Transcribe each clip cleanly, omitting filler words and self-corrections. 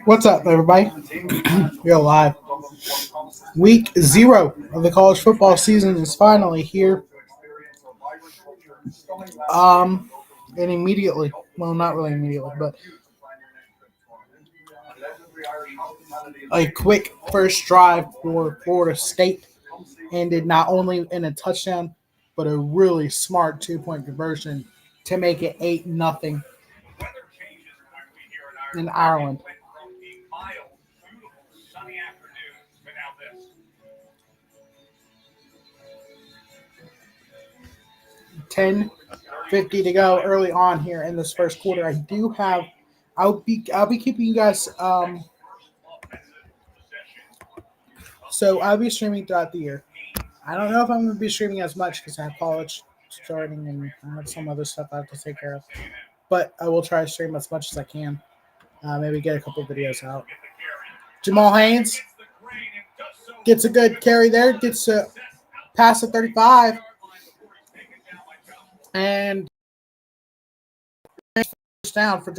What's up, everybody? We're live. Week 0 of the college football season is finally here. And immediately, well, not really immediately, but a quick first drive for Florida State ended not only in a touchdown, but a really smart 2-point conversion to make it 8-0 in Ireland. 10:50 to go early on here in this first quarter. I'll be keeping you guys. So I'll be streaming throughout the year. I don't know if I'm going to be streaming as much because I have college starting and I have some other stuff I have to take care of. But I will try to stream as much as I can. Maybe get a couple videos out. Jamal Haynes gets a good carry there. Gets a pass at 35. And down for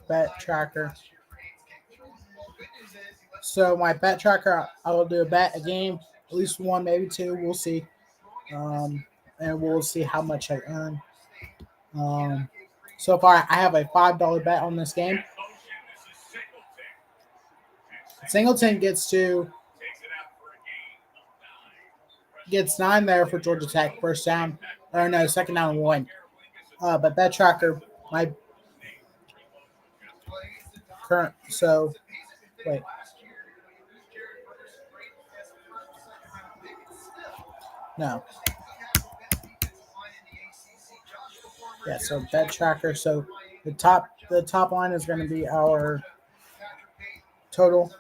bet tracker. So my bet tracker, I will do a game, at least one, maybe two. We'll see, and we'll see how much I earn. So far, I have a $5 bet on this game. Singleton gets 9 there for Georgia Tech, first down. Or no, second down and 1. But bet tracker, my current. So wait. No. Yeah, so bet tracker. So the top line is going to be our total.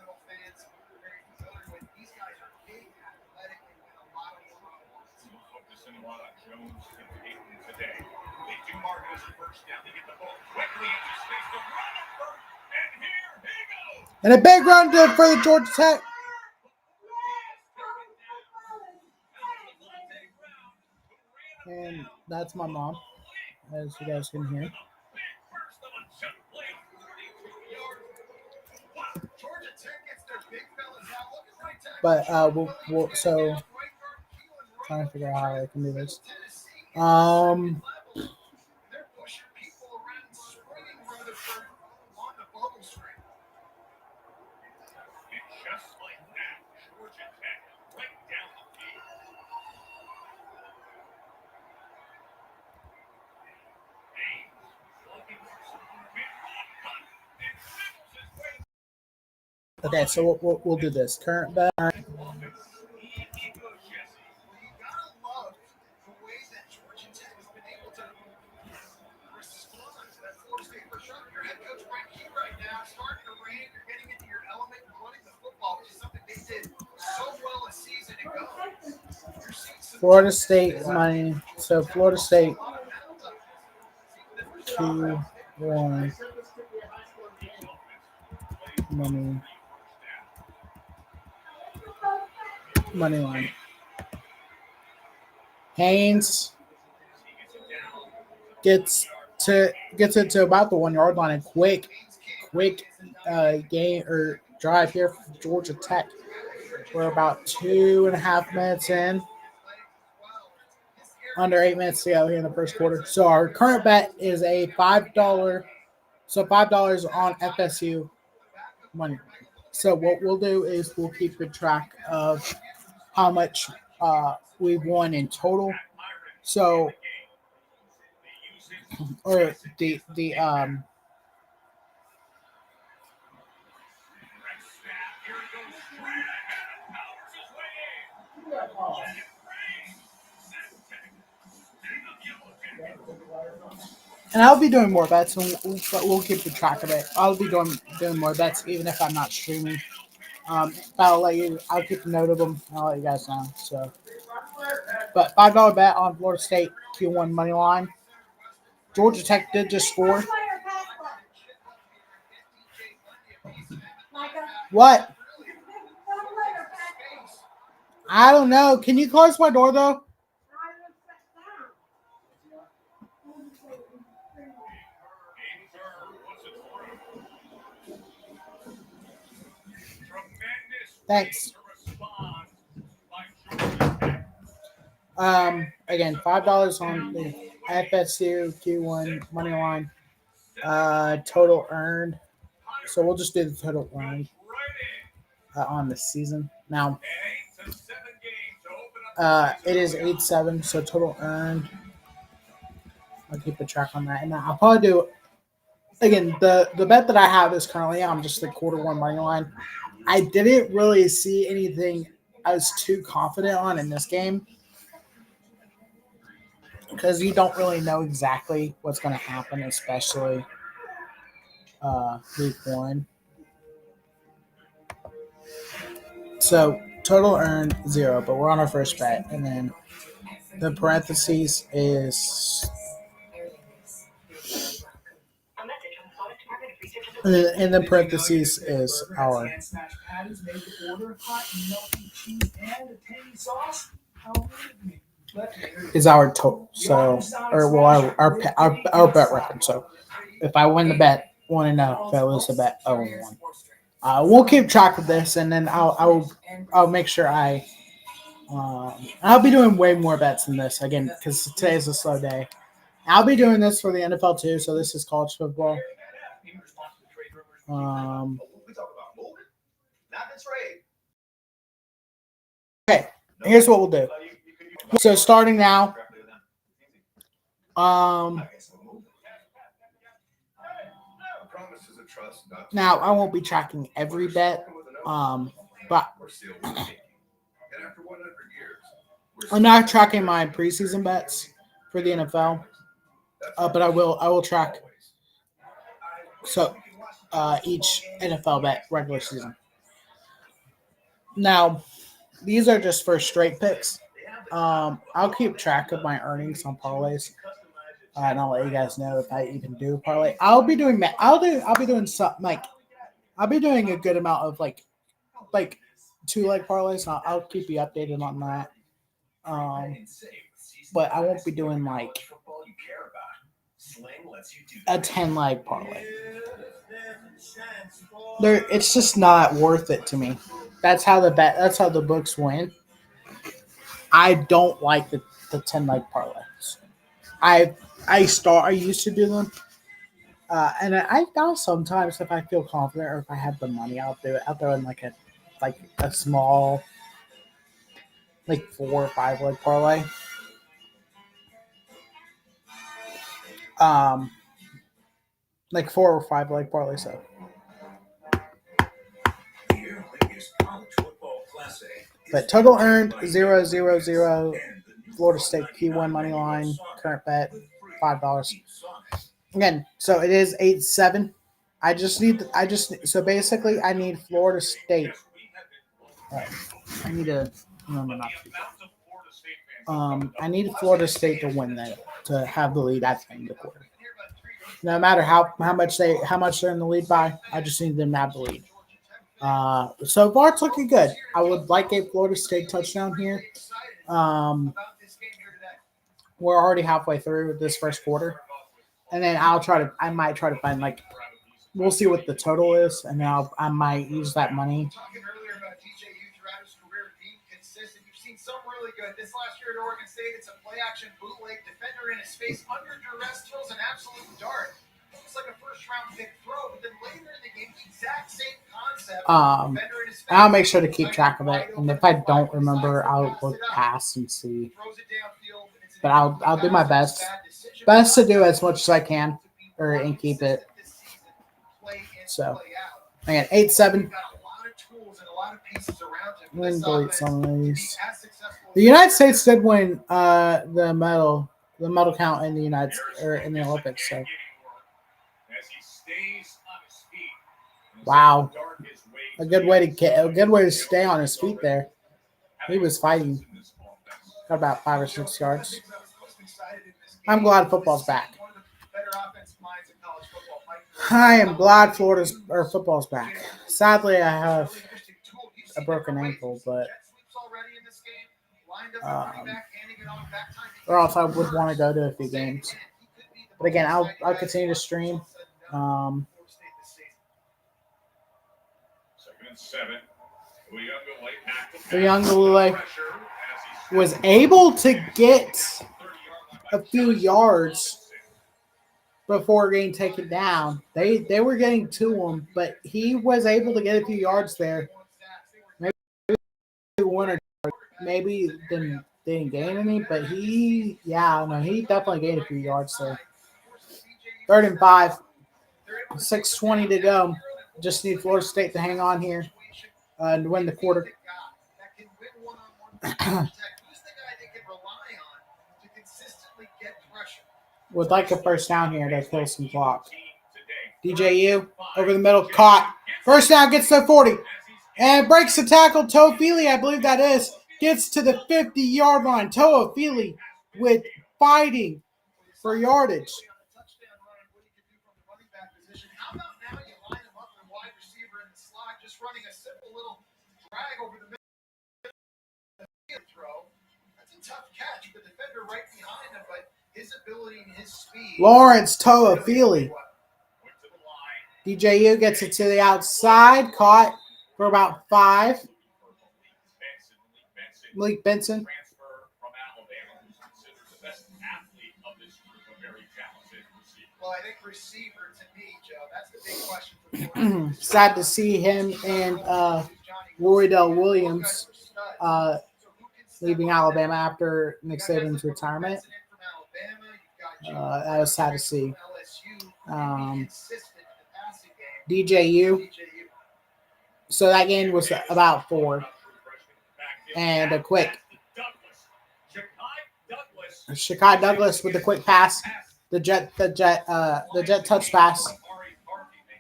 And a big run for the Georgia Tech. And that's my mom, as you guys can hear. But we'll so trying to figure out how I can do this. Okay, so we'll do this. Current bet. Florida State money. So Florida State Q1 money line. Haynes gets it to about the 1 yard line. A quick game or drive here for Georgia Tech. We're about 2.5 minutes in. Under 8 minutes to go here in the first quarter. So our current bet is a $5. So $5 on FSU money. So what we'll do is we'll keep a track of how much we've won in total. So or the and I'll be doing more bets, but we'll keep the track of it. I'll be doing more bets even if I'm not streaming. I'll keep a note of them. I'll let you guys know. So, but $5 bet on Florida State Q1 money line. Georgia Tech did just score. What? I don't know. Can you close my door though? Thanks. Again, $5 on the FSU Q1 money line. Total earned. So we'll just do the total earned on the season. Now, it is 8-7, so total earned. I'll keep a track on that, and I'll probably do. Again, the bet that I have is currently on just the quarter one money line. I didn't really see anything I was too confident on in this game because you don't really know exactly what's going to happen, especially week one. So total earned 0, but we're on our first bet, and then the parentheses is. In the parentheses is our total. So, or well, our bet record. So, if I win the bet, 1-0. If I lose the bet, 0-1. We'll keep track of this, and then I'll make sure I'll be doing way more bets than this again because today is a slow day. I'll be doing this for the NFL too. So this is college football. Okay, here's what we'll do. So starting now, now I won't be tracking every bet, but I'm not tracking my preseason bets for the NFL, but I will track. So each NFL bet regular season. Now, these are just for straight picks. I'll keep track of my earnings on parlays, and I'll let you guys know if I even do a parlay. I'll be doing something like I'll be doing a good amount of like 2-leg parlays. I'll keep you updated on that. But I won't be doing like a 10-leg parlay. It's just not worth it to me. That's how the books win. I don't like the 10-leg parlays. I used to do them, and I'll sometimes if I feel confident or if I have the money, I'll do it. I'll throw in like a small 4 or 5-leg parlay. Like 4 or 5-leg parlay. So. But total earned 0-0-0. Florida State Q1 money line current bet $5. Again, so it is 8-7. So basically I need Florida State. I need to remember not to. I need Florida State to win that to have the lead at the end of the quarter. No matter how much they're in the lead by, I just need them to have the lead. So far it's looking good. I would like a Florida State touchdown here. We're already halfway through this first quarter, and then I might try to find we'll see what the total is, and then I might use that money. Some really good. This last year at Oregon State, it's a play-action bootleg defender in his face under duress throws an absolute dart. It's like a first-round pick throw, but then later in the game, the exact same concept. I'll make sure to keep track of it, and if I don't remember, I'll look past and see. But I'll do my best to do as much as I can, and keep it. So, again, 8-7. I'm going to delete some of these. The United States did win the medal count in the in the Olympics. So, wow, a good way to stay on his feet there. He was fighting. Got about 5 or 6 yards. I'm glad football's back. I am glad football's back. Sadly, I have a broken ankle, but Or else I would want to go to a few games. But again, I'll continue to stream. Um, Uyunglele was able to get a few yards before getting taken down. They were getting to him, but he was able to get a few yards there. Maybe one or maybe didn't gain any, but he definitely gained a few yards there. 3rd and 5, 6:20 to go. Just need Florida State to hang on here and win the quarter. Would like a first down here to kill some clock. DJU over the middle, caught. First down, gets to 40. And breaks the tackle. Toafili, I believe that is, gets to the 50-yard line. Toafili with fighting for yardage. Lawrence Toafili. DJU gets it to the outside, caught for about 5. Malik Benson. Well, I think receiver to me, Joe, that's the big question. Sad to see him and Roydell Williams leaving Alabama after Nick Saban's retirement. That was sad to see. DJU. So that game was about 4. And a quick. Shakai Douglas with the quick pass. The jet touch pass.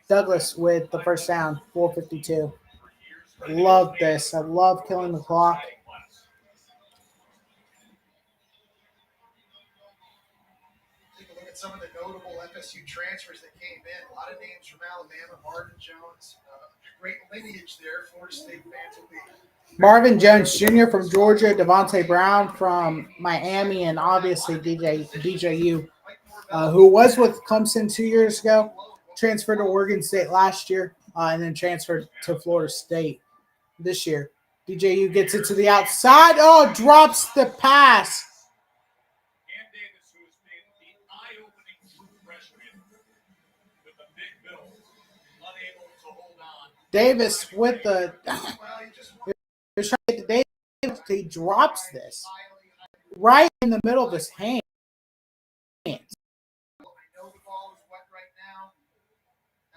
Douglas with the first down, 4:52. Love this. I love killing the clock. Take a look at some of the notable FSU transfers that came in. A lot of names from Alabama. Marvin Jones, great lineage there. Florida State fans will be. Marvin Jones Jr. from Georgia, Devontae Brown from Miami, and obviously DJU, who was with Clemson 2 years ago, transferred to Oregon State last year, and then transferred to Florida State this year. DJU gets it to the outside. Oh, drops the pass. Davis with the Davis, he drops this right in the middle of his hands. That's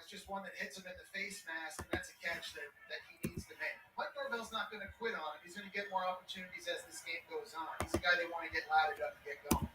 just one that hits him in the face mask, and that's a catch that he needs to make. Mike Norvell's not going to quit on him. He's going to get more opportunities as this game goes on. He's a guy they want to get laddered up and get going.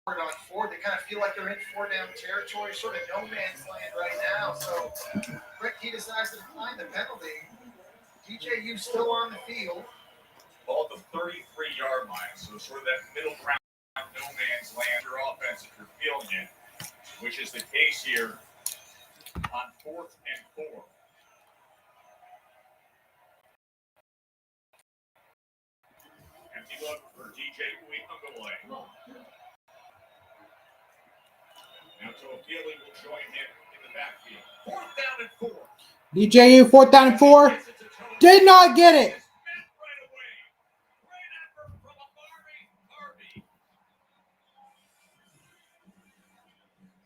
on four. They kind of feel like they're in four-down territory, sort of no man's land right now. So Rick, he decides to decline the penalty. DJU still on the field. Ball at the 33-yard line, so sort of that middle ground, no man's land. Your offense, if you're feeling it, which is the case here on 4th and 4. Empty look for DJ Uiagalelei. Now to Appealing will join him in the backfield. 4th down and 4. DJU 4th down and 4. Did not get it.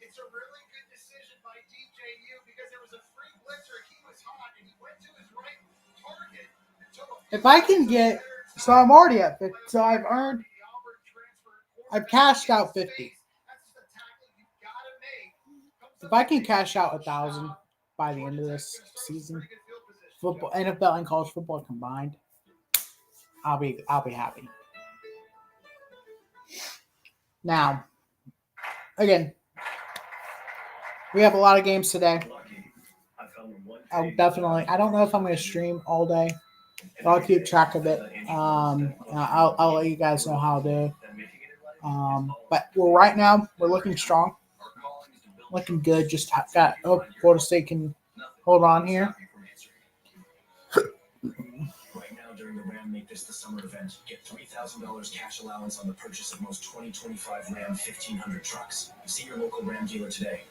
It's a really good decision by DJU because there was a free blitzer. He was hot and he went to his right target. If I can get, so I'm already at 50. So I've cashed out 50. If I can cash out 1,000 by the end of this season, football, NFL and college football combined, I'll be happy. Now, again, we have a lot of games today. I don't know if I'm going to stream all day, but I'll keep track of it. I'll let you guys know how to do. But right now, we're looking strong. Looking good. Just got Florida State can hold on here. Right now, during the Ram Make This the Summer event, get $3,000 cash allowance on the purchase of most 2025 Ram 1500 trucks. See your local Ram dealer today.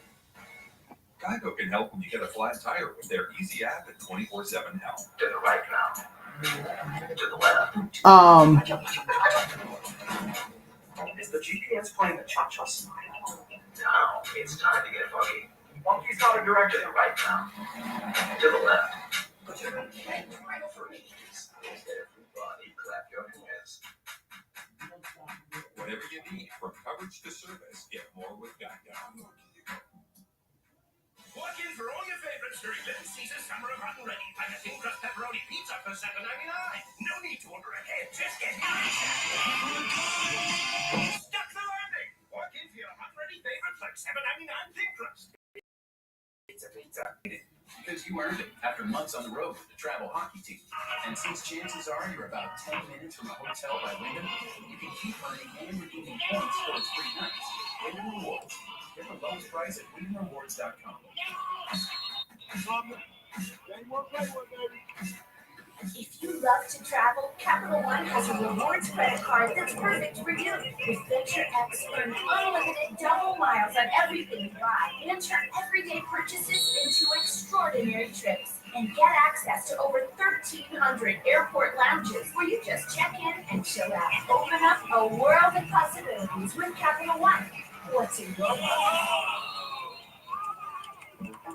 Geico can help when you get a flat tire with their easy app and 24/7 help. To the right now. To the left. Is the GPS playing the cha-cha slide? Now it's time to get funky. Funky's got a direction right now. To the left. But you're right for me. Everybody clap your hands. Whatever you need, from coverage to service, get more with Geico. Walk in for all your favorites during Little Caesar's Summer of Hot and Ready. Like a thin crust pepperoni pizza for $7.99. No need to order ahead. Just get stuck the landing. Walk in for your hot and ready favorites like $7.99 thin crust. Pizza. Because you earned it after months on the road with the travel hockey team. And since chances are you're about 10 minutes from a hotel by Wyndham, you can keep earning and redeeming points towards free nights. Wyndham Rewards. Get the lowest price at WyndhamRewards.com. If you love to travel, Capital One has a rewards credit card that's perfect for you. With Venture X, earn unlimited double miles on everything you buy and turn everyday purchases into extraordinary trips. And get access to over 1,300 airport lounges where you just check in and chill out. Open up a world of possibilities with Capital One. What's in your wallet?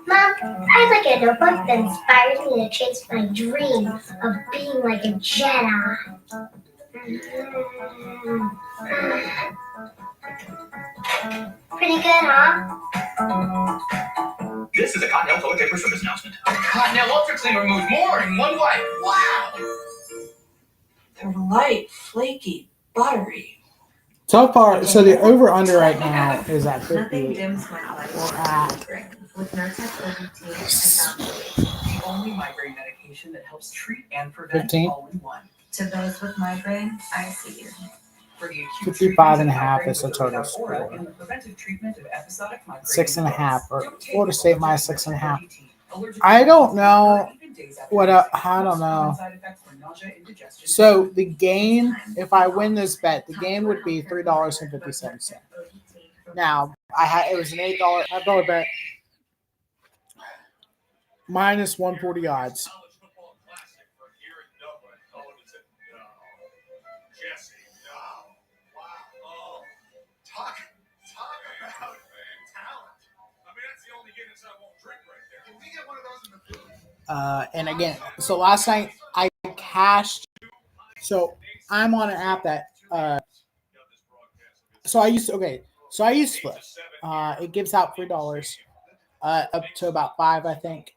Mom, I'd like a notebook that inspires me to chase my dream of being like a Jedi. Pretty good, huh? This is a Cottonelle toilet paper service announcement. Cottonelle Ultra Clean removes more in one wipe. Wow! They're light, flaky, buttery. So far, so the over-under right now is at 50. Nothing dims my light. We're at With Nurtec ODT, I found the only migraine medication that helps treat and prevent 15. all in one. To those with migraine, I see you. For the acute 55 and a treatment of half migraine is the with total Aura score. and the preventive treatment of episodic migraine 6.5 or don't take Florida State minus allergic 6.5. ODT. Allergic I don't know even days after what using. I don't know. Most side effects were nausea, indigestion, So the game, if I win this bet, the game would be $3.57. Now it was an $8 bet minus 140 odds. College football classic from here in Dublin. Oh, is it? No. Jesse, no. Wow. Oh. Talk about talent. I mean, that's the only Guinness I won't drink right there. Can we get one of those in the booth? And again, so last night I cashed. So I'm on an app that. So I used Flip. It gives out $3, up to about $5, I think.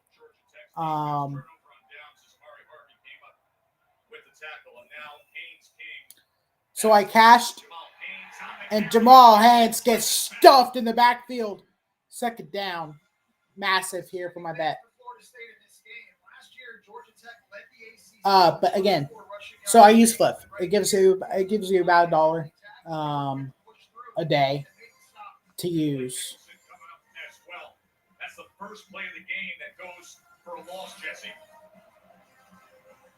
So I cashed, And Jamal Hanks gets stuffed in the backfield. Second down. Massive here for my bet. But again, so I use Flip. It gives you about $1 a day to use. That's the first play of the game that goes for a loss, Jesse.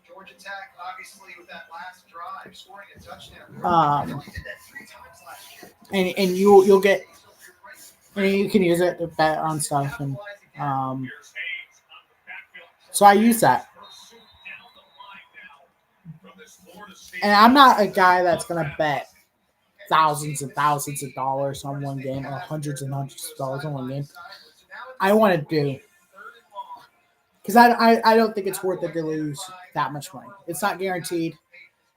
Georgia Tech, obviously, with that last drive, scoring a touchdown. Um, They only did that 3 times last year. And you'll get, and you can use it to bet on stuff, and so I use that. And I'm not a guy that's gonna bet thousands and thousands of dollars on one game or hundreds and hundreds of dollars on one game. I want to do because I don't think it's worth it to lose that much money. It's not guaranteed.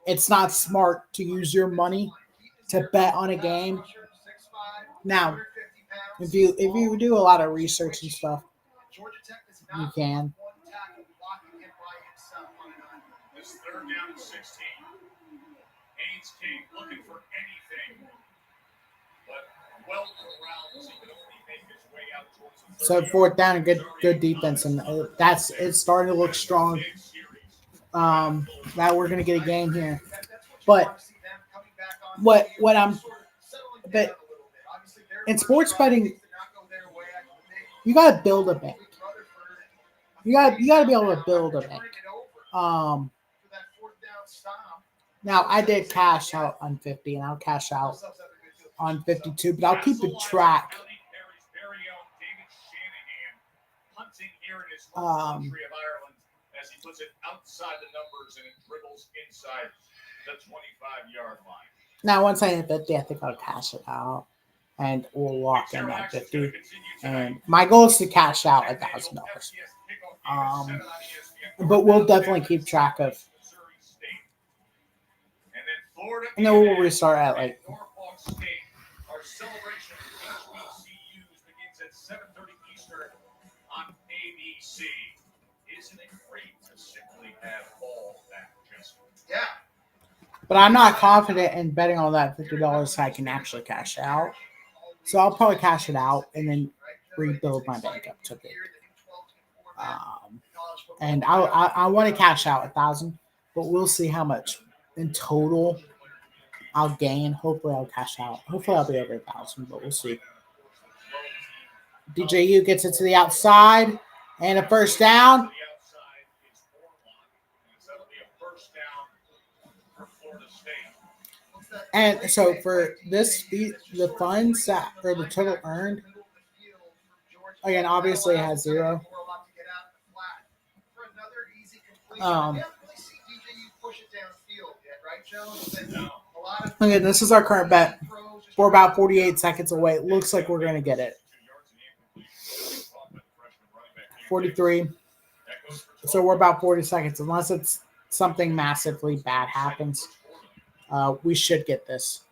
It's not smart to use your money to bet on a game. Now, if you do a lot of research and stuff, you can. This third down and 16. Haynes King looking for anything, but well corralled as he could only make his way out towards the So fourth down, good defense, and it's starting to look strong. That we're gonna get a game here, but but in sports betting, you gotta build a bank. You gotta be able to build a bank. Now I did cash out on 50, and I'll cash out on 52, but I'll keep a track. As he puts it outside the numbers and it dribbles inside the 25-yard line. Now once I hit 50, I think I'll cash it out, and we'll lock in at 50. And my goal is to cash out $1,000. But we'll definitely keep track of. And then we'll restart at like. Our celebration of HBCUs begins at 7:30 Eastern on ABC. Isn't it great to simply have all that, Jesse? Yeah. But I'm not confident in betting on that $50 so I can actually cash out. So I'll probably cash it out and then rebuild my bank up to 50. And I want to cash out 1,000, but we'll see how much in total I'll gain. Hopefully I'll cash out. Hopefully I'll be over 1,000, but we'll see. DJU gets it to the outside and a first down. And so for this, the funds that or the total earned, again, obviously it has 0. Okay, this is our current bet. We're about 48 seconds away. It looks like we're going to get it. 43. So we're about 40 seconds. Unless it's something massively bad happens, we should get this.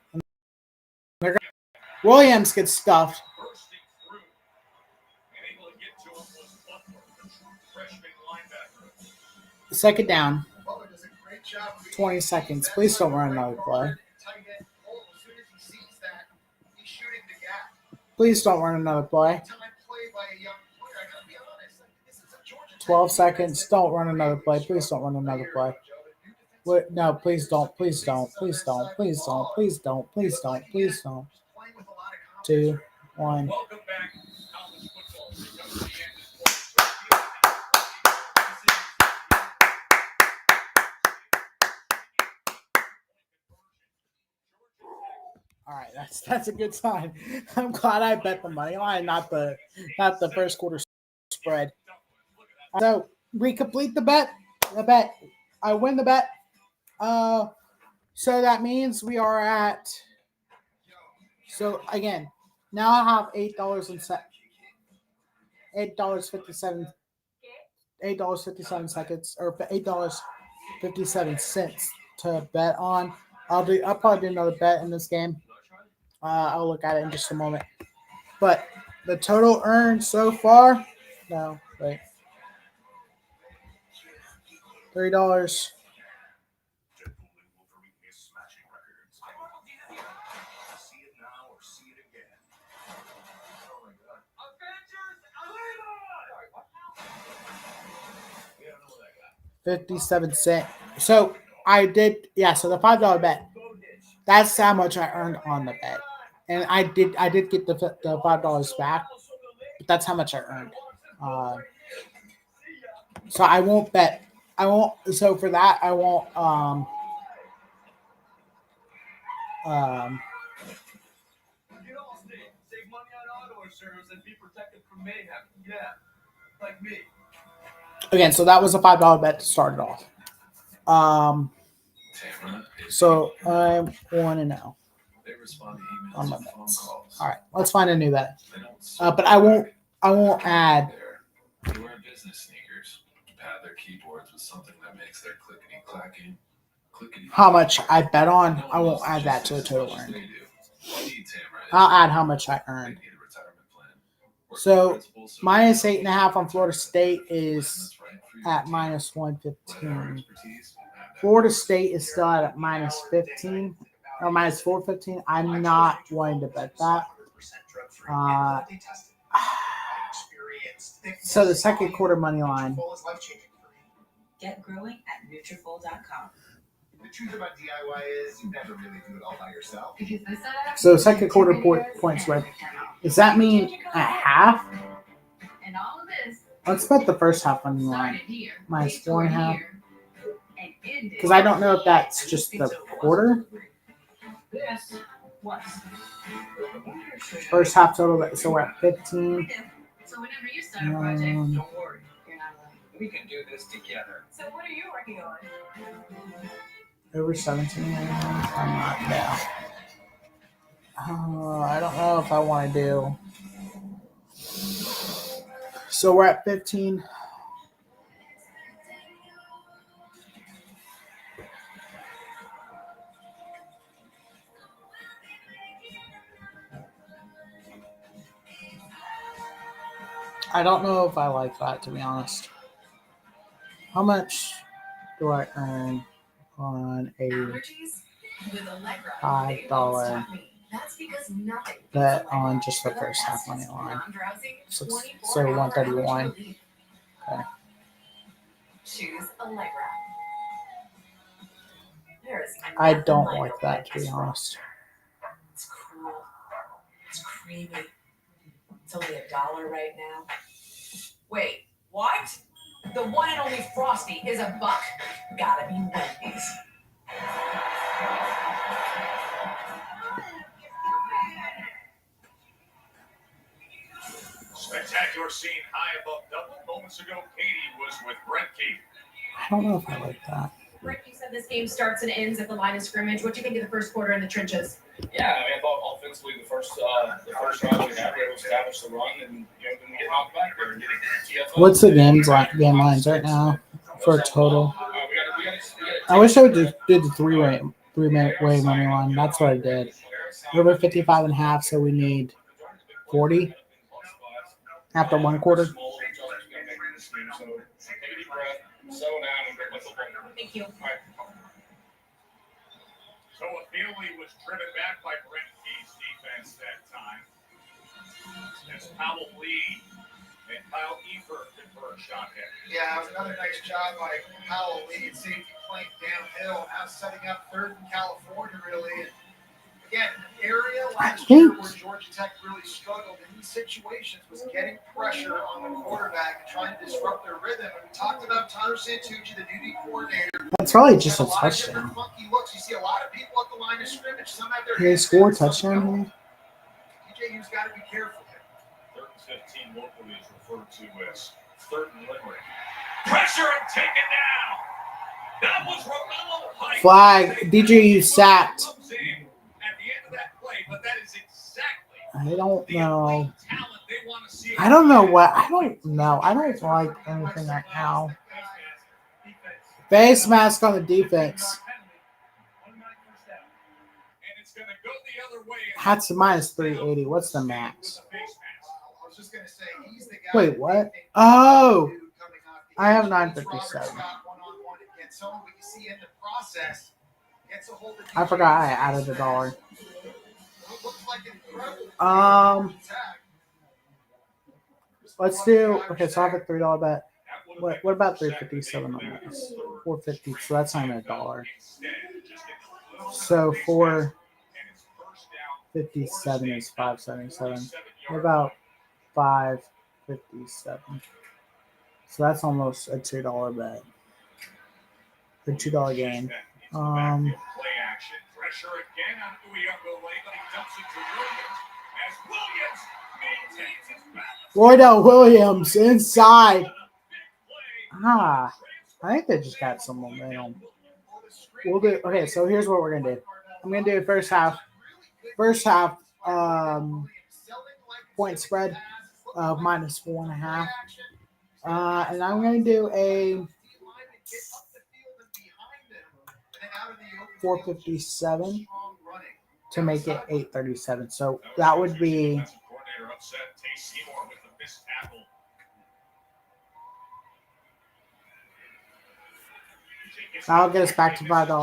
Williams gets stuffed. Second down. 20 seconds. Please don't run another play. Please don't run another play. 12 seconds. Don't run another play. Please don't run another play. What? No, please don't. Please don't. Please don't. Please don't. Please don't. Please don't. Please don't. 2, 1. All right, that's a good sign. I'm glad I bet the money line, not the first quarter spread. So we complete the bet. I win the bet. So that means we are at. So again, now I have $8.57 seconds or $8.57 to bet on. I'll probably do another bet in this game. I'll look at it in just a moment. But the total earned so far, no, wait. $3. 57 cents. So I did, yeah. So the $5 bet. That's how much I earned on the bet, and I did get the $5 back, but that's how much I earned. So I won't bet. I won't. So for that, I won't. Um, Get Allstate. Save money on auto insurance and be protected from mayhem. Yeah, like me. again, so that was a $5 bet to start it off. So I'm 1-0 They respond to emails on my and phone bets. calls. All right, let's find a new bet. They don't But I won't add. They wear business sneakers, pad their keyboards with something that makes their clickety clacking, clickety. How much I bet on. I won't add that to the total earned. I'll add how much I earned. So minus 8.5 on Florida State is at minus 115. Florida State is still at minus 15 or minus 415. I'm not going to bet that. So the second quarter money line. Get growing at Nutrafol.com. The truth about DIY is you never really do it all by yourself. So second quarter point spread. Does that mean at half? And all of this Let's bet the first half money line. Minus 4.5. and ended. Because I don't know if that's just the quarter. This was. First half total, so we're at 15. So whenever you start a project, don't worry, you're not alone. We can do this together. So what are you working on? Over 17. I'm not now. I don't know if I want to do. So we're at 15. I don't know if I like that, to be honest. How much do I earn on a $5 bet on just the first half money line? So 131. Okay. Choose Allegra. I don't like that, to be honest. It's cool. It's creamy. It's only $1 right now. Wait, what? The one and only Frosty is $1. Gotta be Wendy's. Spectacular scene high above Dublin. Moments ago, Katie was with Brent Keith. I don't know if I like that. Rick, you said this game starts and ends at the line of scrimmage. What do you think of the first quarter in the trenches? Yeah, I mean, I thought offensively the first drive we had, we were able to establish the run, and then we get knocked back there and get a TFO. What's the game lines right now for a total? I wish I would do the three-way money line. That's what I did. Over 55.5, so we need 40 after one quarter. Thank you. So O'Feely was driven back by Brent Keith's defense that time. As Powell Lee and Kyle Efer convert shot hit. Yeah, it was another nice job by Powell Lee and safety playing downhill. Now setting up third in California, really. And again, an area last year where Georgia Tech really struggled in these situations was getting pressure on the quarterback and trying to disrupt their rhythm. And we talked about Tyler Santucci, the new D coordinator. That's probably just a touchdown. Funky looks. You see a lot of people at the line of scrimmage. Some have their Did they score a touchdown here? DJU's got to be careful. 3rd and 15 locally is referred to as 3rd and Limerick. Pressure and take it down. That was Ronaldo Pike. Flag. DJU sacked. At the end of that play, but that is exactly I don't know. the talent they want to see. I don't know what. I don't know. I don't like anything right now. Face mask on the defense. That's minus 380. What's the max? Wait, what? Oh, I have 957. I forgot I added $1. Let's do. Okay, so I have a $3 bet. What about 357 on this? 450. So that's not even $1. So 457 is 577. What about 557? So that's almost a $2 bet. The $2 game. Roydell Williams inside. I think they just got some momentum. We'll do okay. So here's what we're gonna do. I'm gonna do first half. Point spread of -4.5. And I'm gonna do a 457 to make it 837. So that would be I'll get us back to $5. Well,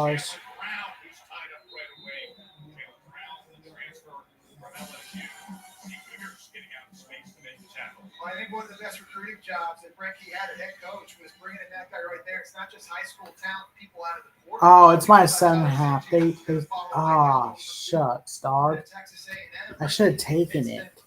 I think one of the best recruiting jobs that Brenke had as head coach was bringing in that guy right there. It's not just high school talent, people out of the portal. Oh, it's -7.5. Shucks, dog. I should have taken it.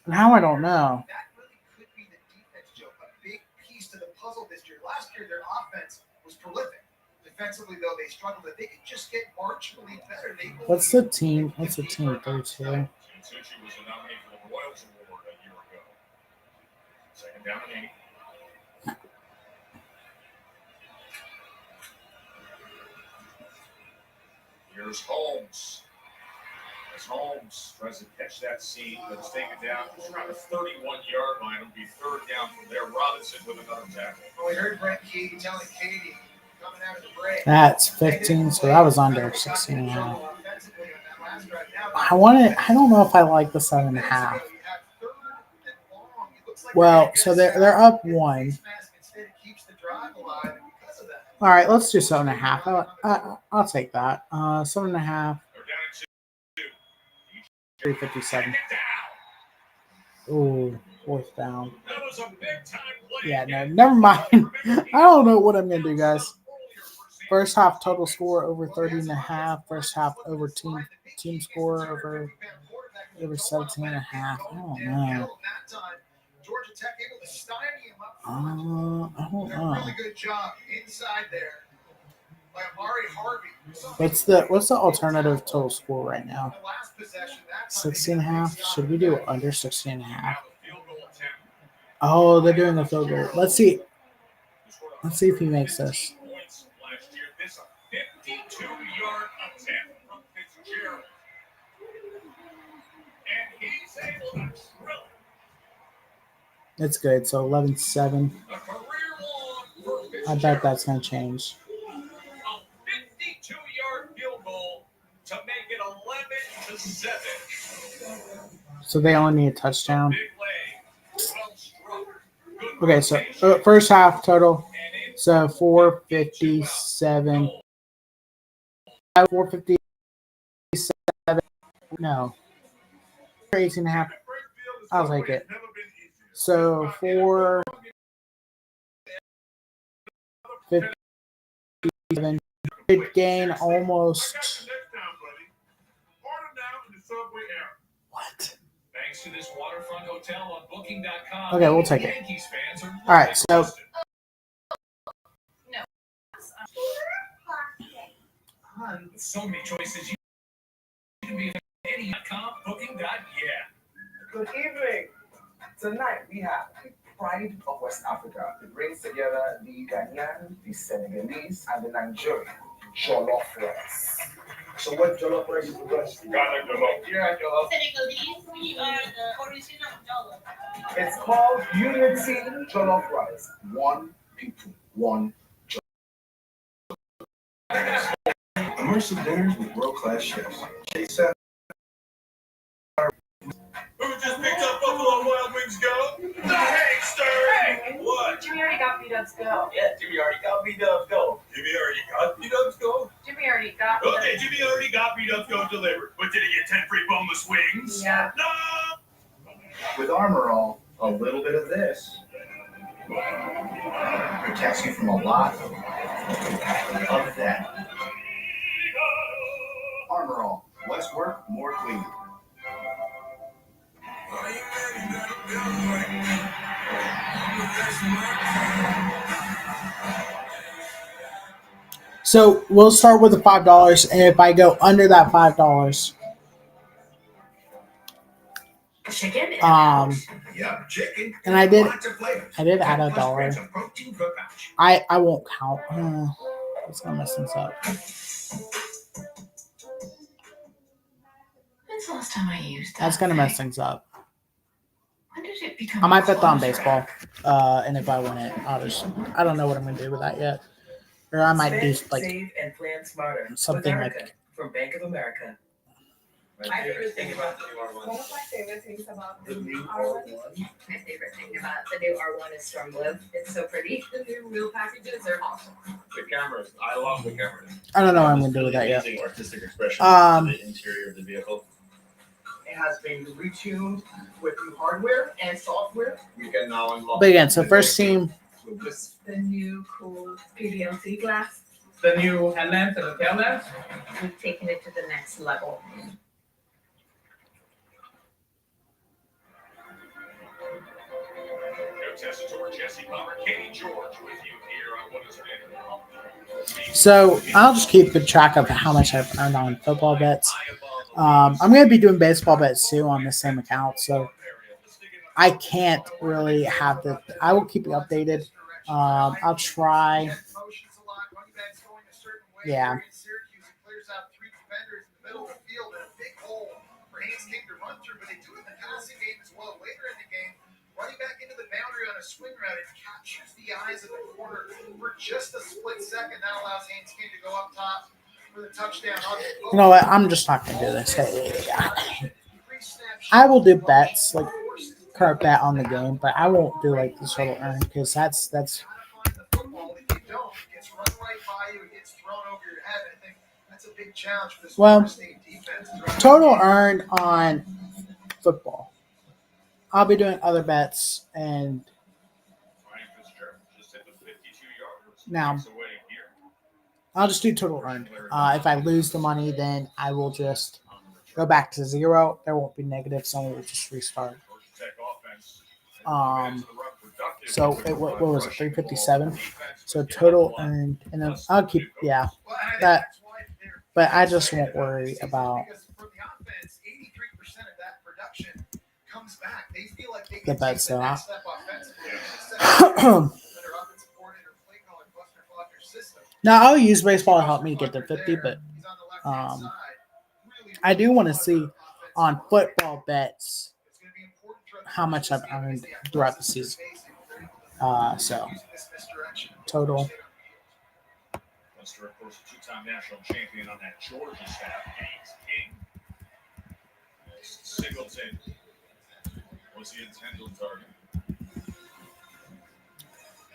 Now I don't know. That really could be the defense, Joe. A big piece to the puzzle this year. Last year, their offense was prolific. Defensively, though, they struggled. If they could just get marginally better, What's the team? What's the team go to? Suchi was a nominee for the Royals Award a year ago. Second down and 8. Here's Holmes. As Holmes tries to catch that seam, but it's taken down. It's around the 31-yard line. It'll be third down from there. Robinson with another tackle. Well, we heard Brent Key telling Katie coming out of the break. That's 15, so that was under 16.5. I don't know if I like the 7.5. Well, so they're up 1. All right, let's do 7.5. I'll take that. 7.5. 357. Ooh, fourth down. Yeah, no, never mind. I don't know what I'm gonna do, guys. First half total score over 30.5. First half over team score over 17.5. I don't know. I don't know. Really good job inside there by Amari Harvey. What's the alternative total score right now? 16.5. Should we do under 16.5? Oh, they're doing the field goal. Let's see. Let's see if he makes this. 52-yard attempt from Fitzgerald. And he's able to drill it. It's good. So 11-7. I bet that's going to change. A 52-yard field goal to make it 11-7. So they only need a touchdown. Okay, so first half total. So 457. 457. No. 18.5. I'll take it. So 457. Good gain almost. What? Thanks to this waterfront hotel on booking.com. Okay, we'll take it. All right, so. So many choices. You can be any.com, booking.yeah. Good evening. Tonight we have the pride of West Africa. It brings together the Ghanaian, the Senegalese, and the Nigerian jollof rice. So what jollof rice is the best? Ghana jollof. Yeah, jollof. Senegalese, we are the original jollof. It's called Unity Jollof Rice. One people, one jollof. Immersive dinners with world-class chefs. Chase that. Who just picked up Buffalo Wild Wings Go? The Hangster! Hey! What? Jimmy already got B-Dubs Go. Yeah, Jimmy already got B-Dubs Go. Jimmy already got B-Dubs Go? Jimmy already got Okay, Jimmy already got B-Dubs Go delivered. But did he get 10 free boneless wings? Yeah. No! With Armor All, a little bit of this Protects you from a lot of that. Armor All. Less work, more clean. So we'll start with the $5, and if I go under that $5, Chicken and Yup, chicken. and I did Lots of flavors. add a 10+ dollar. grams of protein per pouch. I won't count. It's gonna mess things up. When's the last time I used that? That's gonna mess things up. When did it become I might bet on clothes baseball. rack? And if I win it, I don't know what I'm gonna do with that yet. Or I might do like save, and plan smarter something with Erica like from Bank of America. My favorite thing about the new R1. One of my favorite things about The new R1. R1. My favorite thing about the new R1 is Storm Blue. It's so pretty. The new wheel packages are awesome. The cameras. I love the cameras. I don't know what I'm gonna do with that yet. Amazing artistic expression Um, to the interior of the vehicle. It has been retuned with new hardware and software. You can now unlock. But again, so first team, The new cool PDLC glass. The new headlamps and the tail lamps. We've taken it to the next level. No Tessitore, Jesse Palmer, Katie George with you here on what has been. so I'll just keep good track of how much I've earned on football bets. I'm gonna be doing baseball bets too on the same account, so I can't really have the. I will keep you updated. I'll try. Yeah. Clears out 3 defenders in the middle of the field and a big hole for Haynes King to run through, but they do it in the passing game as well. Later in the game, running back into the boundary on a swing route, it captures the eyes of the corner for just a split second. That allows Haynes King to go up top for the touchdown. You know what? I'm just not gonna do this. I will do bets like current bet on the game, but I won't do like the total earn because that's well, total earned on football. I'll be doing other bets and now I'll just do total earned. If I lose the money, then I will just go back to 0. There won't be negative, so we'll just restart. So what was it? 357. So total earned, and then I'll keep that. But I just won't worry about the bets though. Now I'll use baseball to help me get to 50, but I do want to see on football bets how much I've earned throughout the season. So total. Lester, of course, two-time national champion on that Georgia staff. Haynes King. Singleton. What's the intent on target?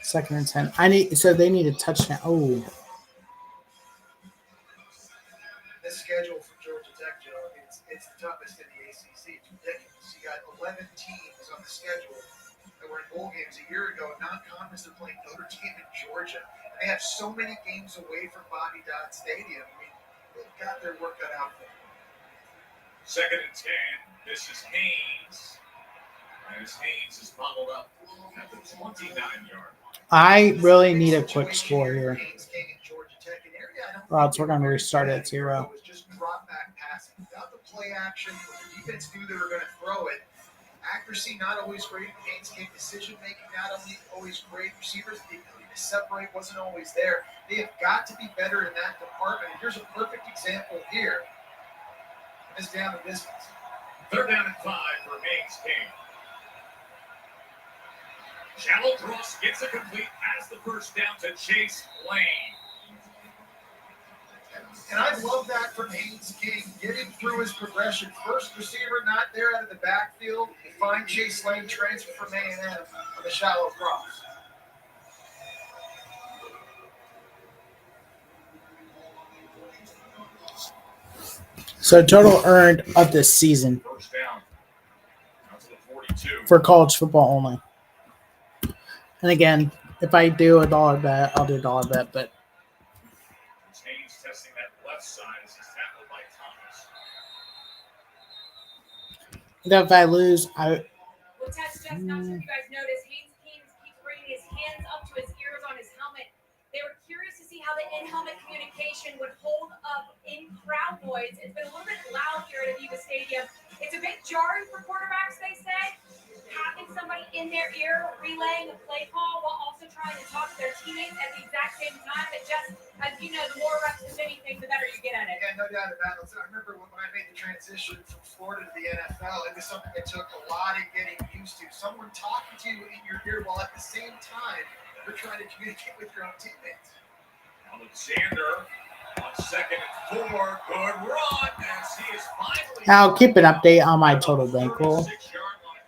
2nd and 10. So they need a touchdown. Oh. This schedule for Georgia Tech, Joe, it's the toughest in the ACC. It's ridiculous. You got 11 teams on the schedule that were in bowl games a year ago. Non-conference, they're playing Notre Dame in Georgia. They have so many games away from Bobby Dodd Stadium. I mean, they've got their work cut out for them. 2nd and 10. This is Haynes. As Haynes is bottled up at the 29-yard line. I really need a quick score here. Or else we're going to restart at 0. Just drop back passing. Without the play action, the defense knew they were going to throw it. Accuracy not always great. Haynes King decision making not always great. Receivers, the ability to separate wasn't always there. They have got to be better in that department. And here's a perfect example here. It's down to distance. 3rd down and 5 for Haynes King. Shallow cross gets it complete, has the first down to Chase Lane. And I love that from Haynes King, getting through his progression. First receiver not there out of the backfield. You find Chase Lane, transfer from A&M on the shallow cross. So total earned of this season First down. Out to the 42. for college football only. And again, if I do a dollar bet, I'll do a dollar bet. But Haynes testing that left side as he's tackled by Thomas. if I lose, Well, Tess, just not sure if you guys noticed, Haynes keeps bringing his hands up to his ears on his helmet. They were curious to see how the in-helmet communication would hold up in crowd noise. It's been a little bit loud here at Aviva Stadium. It's a bit jarring for quarterbacks, they say, having somebody in their ear relaying a play call while also trying to talk to their teammates at the exact same time. But just, as you know, the more reps of anything, the better you get at it. Yeah, no doubt about it. So I remember when I made the transition from Florida to the NFL, it was something that took a lot of getting used to. Someone talking to you in your ear while at the same time you're trying to communicate with your own teammates. Alexander on 2nd and 4. Good run as he is finally. I'll keep an update on my total bankroll.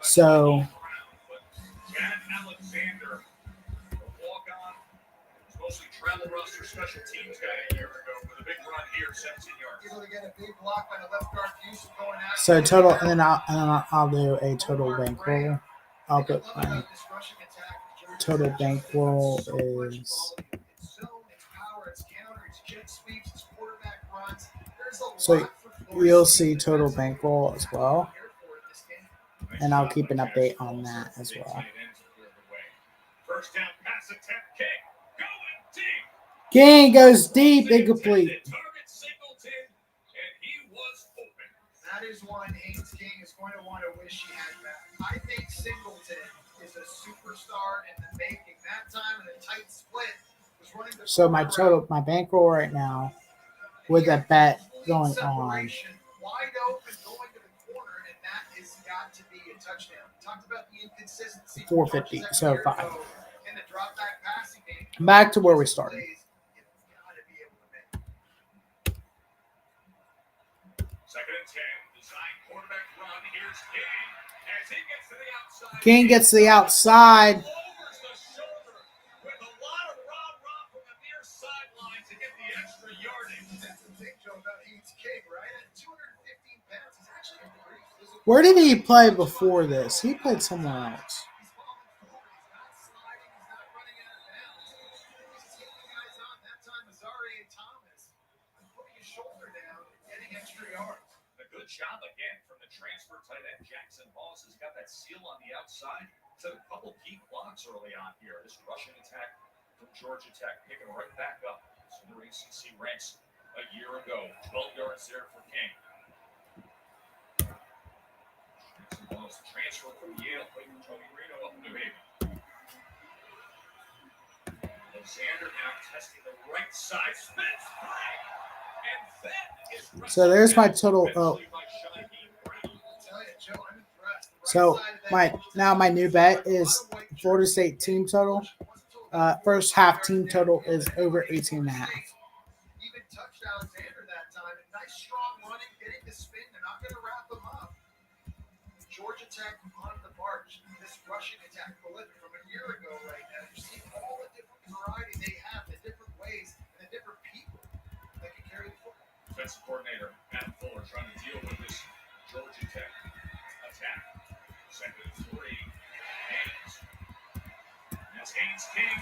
So Chad Alexander, the walk-on, was mostly travel roster special teams guy a year ago with a big run here, 17 yards. Able to get a big block by the left guard Houston going out. so total, and then I'll do a total bankroll. I'll put my total bankroll is. So you'll see total bankroll as well, and I'll keep an update on that as well. First down pass attempt, King going deep. King goes deep, incomplete. Target Singleton, and he was open. That is one Haynes King is going to want to wish he had back. I think Singleton is a superstar in the making. That time in a tight split was running the. So my total, my bankroll right now, with a bet going on. Wide open, going to the corner, and that has got to be a touchdown. Talked about the inconsistency. 450, so 5. In the drop back passing game. Back to where we started. Second and 10, design quarterback run. Here's King as he gets to the outside. King gets to the outside. Overs the shoulder with a lot of rah-rah from the near sideline to get the extra yardage. That's the thing, Joe, about Haynes King, right? At 215 pounds, he's actually a pretty physical. Where did he play before this? He played somewhere else. He's falling forward. He's not sliding. He's not running out of bounds. He's taking guys on. That time, Azari and Thomas putting his shoulder down and getting extra yards. A good job again from the transfer tight end Jackson Moss. Has got that seal on the outside. Set a couple key blocks early on here. This rushing attack from Georgia Tech picking right back up. So the ACC ranks a year ago. 12 yards there for King. Jackson Moss transfer from Yale, played for Tony Reno up in New Haven. Alexander now testing the right side. Spins flag. And that is So there's my total. Oh. So my new bet is Florida State team total. First half team total is over 18.5. Even touched Alexander that time. And nice strong running, getting the spin. They're not going to wrap him up. Georgia Tech on the march. This rushing attack prolific from a year ago right now. You see all the different variety they have, the different ways, and the different people that can carry the football. Defensive coordinator Matt Fuller trying to deal with this Georgia Tech attack. Second and 3. Haynes. That's Haynes King.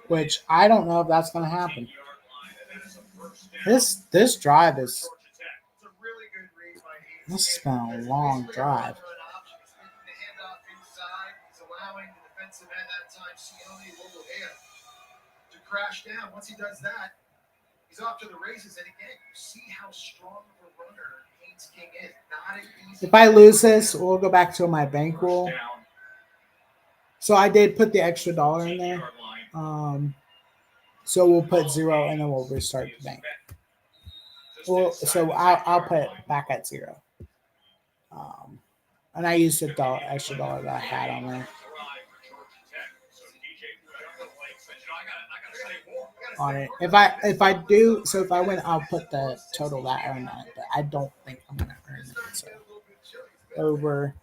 Which I don't know if that's going to happen. This drive is. This has been a long drive. He's allowing the defensive end that time, Sione Lolodea, to crash down. Once he does that, he's off to the races. And again, you see how strong of a runner Haynes King is. Not an easy. If I lose this, we'll go back to my bankroll. So I did put the extra dollar in there. So we'll put 0 and then we'll restart the bank. Well, so I'll put it back at 0. And I used the extra dollar that I had on there. On it. If I do, so if I win, I'll put the total that I earned on it. But I don't think I'm gonna earn it. So over.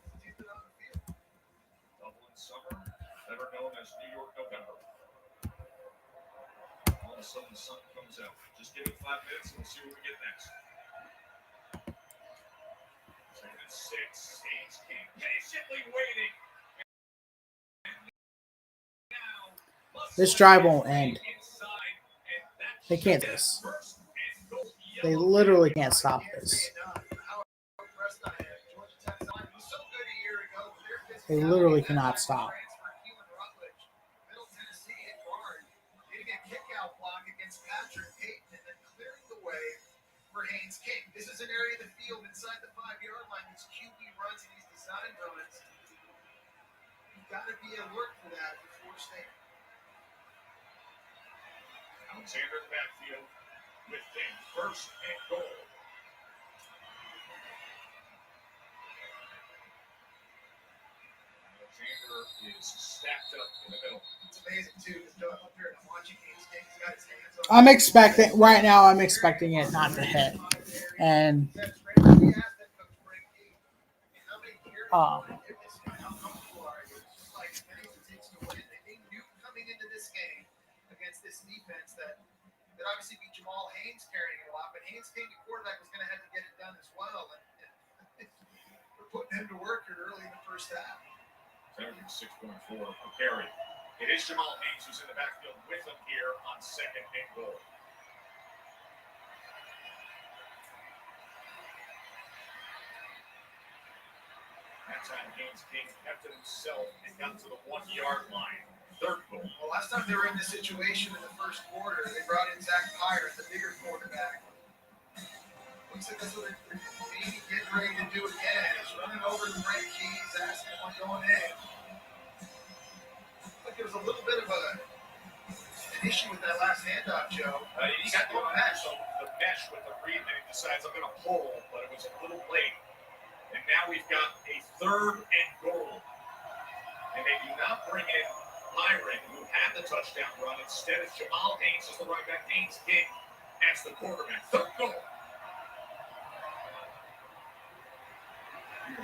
All of a sudden the sun comes out. Just give it 5 minutes and we'll see what we get next. Second and 6. Haynes King patiently waiting. This drive won't end. They can't do this. They literally can't stop this. They literally cannot stop. Haynes King. This is an area of the field inside the 5-yard line. These QB runs and these design runs. You've got to be alert for that before staying. Alexander in the backfield with a 1st and goal. Alexander is stacked up in the middle. It's amazing too, because up there and I'm watching Haynes King. He's got his hands on. I'm expecting right now. I'm expecting it not to hit, and this defense that obviously beat Jamal Haynes carrying it a lot, but Haynes King, the quarterback, was going to have to get it done as well. And we're putting him to work here early in the first half. 6.4 for carry. It is Jamal Haynes who's in the backfield with him here on 2nd and goal. That time Haynes King kept it himself and got to the 1-yard line. 3rd goal. Well, last time they were in this situation in the first quarter, they brought in Zach Pyre, the bigger quarterback. Looks like that's what they're maybe getting ready to do again. He's running over the Brent Keys, asking him what's going in. Looks like there was a little bit of an issue with that last handoff, Joe. He got the mesh with the read, and he decides I'm going to pull, but it was a little late. And now we've got a 3rd and goal. And they do not bring in Myron, who had the touchdown run. Instead, it's Jamal Haynes as the running back, Haynes King as the quarterback. 3rd goal.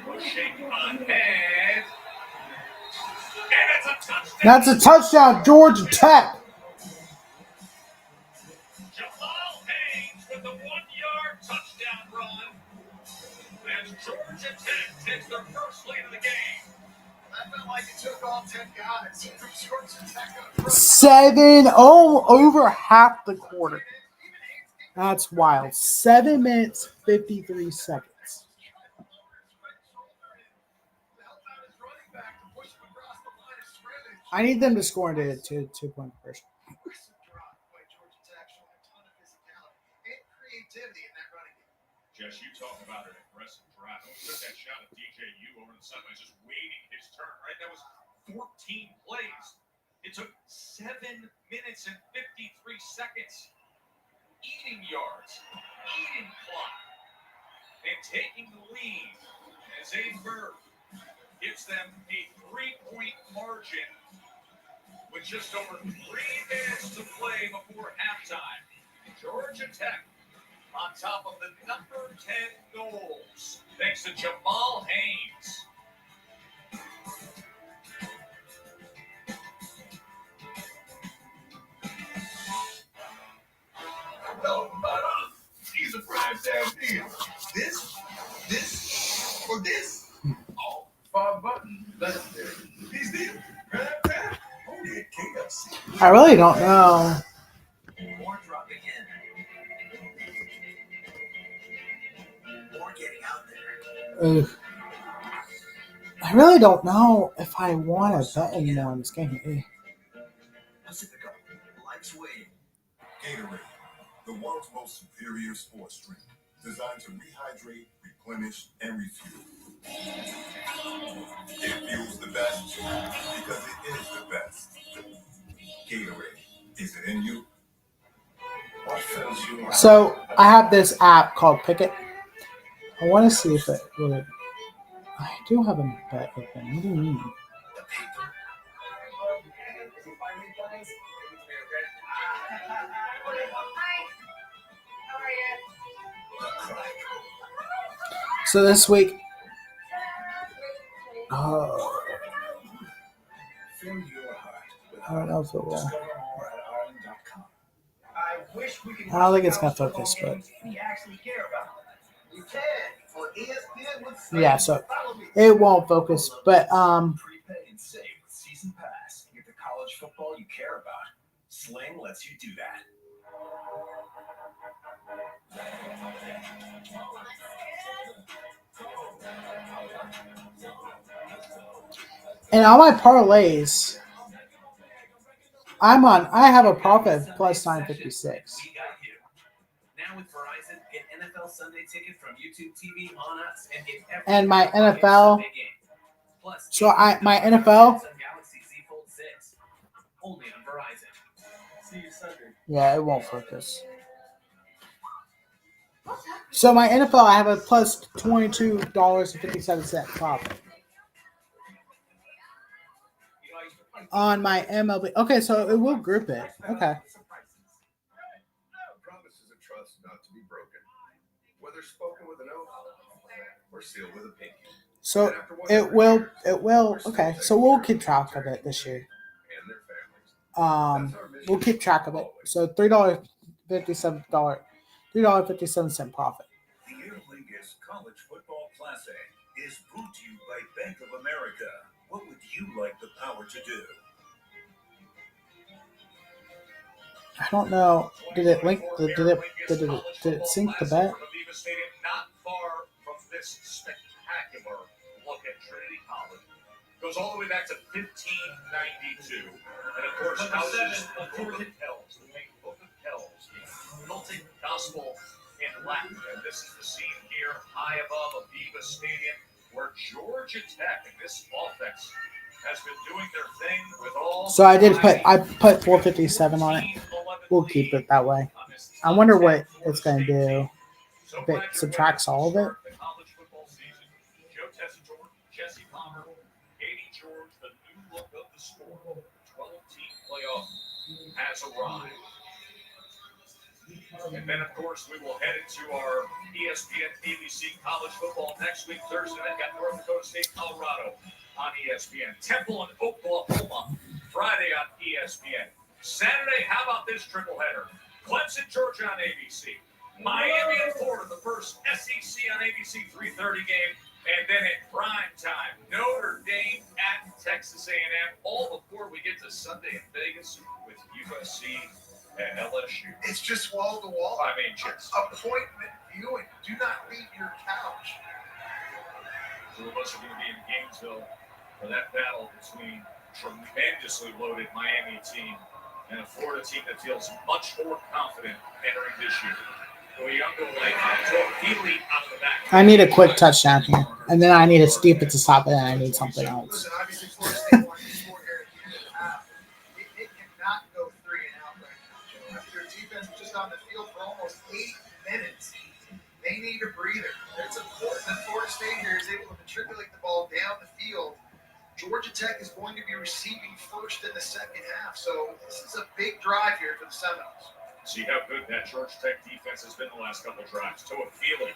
Pushing ahead. And it's a touchdown. that's a touchdown, Georgia Tech. Jamal Haynes with the 1-yard touchdown run. As Georgia Tech takes their first lead of the game. That felt like it took all 10 guys from Georgia Tech. 7 over half the quarter. That's wild. 7 minutes 53 seconds. I need them to score into a 2-point conversion. Jess, you talk about an aggressive drive. Took that shot at DJU over the sideline, just waiting his turn, right? That was 14 plays. It took 7 minutes and 53 seconds. Eating yards, eating clock, and taking the lead as Aiden Berg gives them a 3-point margin with just over 3 minutes to play before halftime. Georgia Tech on top of the number 10 Knowles, thanks to Jamal Haynes. No, he's a prime time deal. This, or this? All 5 buttons. That's there. These deals, prime time. Only at KFC. I really don't know. More dropping in. More getting out there. Ugh. I really don't know if I want to bet anymore in this game. Pacifico likes weight. Gatorade, the world's most superior sports drink, designed to rehydrate, replenish, and refuel. It fuels the best because it is the best. Gatorade, is it in you? What fills you up? So I have this app called Pick'It. I want to see if it would. I do have a bet open. What do you mean? The paper. So this week, Fill your heart with I don't know if it will. Discover more at Ireland.com. I wish we could. I don't think it's gonna focus, but We actually care about. You can for ESPN with yeah. So it won't focus, but Prepay and save with Season Pass. Get the college football you care about. Sling lets you do that. And all my parlays, I have a profit of plus 956. We got you. Now with Verizon, get NFL Sunday ticket from YouTube TV on us and get every And my Sunday NFL, game. Plus, so my $18 NFL, Samsung Galaxy Z Fold 6. Only on Verizon. See you Sunday. yeah, it won't focus. So my NFL, I have a plus $22.57 profit. On my MLB. Okay, so it will group it. Okay. Promises of trust not to be broken, whether spoken with an oath or sealed with a pinky. So it will. Okay, so we'll keep track of it this year. And their families. We'll keep track of it. So $3.57 profit. The Interleague's College Football Classic is brought to you by Bank of America. What would you like the power to do? I don't know. Did it link? Did it sync the bet? Not far from this spectacular look at Trinity College. Goes all the way back to 1592. And of course, houses the Book of Kells, the main Book of Kells, the Celtic Gospel in Latin. And this is the scene here, high above Aviva Stadium, where Georgia Tech and this offense has been doing their thing with all. So I put 457 on it. We'll keep it that way. I wonder what it's going to do. If it subtracts all of it. The college football season. Joe Tessitore, Jesse Palmer, Katie George, the new look of the sport. 12-team playoff has arrived. And then, of course, we will head into our ESPN ABC college football next week, Thursday night. Got North Dakota State, Colorado on ESPN. Temple and Oklahoma, Friday on ESPN. Saturday, how about this triple header? Clemson, Georgia on ABC. Miami and Florida, the first SEC on ABC 3:30 game. And then at prime time, Notre Dame at Texas A&M. All before we get to Sunday in Vegas with USC and LSU. It's just wall to wall. I mean, just appointment viewing. Do not leave your couch. Two of us are going to be in Gainesville for that battle between tremendously loaded Miami team and a Florida team that feels much more confident entering this year. I need a quick touchdown here, and then I need a steep it to stop it, and I need something else. Listen, obviously, Florida State won to score here at the end of the half. It cannot go 3 and out right now, Joe. After their defense was just on the field for almost 8 minutes, they need a breather. It's important that Florida State here is able to matriculate the ball down the field. Georgia Tech is going to be receiving first in the second half, so this is a big drive here for the Seminoles. See how good that Georgia Tech defense has been the last couple of drives. Toa Feely.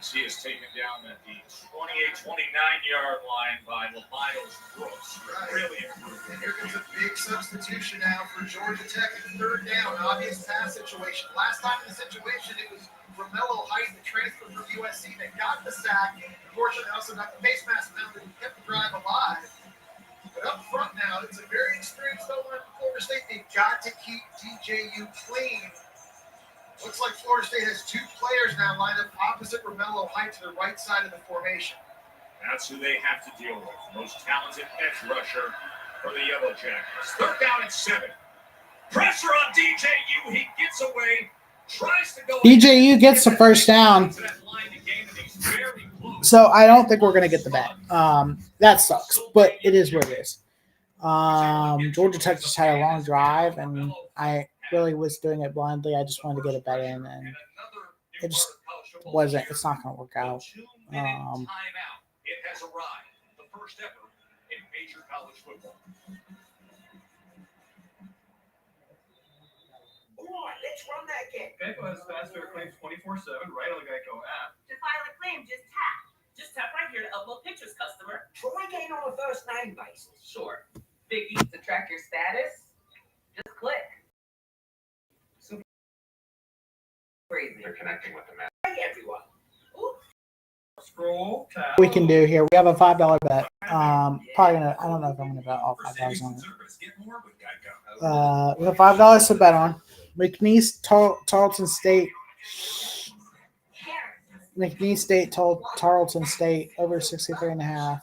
He is taken down at the 28-29-yard line by LaMiles Brooks. Really improved. And here comes a big substitution now for Georgia Tech in third down. Obvious pass situation. Last time in the situation, it was Romello Height, the transfer from USC, that got the sack. Unfortunately, also got the face mask penalty and kept the drive alive. But up front now, it's a very experienced O-line for Florida State. They've got to keep DJU clean. Looks like Florida State has 2 players now lined up opposite Romello Height to the right side of the formation. That's who they have to deal with. Most talented edge rusher for the Yellow Jackets. Third down and 7. Pressure on DJU. He gets away. Tries to go. DJU gets the first down. So I don't think we're going to get the bet. That sucks, but it is what it is. Georgia Tech just had a long drive, and I really was doing it blindly. I just wanted to get a bet in, and it just wasn't. It's not going to work out. It has arrived. The first ever in major college football. Let's run that game. Geico has faster claims 24/7 right on the Geico app. To file a claim, just tap. Just tap right here to upload pictures, customer. Try again on the first 9 basis. Sure. Biggie, to track your status, just click. Super crazy. They're connecting with the map. Hey, everyone. Scroll, tap. We can do here. We have a $5 bet. Probably gonna. I don't know if I'm gonna bet all $5 on it. Get more with Geico. We have $5 to bet on. McNeese Tarleton State. McNeese State Tarleton State over 63.5.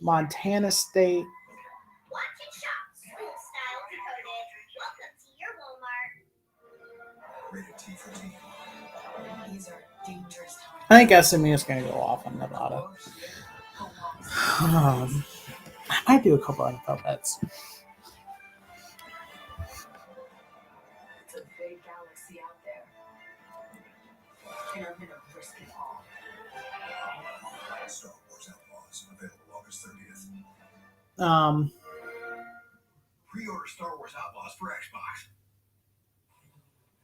Montana State. Watching shop, school style decoded. Welcome to your Walmart. Rated T for T. These are dangerous times. I think SMU is going to go off on Nevada. I might do a couple of NFL bets. It's a big galaxy out there. And I'm gonna risk it all. Star Wars Outlaws, available August 30th. Pre-order Star Wars Outlaws for Xbox.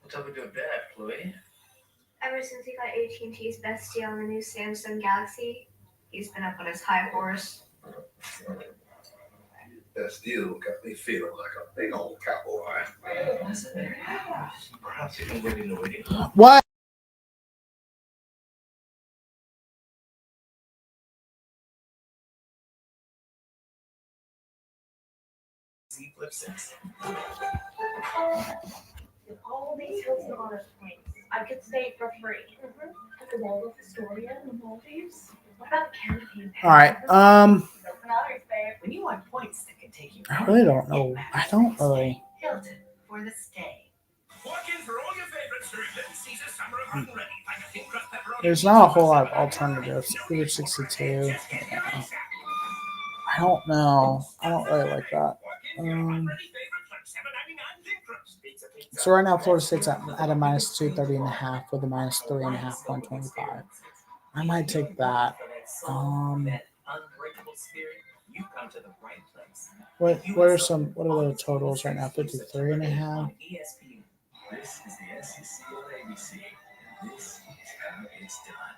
What's up with your dad, Chloe? Ever since he got AT&T's best deal on the new Samsung Galaxy, he's been up on his high horse. Best deal got me feeling like a big old cowboy. Perhaps you can wait in the waiting. What? Z flip 6. With all these Hilton Honors points, I could stay for free. At the Waldorf Astoria in the Maldives. What about the canopy in Paris? All right. Open others, babe. When you want points that can take you I really don't know. I don't really. Hilton for the stay. Walk in for all your favorites during Little Caesar Summer of Hot and Ready. Like a thin crust pepperoni. There's not a whole lot of alternatives. Uber 62. I don't know. I don't really like that. So right now, Florida State's at a minus 230.5 with a minus 3.5, 125. I might take that. Unbreakable spirit, you come to the right place. What are the totals right now? 53.5. ESPN. This is the SEC on ABC. This is how it's done.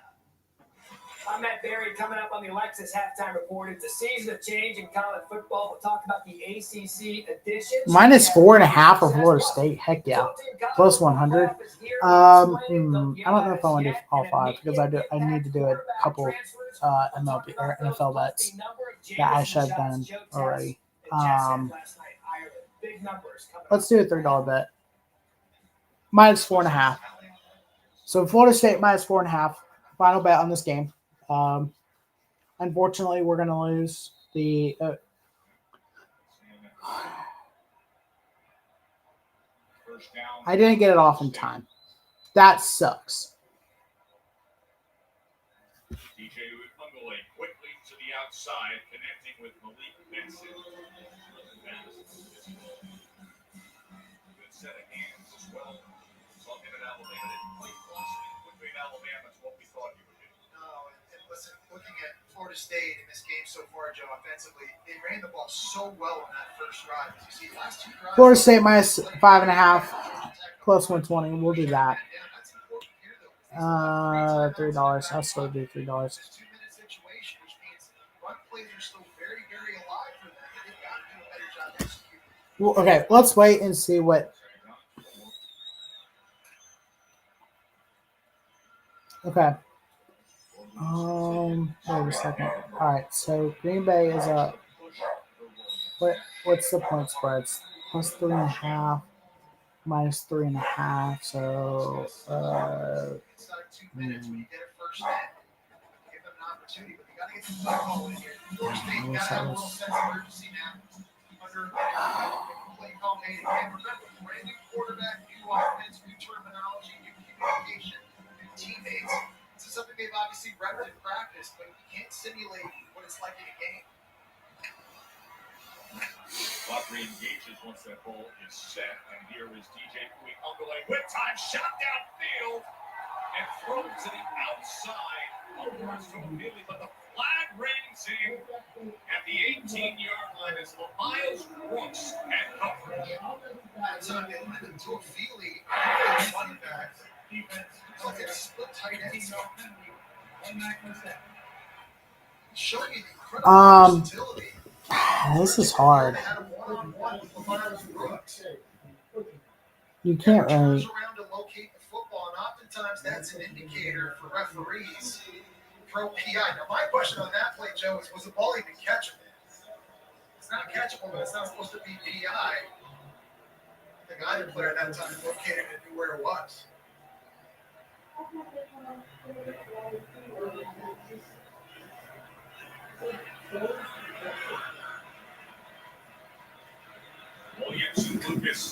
I'm Matt Berry, coming up on the Alexis halftime report. It's a season of change in college football. We'll talk about the ACC edition. Minus 4.5 for Florida State. Heck yeah. Plus 100. I don't know if I want to do all five because I need to do a couple MLB or NFL bets that I should have done already. Let's do a $3 bet. Minus 4.5. So Florida State minus 4.5. Final bet on this game. Unfortunately, we're going to lose the. I didn't get it off in time. That sucks. DJ Ungole quickly to the outside, connecting with Malik Benson. Good set of hands as well. Saw him at Alabama. Didn't quite philosophy quickly at Alabama. That's what we thought he would do. No, and listen, looking at Florida State in this game so far, Joe, offensively, they ran the ball so well on that first drive. As you see, last two drives. Florida State minus 5.5, plus 120. We'll do that. $3. I'll still do $3. Well, okay, let's wait and see what. Okay. Wait a second. All right, so Green Bay is up. What's the point spreads? Plus 3.5, minus 3.5. So, teammates. This is something they've obviously repped in practice, but you can't simulate what it's like in a game. Clock re-engages once that ball is set, and here is DJ Ungole with time, shot downfield, and thrown to the outside. But the flag rings in at the 18-yard line as Miles Brooks at coverage. That's on the line to a Feely, running back. It's like a split tight end. Showing you incredible versatility. This is hard. You can't really. Around to locate the football, and oftentimes that's an indicator for referees. Pro PI. Now, my question on that play, Joe, is was the ball even catchable? It's not catchable, but it's not supposed to be PI. The guy that played at that time located and knew where it was.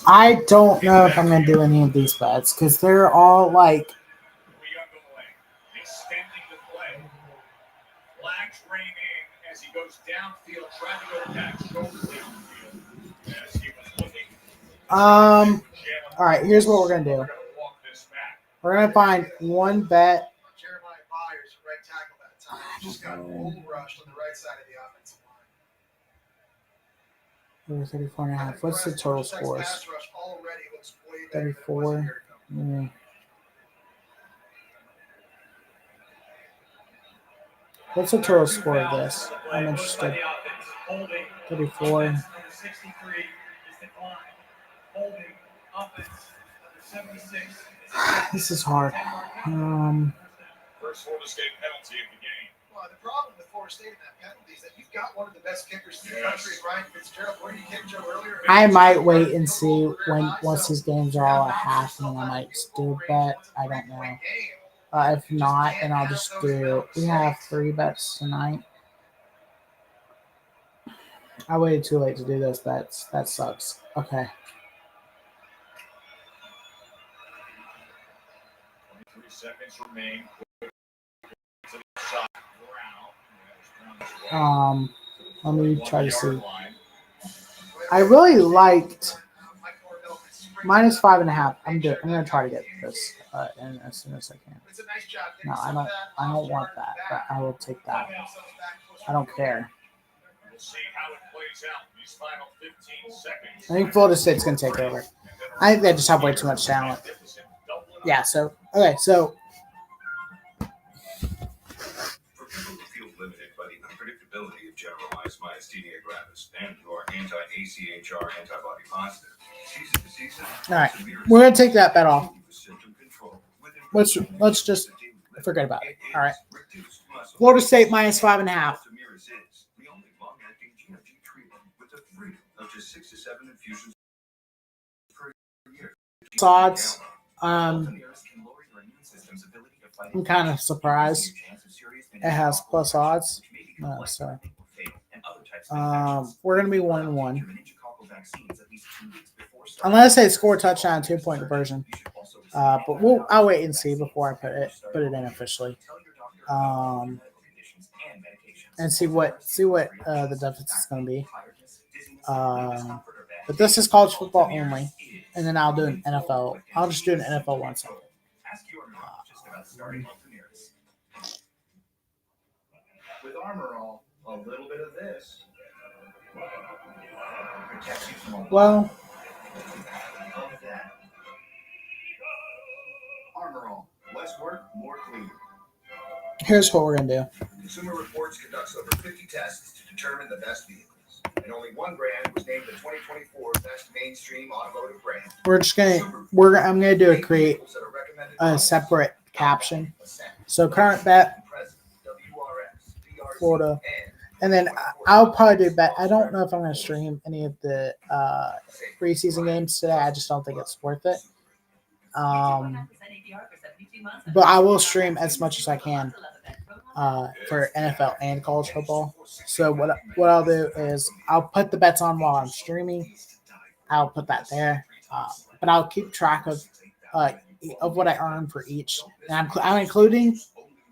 I don't know if I'm going to do any of these bets because they're all like. Extending the play. Flags rain in as he goes downfield, trying to go back, shoulder downfield. As he was looking. All right, here's what we're going to do. We're going to find one bet. Jeremiah Byers, right tackle that time, just got bull rushed on the right side of the offensive line. 34 and a half. What's the total scores? 34. Yeah. What's the total score of this? I'm interested. 34. This is hard. First Florida State penalty of the game. Well, the problem with Florida State in that penalty is that you've got one of the best kickers in the country, Ryan Fitzgerald. Where did you kick Joe earlier? I might wait and see once these games are all at half, and I might still bet. I don't know. If not, then I'll just do. We have 3 bets tonight. I waited too late to do those bets. That sucks. Okay. 23 seconds remain. Let me try to see. I really liked -5.5. I'm gonna try to get this in as soon as I can. No, I don't want that, but I will take that. I don't care. We'll see how it plays out these final 15 seconds. I think Florida State's gonna take over. I think they just have way too much talent. Yeah. So okay. So. For people who feel limited by the unpredictability of generalized myasthenia gravis and who are anti-ACHR antibody positive, season to season. All right, we're gonna take that bet off. Let's just forget about it. All right. Florida State -5.5. Odds. I'm kind of surprised. It has plus odds. So we're gonna be 1-1. Unless they score a touchdown, 2-point conversion. But I'll wait and see before I put it in officially. And see what the deficit is going to be. But this is college football only, and then I'll do an NFL. I'll just do an NFL one second. With Armor All, a little bit of this. Well, Armor All, less work, more clean. Here's what we're going to do. Consumer Reports conducts over 50 tests to determine the best vehicles. And only one brand was named the 2024 best mainstream automotive brand. I'm going to create a separate caption. So current bet, Florida. And then I'll probably do bet. I don't know if I'm going to stream any of the preseason games today. I just don't think it's worth it. But I will stream as much as I can for NFL and college football. So what I'll do is I'll put the bets on while I'm streaming. I'll put that there, but I'll keep track of what I earn for each. And I'm including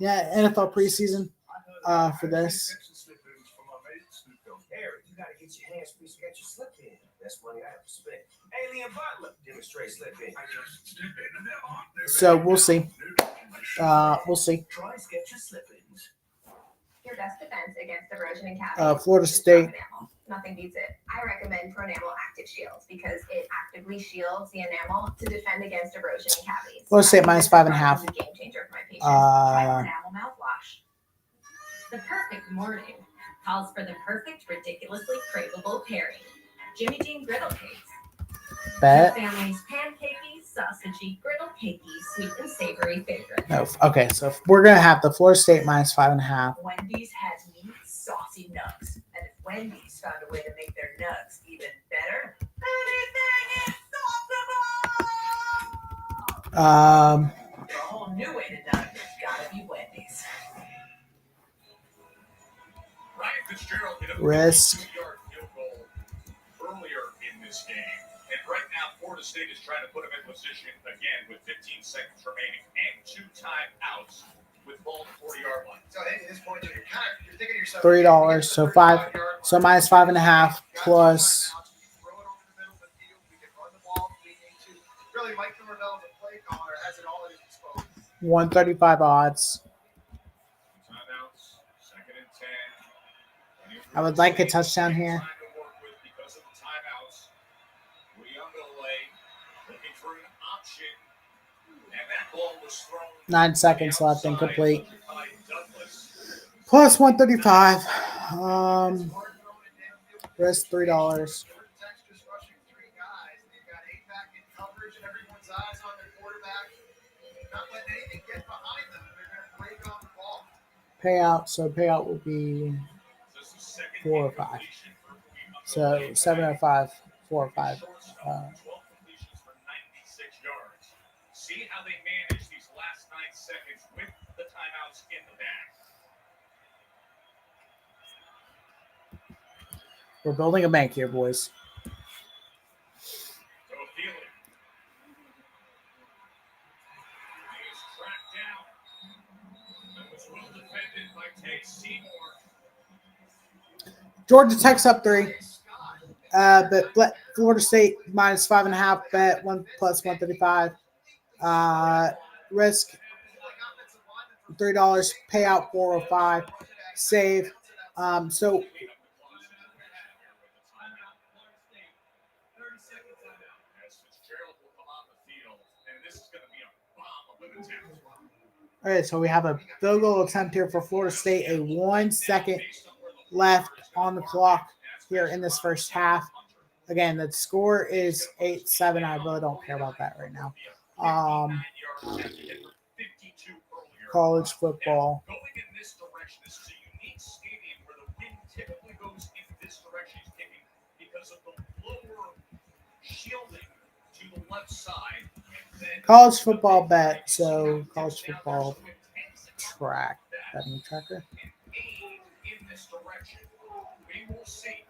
NFL preseason for this. So we'll see. We'll see. Your best defense against erosion and cavities. Florida State. Nothing beats it. I recommend Pronamel Active Shield because it actively shields the enamel to defend against erosion and cavities. Florida State -5.5. It's a game changer for my patients. Try Pronamel mouthwash. The perfect morning calls for the perfect, ridiculously craveable pairing. Jimmy Dean griddle cakes. Bet. The family's pancakey, sausagey, griddle cakey, sweet and savory favorite. No, okay, so we're gonna have the Florida State -5.5. Wendy's has meat saucy nugs, and if Wendy's found a way to make their nugs even better, anything is sauceable. A whole new way to dunk it. Gotta be Wendy's. Ryan Fitzgerald hit a Risk. 52-yard field goal earlier in this game. And right now, Florida State is trying to put him in position again with 15 seconds remaining and 2 timeouts with ball at the 40-yard line. So at this point, you're thinking to yourself, $3. So five. So minus 5.5 plus. throw it over the middle of the field. We can run the ball if we need to. Really, Mike Norvell, the play caller, has it all at his disposal. 135 odds. Timeouts, 2nd and 10. I would like a touchdown here. Time to work with because of the timeouts. Looking for an option. And that ball was thrown 9 seconds left, incomplete. Plus 135. Risk $3. Texas rushing 3 guys. They've got 8 back in coverage, and everyone's eyes on their quarterback. Not letting anything get behind them. They're going to break on the ball. Payout. So payout will be 4 or 5. So 7 or 5, 4 or 5. 12 completions for 96 yards. See how they manage these last 9 seconds with the timeouts in the bag. We're building a bank here, boys. So Thielen. He is tracked down. That was well defended by Tate Seymour. Georgia Tech's up 3. But Florida State minus 5.5 bet 1 plus 135. Risk $3. Payout 4 or 5. Save. So all right, so we have a field goal attempt here for Florida State. A 1 second left on the clock here in this first half. Again, the score is 8-7. I really don't care about that right now. College football. Going in this direction, this is a unique stadium where the wind typically goes in this direction, kicking because of the lower shielding to the left side. College football bet. So college football track betting tracker. In this direction, we will see.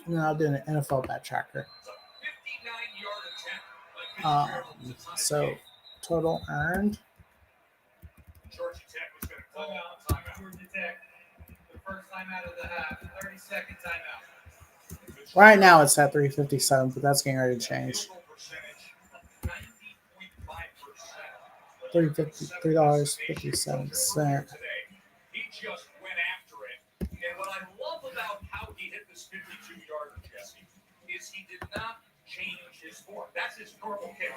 And then I'll do an NFL bet tracker. 59-yard attempt. So total earned. Georgia Tech was going to call out timeout. Georgia Tech, the first time out of the half, 30-second timeout. Right now it's at 357, but that's getting ready to change. $3.57. He just went after it. And what I love about how he hit this 52-yarder, Jesse, is he did not change his form. That's his normal kick.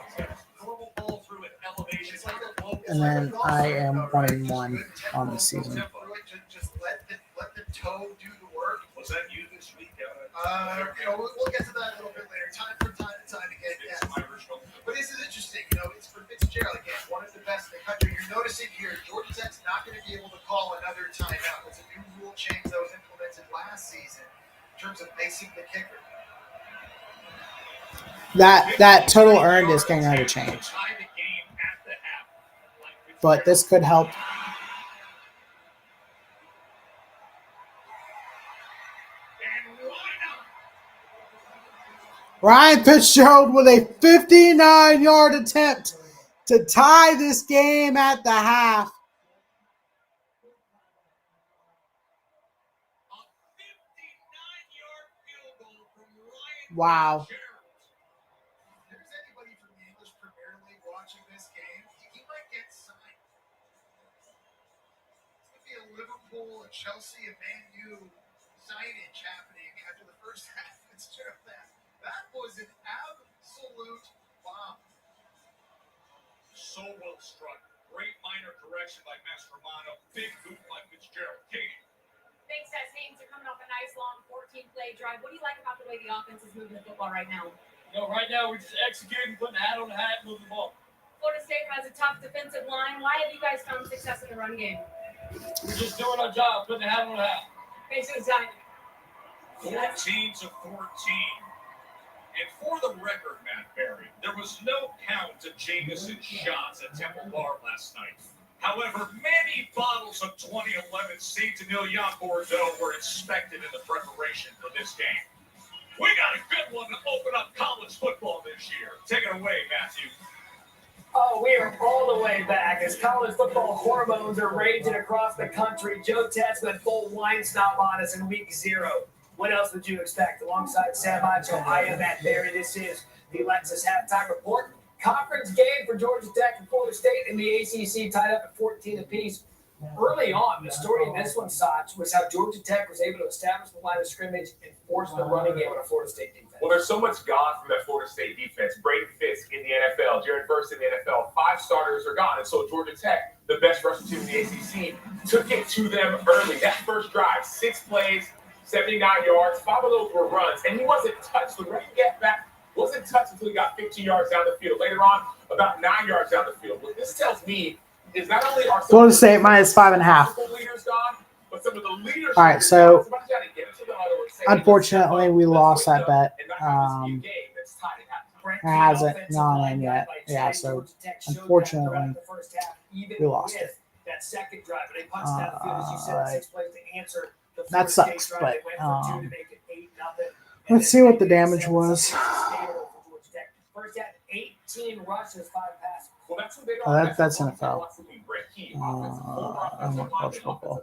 Normal ball through an elevation. And then I am 1-1 on the season. Just let the toe do the work. Was that you this week? We'll get to that a little bit later. Time again. Yeah. But this is interesting. It's for Fitzgerald again, one of the best in the country. You're noticing here, Georgia Tech's not going to be able to call another timeout. It's a new rule change that was implemented last season in terms of facing the kicker. That total earned is getting ready to change. But this could help. Ryan Fitzgerald with a 59-yard attempt to tie this game at the half. Wow. If there's anybody from the English Premier League watching this game, he might get signed. It's going to be a Liverpool, a Chelsea, a Man U signage happening after the first half. Fitzgerald, that was an absolute bomb. So well struck. Great minor correction by Mastromanno. Big boot by Fitzgerald. Katie. Thanks, Tess. Haynes are coming off a nice long 14-play drive. What do you like about the way the offense is moving the football right now? Right now we're just executing, putting the hat on the hat, moving the ball. Florida State has a tough defensive line. Why have you guys found success in the run game? We're just doing our job, putting the hat on the hat. Thanks for the time. 14 to 14. And for the record, Matt Berry, there was no count to Jameson's shots at Temple Bar last night. However, many bottles of 2011 Saint-Emilion Bordeaux were inspected in the preparation for this game. We got a good one to open up college football this year. Take it away, Matthew. Oh, we are all the way back as college football hormones are raging across the country. Joe Tess went full wine snob on us in week 0. What else would you expect? Alongside Sam Macho, I am Matt Berry. This is the Lexus Halftime Report. Conference game for Georgia Tech and Florida State in the ACC tied up at 14 apiece. Early on, the story in this one, Sach, was how Georgia Tech was able to establish the line of scrimmage and force the running game on a Florida State defense. Well, there's so much gone from that Florida State defense. Braden Fisk in the NFL, Jared Verse in the NFL. 5 starters are gone. And so Georgia Tech, the best rushing team in the ACC, took it to them early. That first drive, 6 plays, 79 yards. 5 of those were runs. And he wasn't touched. The running back wasn't touched until he got 15 yards down the field. Later on, about 9 yards down the field. What this tells me is not only are Florida State minus 5.5. leaders gone, but some of the leaders. All right, so unfortunately, we lost that bet. It hasn't gone in yet. Yeah, so unfortunately, we lost it. That second drive, they punched down the field, as you said, 6 plays to answer the that sucks, drive. but They went for 2 to make it 8-0. let's see what the damage was. First half, 18 rushes, 5 passes. Well, that's what they That's NFL. College football.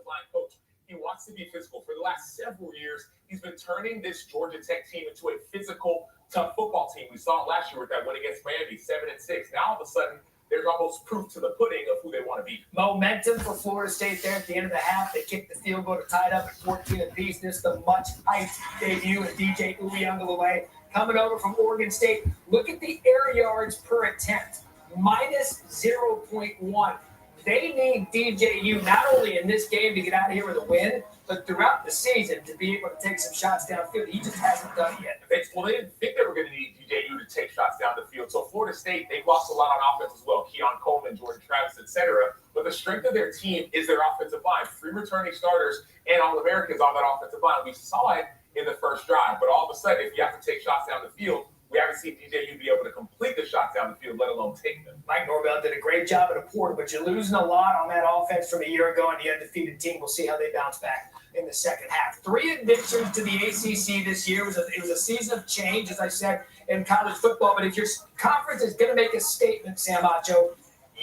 He wants to be physical. For the last several years, he's been turning this Georgia Tech team into a physical, tough football team. We saw it last year with that win against Miami, 7-6. Now all of a sudden, there's almost proof to the pudding of who they want to be. Momentum for Florida State there at the end of the half. They kicked the field goal to tie it up at 14 apiece. This is the much-hyped debut of DJ Uiagalelei coming over from Oregon State. Look at the air yards per attempt, minus 0.1. They need DJU not only in this game to get out of here with a win, but throughout the season to be able to take some shots downfield. He just hasn't done it yet. Well, they didn't think they were going to need DJU to take shots down the field. So Florida State, they've lost a lot on offense as well. Keon Coleman, Jordan Travis, etc. But the strength of their team is their offensive line. 3 returning starters and All-Americans on that offensive line. We saw it in the first drive. But all of a sudden, if you have to take shots down the field, we haven't seen DJU be able to complete the shots down the field, let alone take them. Mike Norvell did a great job at a Porter, but you're losing a lot on that offense from a year ago and the undefeated team. We'll see how they bounce back in the second half. 3 additions to the ACC this year. It was a season of change, as I said, in college football. But if your conference is going to make a statement, Sam Acho,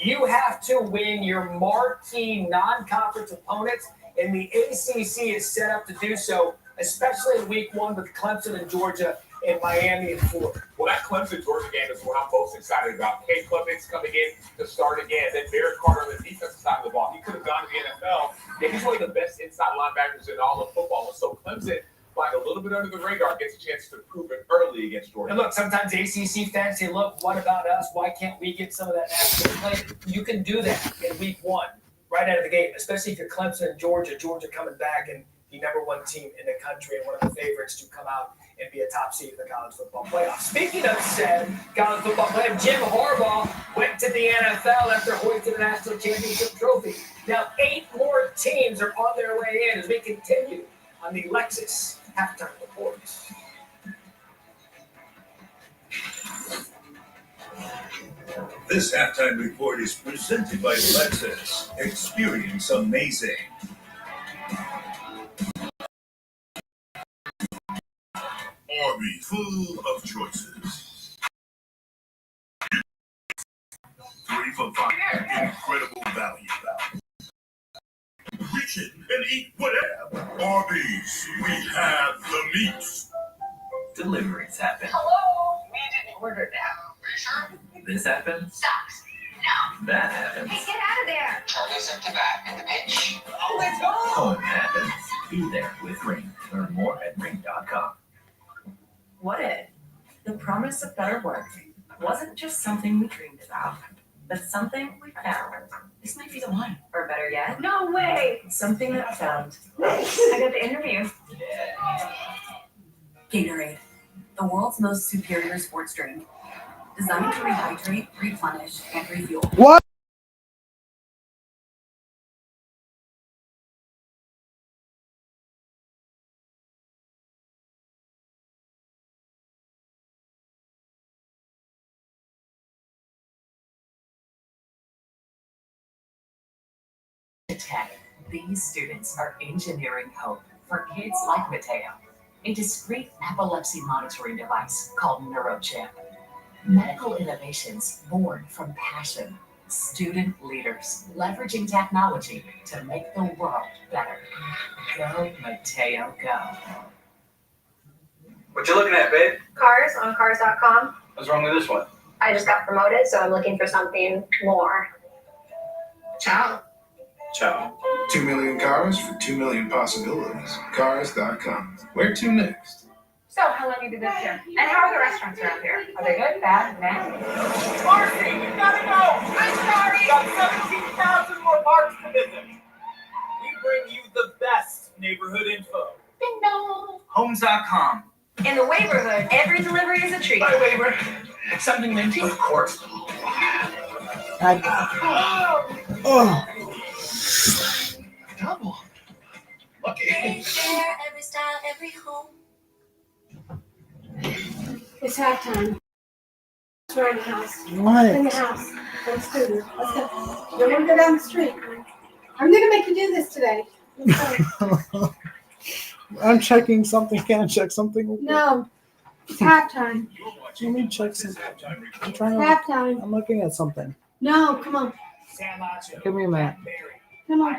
you have to win your marquee non-conference opponents, and the ACC is set up to do so, especially in week 1 with Clemson and Georgia in Miami and Florida. Well, that Clemson-Georgia game is what I'm most excited about. Cade Klubnik's coming in to start again. Then Barrett Carter on the defensive side of the ball. He could have gone to the NFL. Yeah, he's one of the best inside linebackers in all of football. And so Clemson, flying a little bit under the radar, gets a chance to prove it early against Georgia. And look, sometimes ACC fans say, look, what about us? Why can't we get some of that national play? You can do that in week 1, right out of the gate, especially if you're Clemson and Georgia. Georgia coming back and the #1 team in the country and one of the favorites to come out and be a top seed in the college football playoff. Speaking of said college football playoff, Jim Harbaugh went to the NFL after hoisting the national championship trophy. Now 8 more teams are on their way in as we continue on the Lexus Halftime Report. This halftime report is presented by Lexus. Experience amazing. Arby's, full of choices. 3 for $5. Incredible value. Reach it and eat whatever. Arby's, we have the meat. Deliveries happen. Hello? We didn't order now. Are you sure? This happens. Socks. No. That happens. Hey, get out of there. Charlie's up to bat in the pitch. Oh, let's go. Fun happens. Be there with Ring. Learn more at ring.com. What if the promise of better work wasn't just something we dreamed about, but something we found? This might be the one. Or better yet, No way. something that found. I got the interview. Gatorade, the world's most superior sports drink. Designed to rehydrate, replenish, and refuel. What? Tech, these students are engineering hope for kids like Mateo. A discrete epilepsy monitoring device called NeuroChip. Medical innovations born from passion. Student leaders leveraging technology to make the world better. Go, Mateo, go. What you looking at, babe? Cars on cars.com. What's wrong with this one? I just got promoted, so I'm looking for something more. Ciao. 2 million cars for 2 million possibilities. Cars.com. Where to next? So, how long have you been this here? And how are the restaurants around here? Are they good, bad, meh? Marcy, you gotta go! I'm sorry! Got 17,000 more parks to visit. We bring you the best neighborhood info. Ding dong. Homes.com. In the neighborhood, every delivery is a treat. By waiver. Something minty? Of course. Oh. Double. Lucky. Every fair, every style, every home. It's halftime. We're in the house. What? In the house. On the scooter. Let's go. You want to go down the street? I'm going to make you do this today. I'm checking something. Can I check something? No. It's halftime. Let me check something. I'm trying to. Halftime. I'm looking at something. No, come on. Give me a minute. Come on.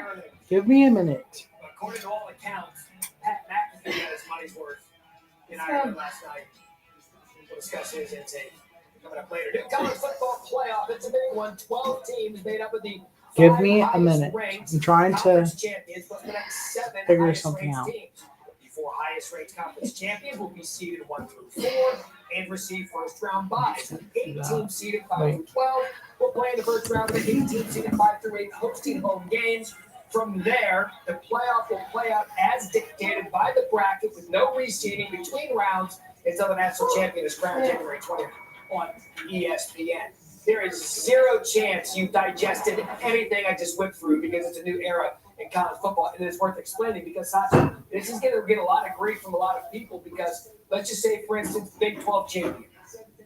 Give me a minute. According to all accounts, Pat McAfee got his money's worth in Ireland last night. We'll discuss his intake coming up later. New college football playoff. It's a big one. 12 teams made up of the Give me a minute. I'm trying to figure something out. The 4 highest ranked conference champions will be seeded 1 through 4 and receive first round byes. 8 teams seeded 5 through 12 will play in the first round, with 8 teams seeded 5 through 8 hosting home games. From there, the playoff will play out as dictated by the bracket, with no reseeding between rounds until the national champion is crowned January 20th on ESPN. There is zero chance you've digested anything I just whipped through, because it's a new era in college football, and it's worth explaining, because Sacha, this is going to get a lot of grief from a lot of people, because let's just say, for instance, Big 12 champion.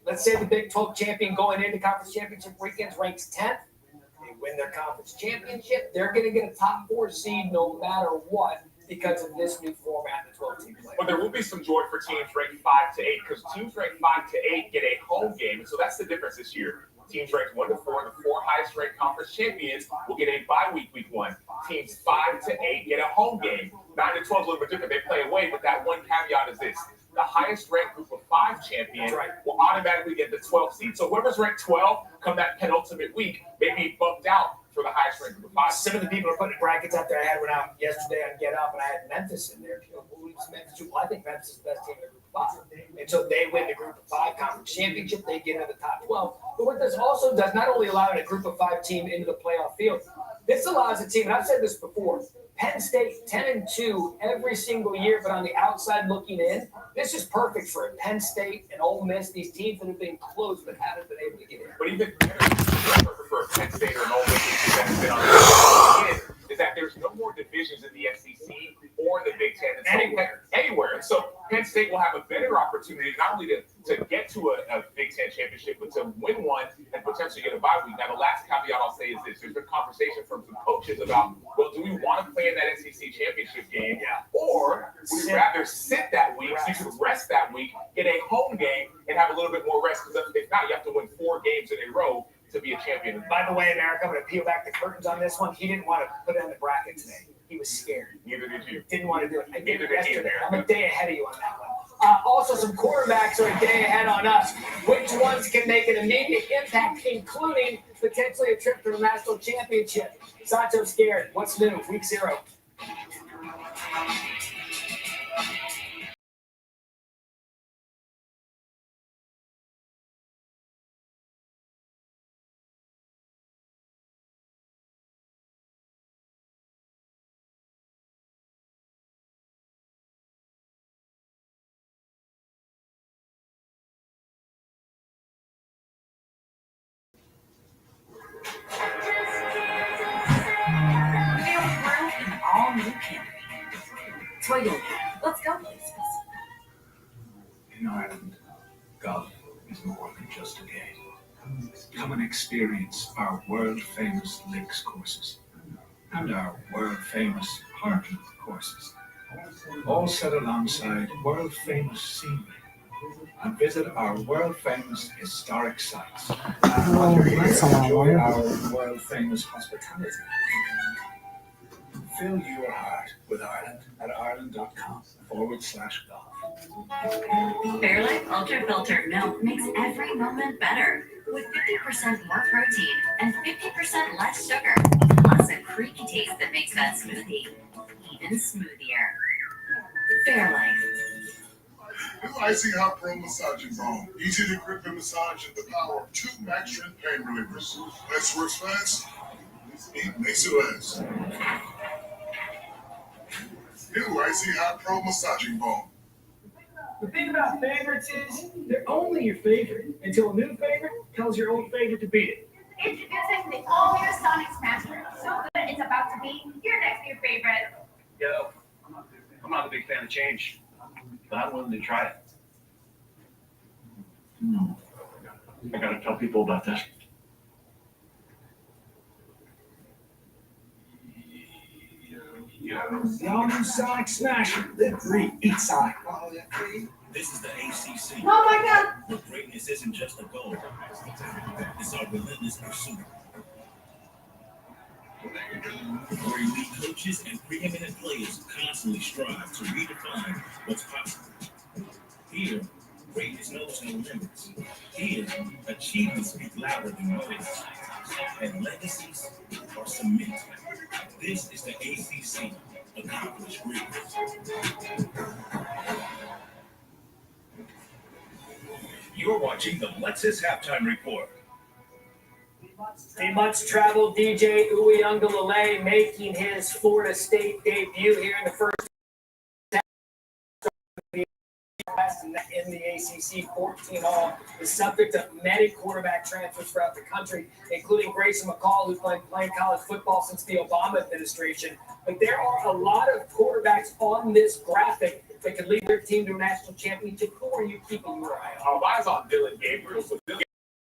Let's say the Big 12 champion going into conference championship weekends ranks 10th. They win their conference championship, they're going to get a top 4 seed no matter what, because of this new format, the 12-team play. But there will be some joy for teams ranked 5 to 8, because teams ranked 5 to 8 get a home game, and so that's the difference this year. Teams ranked 1 to 4, the 4 highest ranked conference champions will get a bye week, week 1. Teams 5 to 8 get a home game. 9 to 12 is a little bit different. They play away, but that one caveat is this: the highest ranked group of 5 champions will automatically get the 12th seed. So whoever's ranked 12 come that penultimate week may be bumped out for the highest ranked group of 5. Some of the people are putting brackets out there. I had one out yesterday on Get Up, and I had Memphis in there. Well, I think Memphis is the best team in the group of 5. And so they win the group of 5 conference championship. They get into the top 12. But what this also does, not only allowing a group of 5 team into the playoff field, this allows a team, and I've said this before, Penn State 10-2 every single year, but on the outside looking in, this is perfect for it. Penn State and Ole Miss, these teams that have been close but haven't been able to get in. But even perfect for a Penn State or an Ole Miss that's been on the is that there's no more divisions in the SEC or the Big Ten. Anywhere. And so Penn State will have a better opportunity not only to get to a Big Ten championship, but to win one and potentially get a bye week. Now, the last caveat I'll say is this: there's been conversation from some coaches about, well, do we want to play in that SEC championship game, or would we rather sit that week so you can rest that week, get a home game, and have a little bit more rest? Because if not, you have to win 4 games in a row to be a champion. By the way, America, I'm going to peel back the curtains on this one. He didn't want to put it on the bracket today. He was scared. Neither did you. Didn't want to do it. I did Neither it did he. yesterday. I'm a day ahead of you on that one. Also, some quarterbacks are a day ahead on us. Which ones can make an immediate impact, including potentially a trip to the national championship? Sancho's scared. What's new? Week 0. All new Camry. Toyota. Let's go places. In Ireland, golf is more than just a game. Come and experience our world-famous links courses. and our world-famous parking courses, all set alongside world-famous scenery. And visit our world-famous historic sites. That's a lot Enjoy more. our world-famous hospitality. Fill your heart with Ireland at ireland.com/golf. Fairlife Ultra Filtered Milk makes every moment better with 50% more protein and 50% less sugar, plus a creamy taste that makes that smoothie even smoothier. Fairlife. New Icy Hot Pro Massaging Balm. Easy to grip and massage with the power of 2 max strength pain relievers. Less works fast. It makes it last. New Icy Hot Pro Massaging Balm. The thing about favorites is they're only your favorite until a new favorite tells your old favorite to beat it. Introducing the all-new Sonic Smasher. So good it's about to be your next new favorite. Yo, I'm not a big fan of change, but I'm willing to try it. I gotta tell people about this. The all-new Sonic Smasher. Live, breathe, eat Sonic. This is the ACC. Oh my God. Where greatness isn't just a goal, it's our relentless pursuit. Where elite coaches and preeminent players constantly strive to redefine what's possible. Here, greatness knows no limits. Here, achievements speak louder than words, and legacies are cemented. This is the ACC. Accomplished greatness. You're watching the Lexus Halftime Report. The much-traveled DJ Uyunglele making his Florida State debut here in the first in the ACC 14-all. The subject of many quarterback transfers throughout the country, including Grayson McCall, who's been playing college football since the Obama administration. But there are a lot of quarterbacks on this graphic that could lead their team to a national championship. Who are you keeping your eye on? Mine's on Dylan Gabriel. So Dylan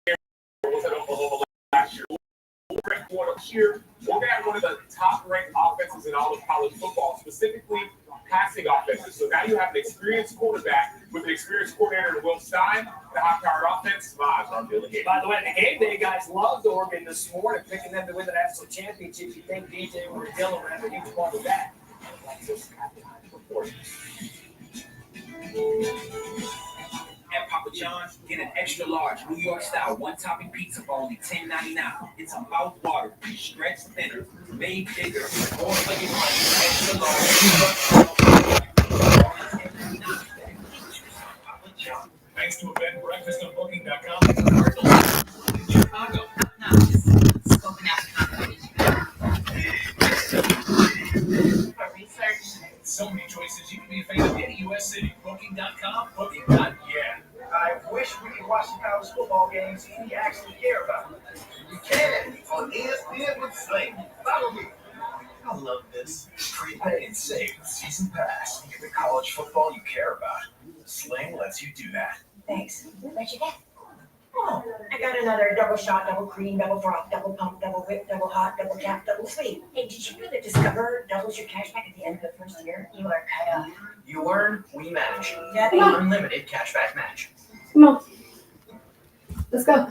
Gabriel was at Oklahoma last year. Here, we're going to have one of the top-ranked offenses in all of college football, specifically passing offenses. So now you have an experienced quarterback with an experienced coordinator in Will Stein, the high-powered offense. Mine's on Dylan Gabriel. By the way, the game day guys loved Oregon this morning, picking them to win the national championship. You think DJ or Dylan would have a huge part of that? At Papa John's, get an extra large New York style one-topping pizza for only $10.99. It's a mouth-watering, stretched thinner, made bigger, more for your money. Extra large Papa John's. Thanks to a bed and breakfast on Booking.com. Chicago. No, just scoping out the competition. For research. So many choices, you can be a fan of any U.S. city. Booking.com, Booking.yeah. I wish we could watch the college football games we actually care about. You can on ESPN with Sling. Follow me. I love this. Prepay and save with Season Pass. Get the college football you care about. Sling lets you do that. Thanks. Where'd you get? Oh, I got another double shot, double cream, double froth, double pump, double whip, double hot, double tap, double sweet. Hey, did you know that Discover doubles your cash back at the end of the first year? You are cut up. You earn, we manage. Daddy. Unlimited cashback match. Come on. Let's go.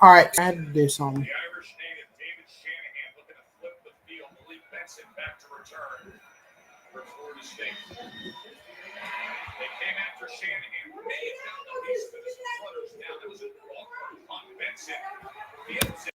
All right, I had to do something. The Irish native David Shanahan looking to flip the field. Malik Benson back to return for Florida State. They came after Shanahan. May have found the piece of this flutters down. It was an awkward punt. Benson fields it.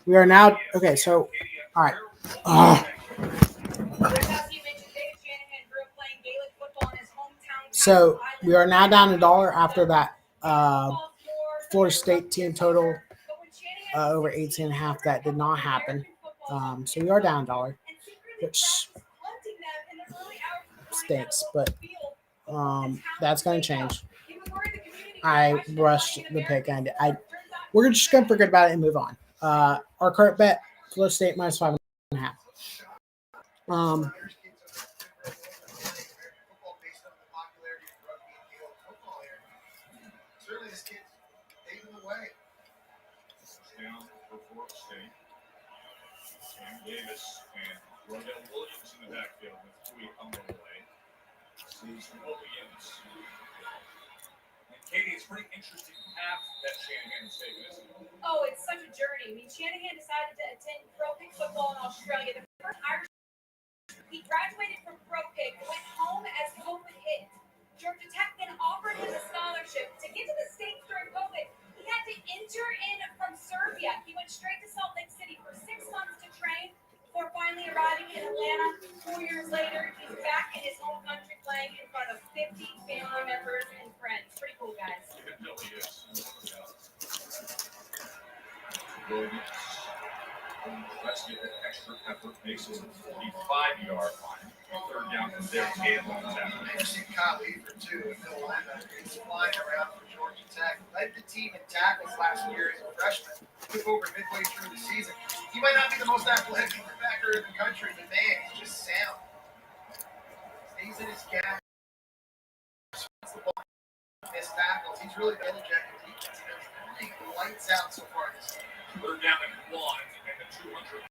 We are now okay. So, all right. So we are now down $1 after that Florida State team total over 18.5. That did not happen. So we are down $1, which stinks, but that's going to change. I rushed the pick, and we're just going to forget about it and move on. Our current bet: Florida State minus 5.5. Certainly, this kid's paving the way. Down for Florida State. Cam Davis and Rodell Williams in the backfield with Tui Umberway. Sees Williams. And Katie, it's pretty interesting path that Shanahan is taking, isn't it? Oh, it's such a journey. I mean, Shanahan decided to attend pro pick football in Australia. The first Irish, he graduated from pro pick, went home as COVID hit. Georgia Tech then offered him a scholarship. To get to the States during COVID, he had to enter in from Serbia. He went straight to Salt Lake City for 6 months to train before finally arriving in Atlanta. 4 years later, he's back in his home country playing in front of 50 family members and friends. Pretty cool, guys. It really is. Williams. Let's get that extra effort. Makes it 45-yard line. Third down from there. Interesting Kyle Eaver, too, in Carolina. He's flying around for Georgia Tech. Led the team in tackles last year as a freshman. Took over midway through the season. He might not be the most athletic linebacker in the country, but man, he's just sound. Stays in his gap. The ball. Missed tackles. He's really been a jacket defense. He lights out so far this year. Third down and 1 and the 200.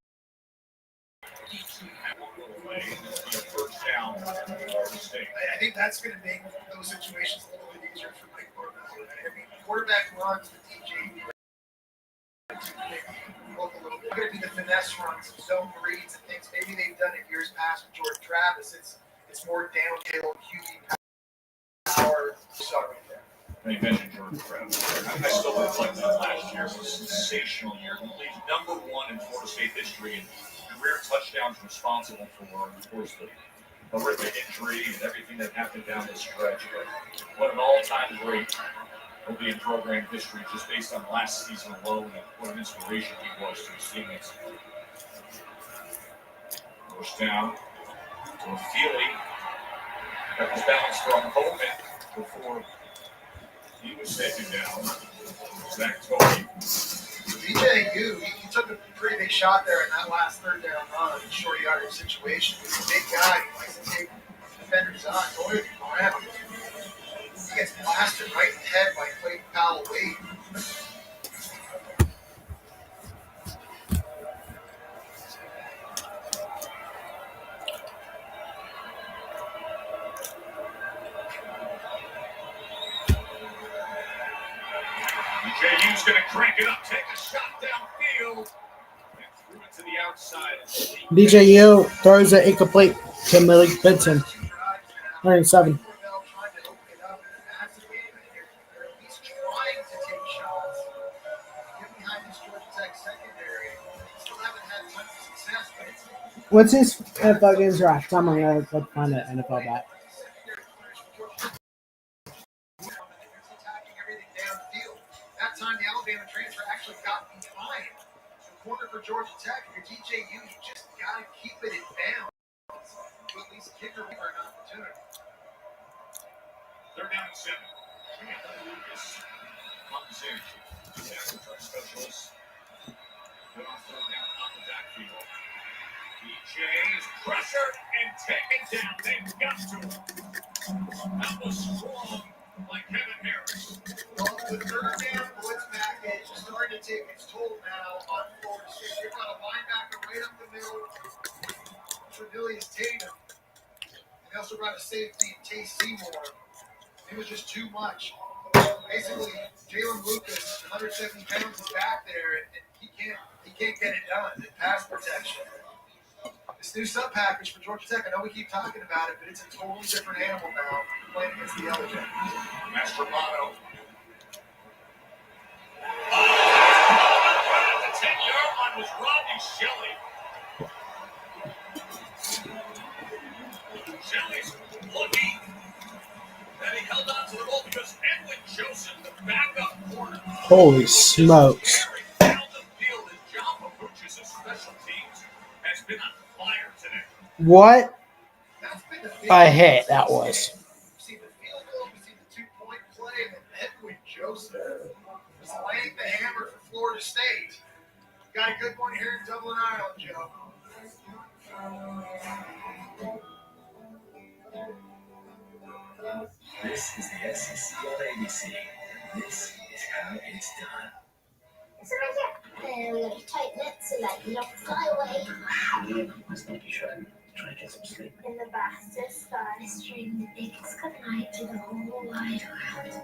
Each have a little way, and this will be a first down for Florida State. I think that's going to make those situations a little bit easier for Mike Norvell. I mean, quarterback runs with DJ. Look a little bit. Going to be the finesse runs, zone reads, and things. Maybe they've done it years past with Jordan Travis. It's more downhill QB power. Sorry there. And you mentioned Jordan Travis. I still reflect that last year was a sensational year. He leads number 1 in Florida State history in career touchdowns responsible for, of course, the horrific injury and everything that happened down the stretch. But what an all-time great will be in program history just based on last season alone and what an inspiration he was to his teammates. First down to Feely. Got his balance from Holman before he was taken down. Zach Toby. DJU, he took a pretty big shot there in that last third down run in a short yardage situation. He's a big guy. He likes to take defenders on. Go ahead and grab him. He gets blasted right in the head by Clayton Powell-Wade. DJU's going to crank it up, take a shot downfield, and threw it to the outside. DJU throws it incomplete to Malik Benson. 107. What's his NFL games draft? I'm gonna look find an NFL bat. That time the Alabama transfer actually got behind the corner for Georgia Tech. If you're DJU, you just got to keep it in bounds to at least kick or an opportunity. Third down and 7. Lucas comes in. Tackle specialist. Good on third down on the backfield. DJ is pressured and taken down. They've got to him. That was strong by Kevin Harris. Well, the third down blitz package is starting to take its toll now on Florida State. They've got a linebacker right up the middle, Trevilius Tatum. And they also brought a safety, Tay Seymour. It was just too much. Basically, Jalen Lucas, 170 pounds, is back there, and he can't get it done in pass protection. This new sub package for Georgia Tech, I know we keep talking about it, but it's a totally different animal now playing against the Yellow Jackets. Mastromato. The 10-yard line was Rodney Shelley. Shelley's lucky that he held on to the ball because Edwin Joseph, the backup corner. Holy smokes. Down the field, and John Mapuche's special teams has been on fire today. What a hit that was. We've seen the field goal, we've seen the 2-point play, and then Edwin Joseph was laying the hammer for Florida State. Got a good one here in Dublin, Ireland, Joe. This is the SEC on ABC. This is how it's done. So right here. And we got tight knit so that you don't fly away. Let's not be sure. Try to get some sleep. In the vastest sky, string the biggest goodnight to the whole wide world.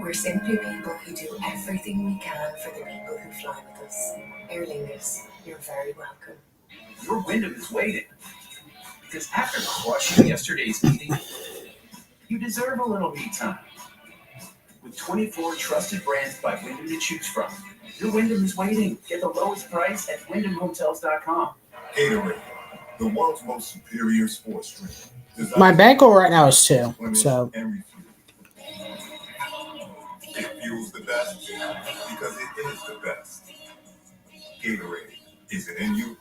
We're simply people who do everything we can for the people who fly with us. Aer Lingus, you're very welcome. Your Wyndham is waiting. Because after crushing yesterday's meeting, you deserve a little me time. With 24 trusted brands by Wyndham to choose from, your Wyndham is waiting. Get the lowest price at WyndhamHotels.com. Gatorade, the world's most superior sports drink. My bankroll right now is 2. So it fuels the best because it is the best. Gatorade. Is it in you?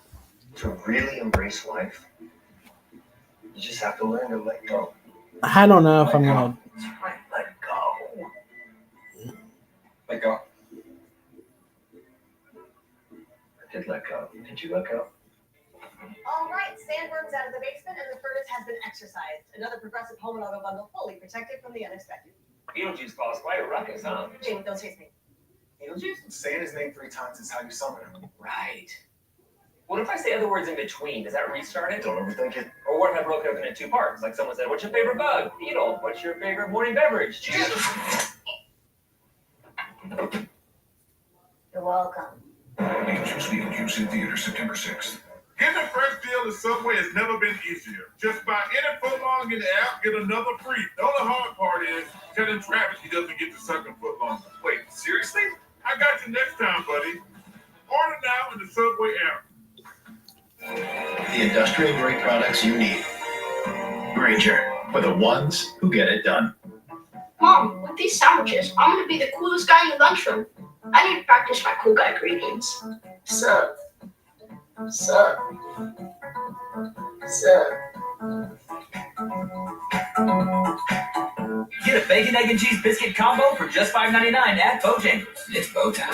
To really embrace life, you just have to learn to let go. I don't know if I'm gonna. That's right, let go. Let go. I did let go. Did you let go? All right, Sandworm's out of the basement and the furnace has been exercised. Another Progressive Home and Auto bundle fully protected from the unexpected. Beetlejuice caused quite a ruckus, huh? Jamie, don't chase me. Beetlejuice? Saying his name 3 times is how you summon him. Right. What if I say other words in between? Does that restart it? Don't overthink it. Or what if I broke it up into 2 parts? Like someone said, what's your favorite bug? Beetle. What's your favorite morning beverage? You're welcome. Beetlejuice in theater September 6th. Getting a fresh deal at Subway has never been easier. Just buy any footlong in the app, get another free. The only hard part is telling Travis he doesn't get the second footlong. Wait, seriously? I got you next time, buddy. Order now in the Subway app. The industrial grade products you need. Granger, for the ones who get it done. Mom, with these sandwiches, I'm gonna be the coolest guy in the lunchroom. I need to practice my cool guy greetings. Sup? Sup? Sup? Get a bacon, egg, and cheese biscuit combo for just $5.99 at Bojangles. It's Bowtime.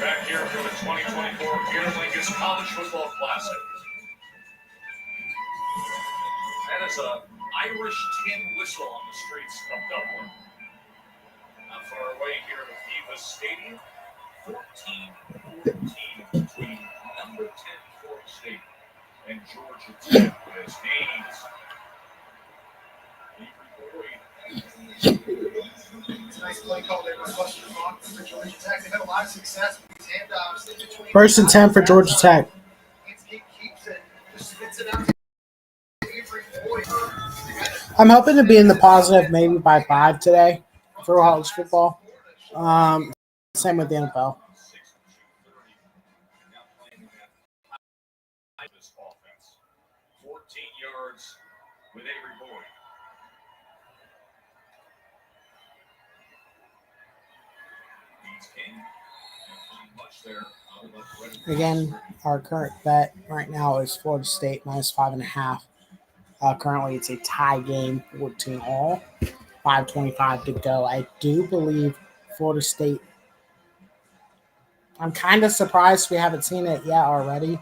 Back here for the 2024 Aer Lingus College Football Classic. That is a Irish tin whistle on the streets of Dublin. Not far away here at Vs Stadium. 14-14 between number 10 Florida State and Georgia Tech as Haynes. It's a nice play call there by Buster Falk for Georgia Tech. They've had a lot of success with these handoffs in between. 1st and 10 for Georgia Tech. Keeps it, just spits it out. I'm hoping to be in the positive maybe by 5 today for college football. Same with the NFL. This offense. 14 yards with Avery Boyd. Again, our current bet right now is Florida State minus 5.5. Currently, it's a tie game, 14 all, 5:25 to go. I do believe Florida State. I'm kind of surprised we haven't seen it yet already.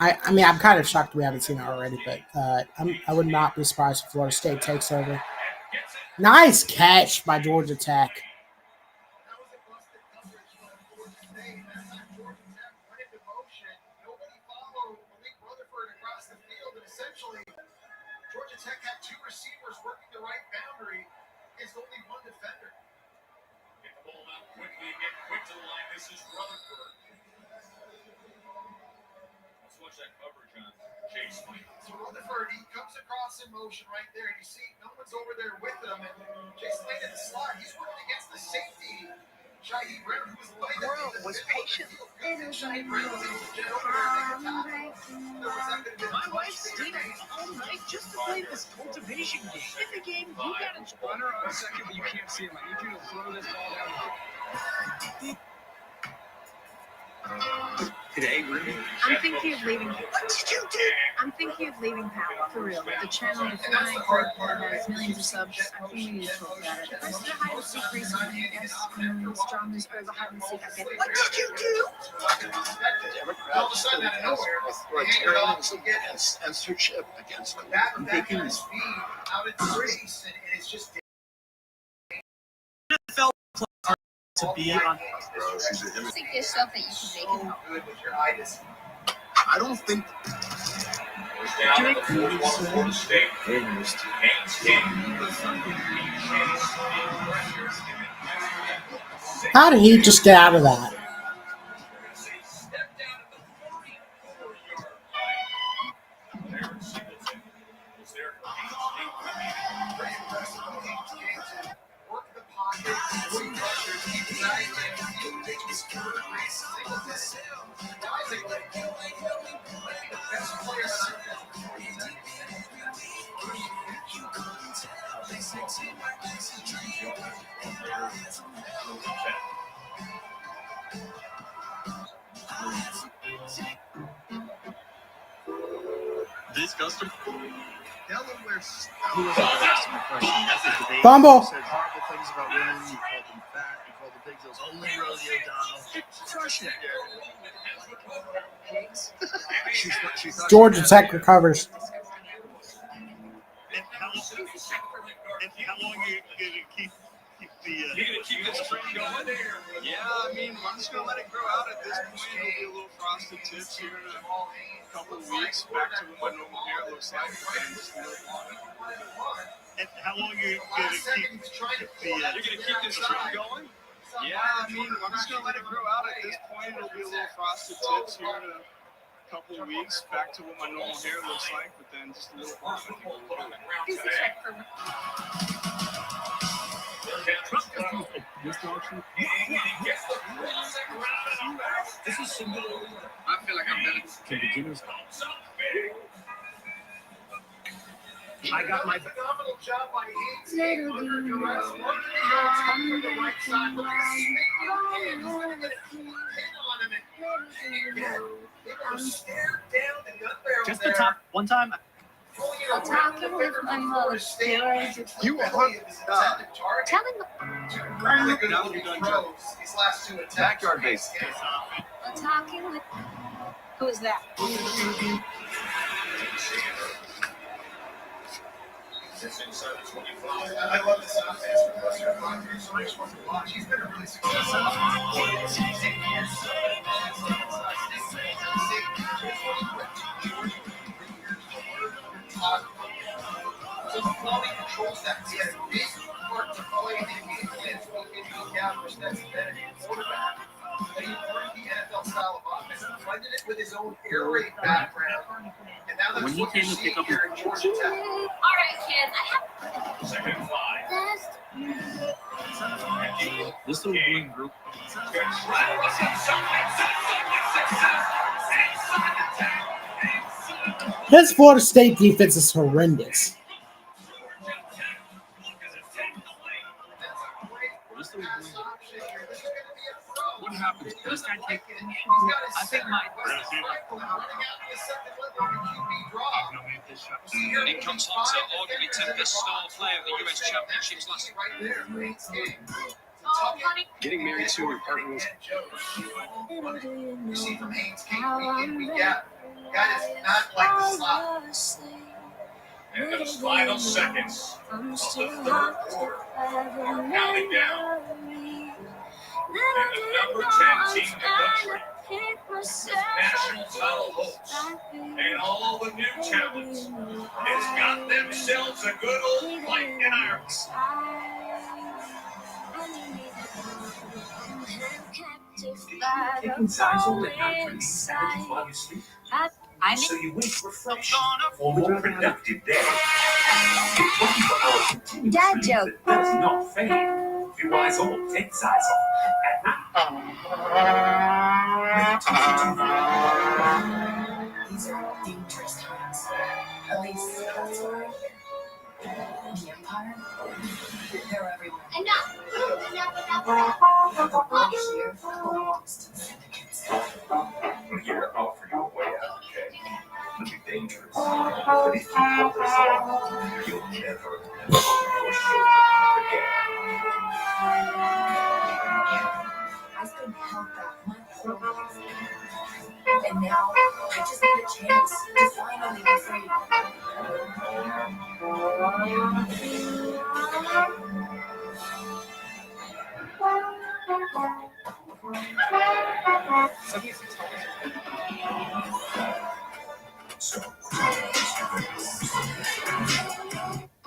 I mean, I'm kind of shocked we haven't seen it already, but I would not be surprised if Florida State takes over. Nice catch by Georgia Tech. Georgia Tech had 2 receivers working the right boundary against only 1 defender. Get the ball out quickly and get quick to the line. This is Rutherford. Let's watch that coverage on Chase Lane. So Rutherford, he comes across in motion right there. You see, no one's over there with him. And Jason Lane in the slot, he's working against the safety, Shaheed Brown, who was the world was patient. Shaheed Brown was able to get over there. My wife's stayed all night just to play this cultivation game. In the game, you got to runner on second, but you can't see him. I need you to throw this ball down. Today, I'm thinking of leaving. What did you do? I'm thinking of leaving Power for real. The channel before I has millions of subs. I think we need to talk about it. I started hide and seek recently, I guess. Dramas over hide and seek. I get it. What did you do? All of a sudden, out of nowhere, and censorship against that kind of speed out of the race, and it's just. NFL to be on. Think there's stuff that you can make at home. Good with your eye disease. I don't think. Down to 41 Florida State. Haynes King. How did he just get out of that? Work the pocket, swing rushers, keep guys like the best player that This customer. Delaware. Who was asking the question? That's the debate. Fumble. You said horrible things about women. You called them fat. You called them pigs. It was only Rosie O'Donnell. Crush it. She thought Georgia Tech recovers. And how long are you going to keep the... You're going to keep this trend going? Yeah, I mean, I'm just going to let it grow out at this point. It'll be a little frosted tips here in a couple of weeks. Back to what my normal hair looks like. And how long are you going to keep the... You're going to keep this trend going? Yeah, I mean, I'm just going to let it grow out at this point. It'll be a little frosted tips here in a couple of weeks. Back to what my normal hair looks like, but then just a little off. Here's the check for This is singular. I feel like I'm better. Can beginners? I got my phenomenal job by Haynes. Little do you know how I'm just the top one time. talking with my mother. You are Telling the Really good looking throws. These last two attacks. Backyard base. talking with. Who is that? Inside the 25. I love this offense for Western Conference. It's so much fun to watch. He's been a really successful. Quality controls that. He had a big part to play in the game against Calvary. That's better than quarterback. But he learned the NFL style of offense, blended it with his own air raid background. And now that's what you're seeing here in Georgia Tech. All right, kids. I have. Second and 5. This little green group. This Florida State defense is horrendous. What happens? This guy takes. I think my. It comes on to arguably the star player of the US Championships last year. Getting married to your partner was. You see from Haynes King week in, week out. Guy does not like to slop. And those final seconds of the third quarter are counting down. And the number 10 team in the country, with national title hopes and all the new talent, has got themselves a good old fight in Ireland. Taking Zyzol at night brings energy while you sleep. So you wake refreshed for a more productive day. 24 hours continuous Dad sleep joke. that does not fade. If you wise old, take Zyzol at night. These are dangerous times. At least that's what I hear. The Empire, they're everywhere. Enough. The world here belongs to the syndicates. We're here to offer you a way out, okay? It'll be dangerous. But if you pull this off, you'll never for sure again. I've been held back my whole life. And now I just need a chance to finally be free.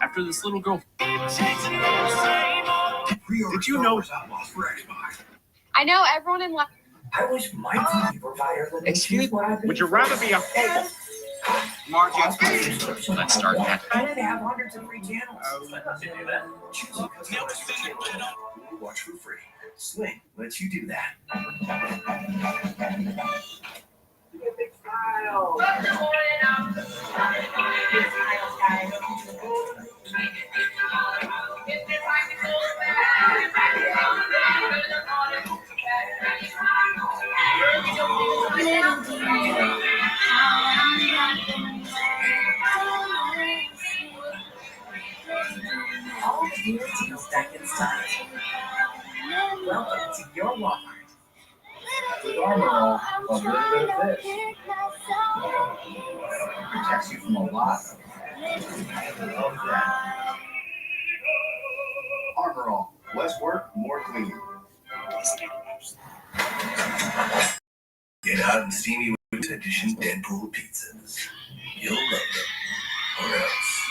After this little girl. Did you know? I know everyone in life. I wish my TV provider would Excuse me, would you rather be a hobo? Margie, let's start that. And they have hundreds of free channels. I'd love to do that. Choose a customized channel. Watch for free. Sling lets you do that. Big smile. All the deal deals back in style. Welcome to your Walmart. With Armor All, a little bit of this protects you from a lot. I love that. Armor All, less work, more clean. Get hot and steamy with edition Deadpool pizzas. You'll love them. Or else.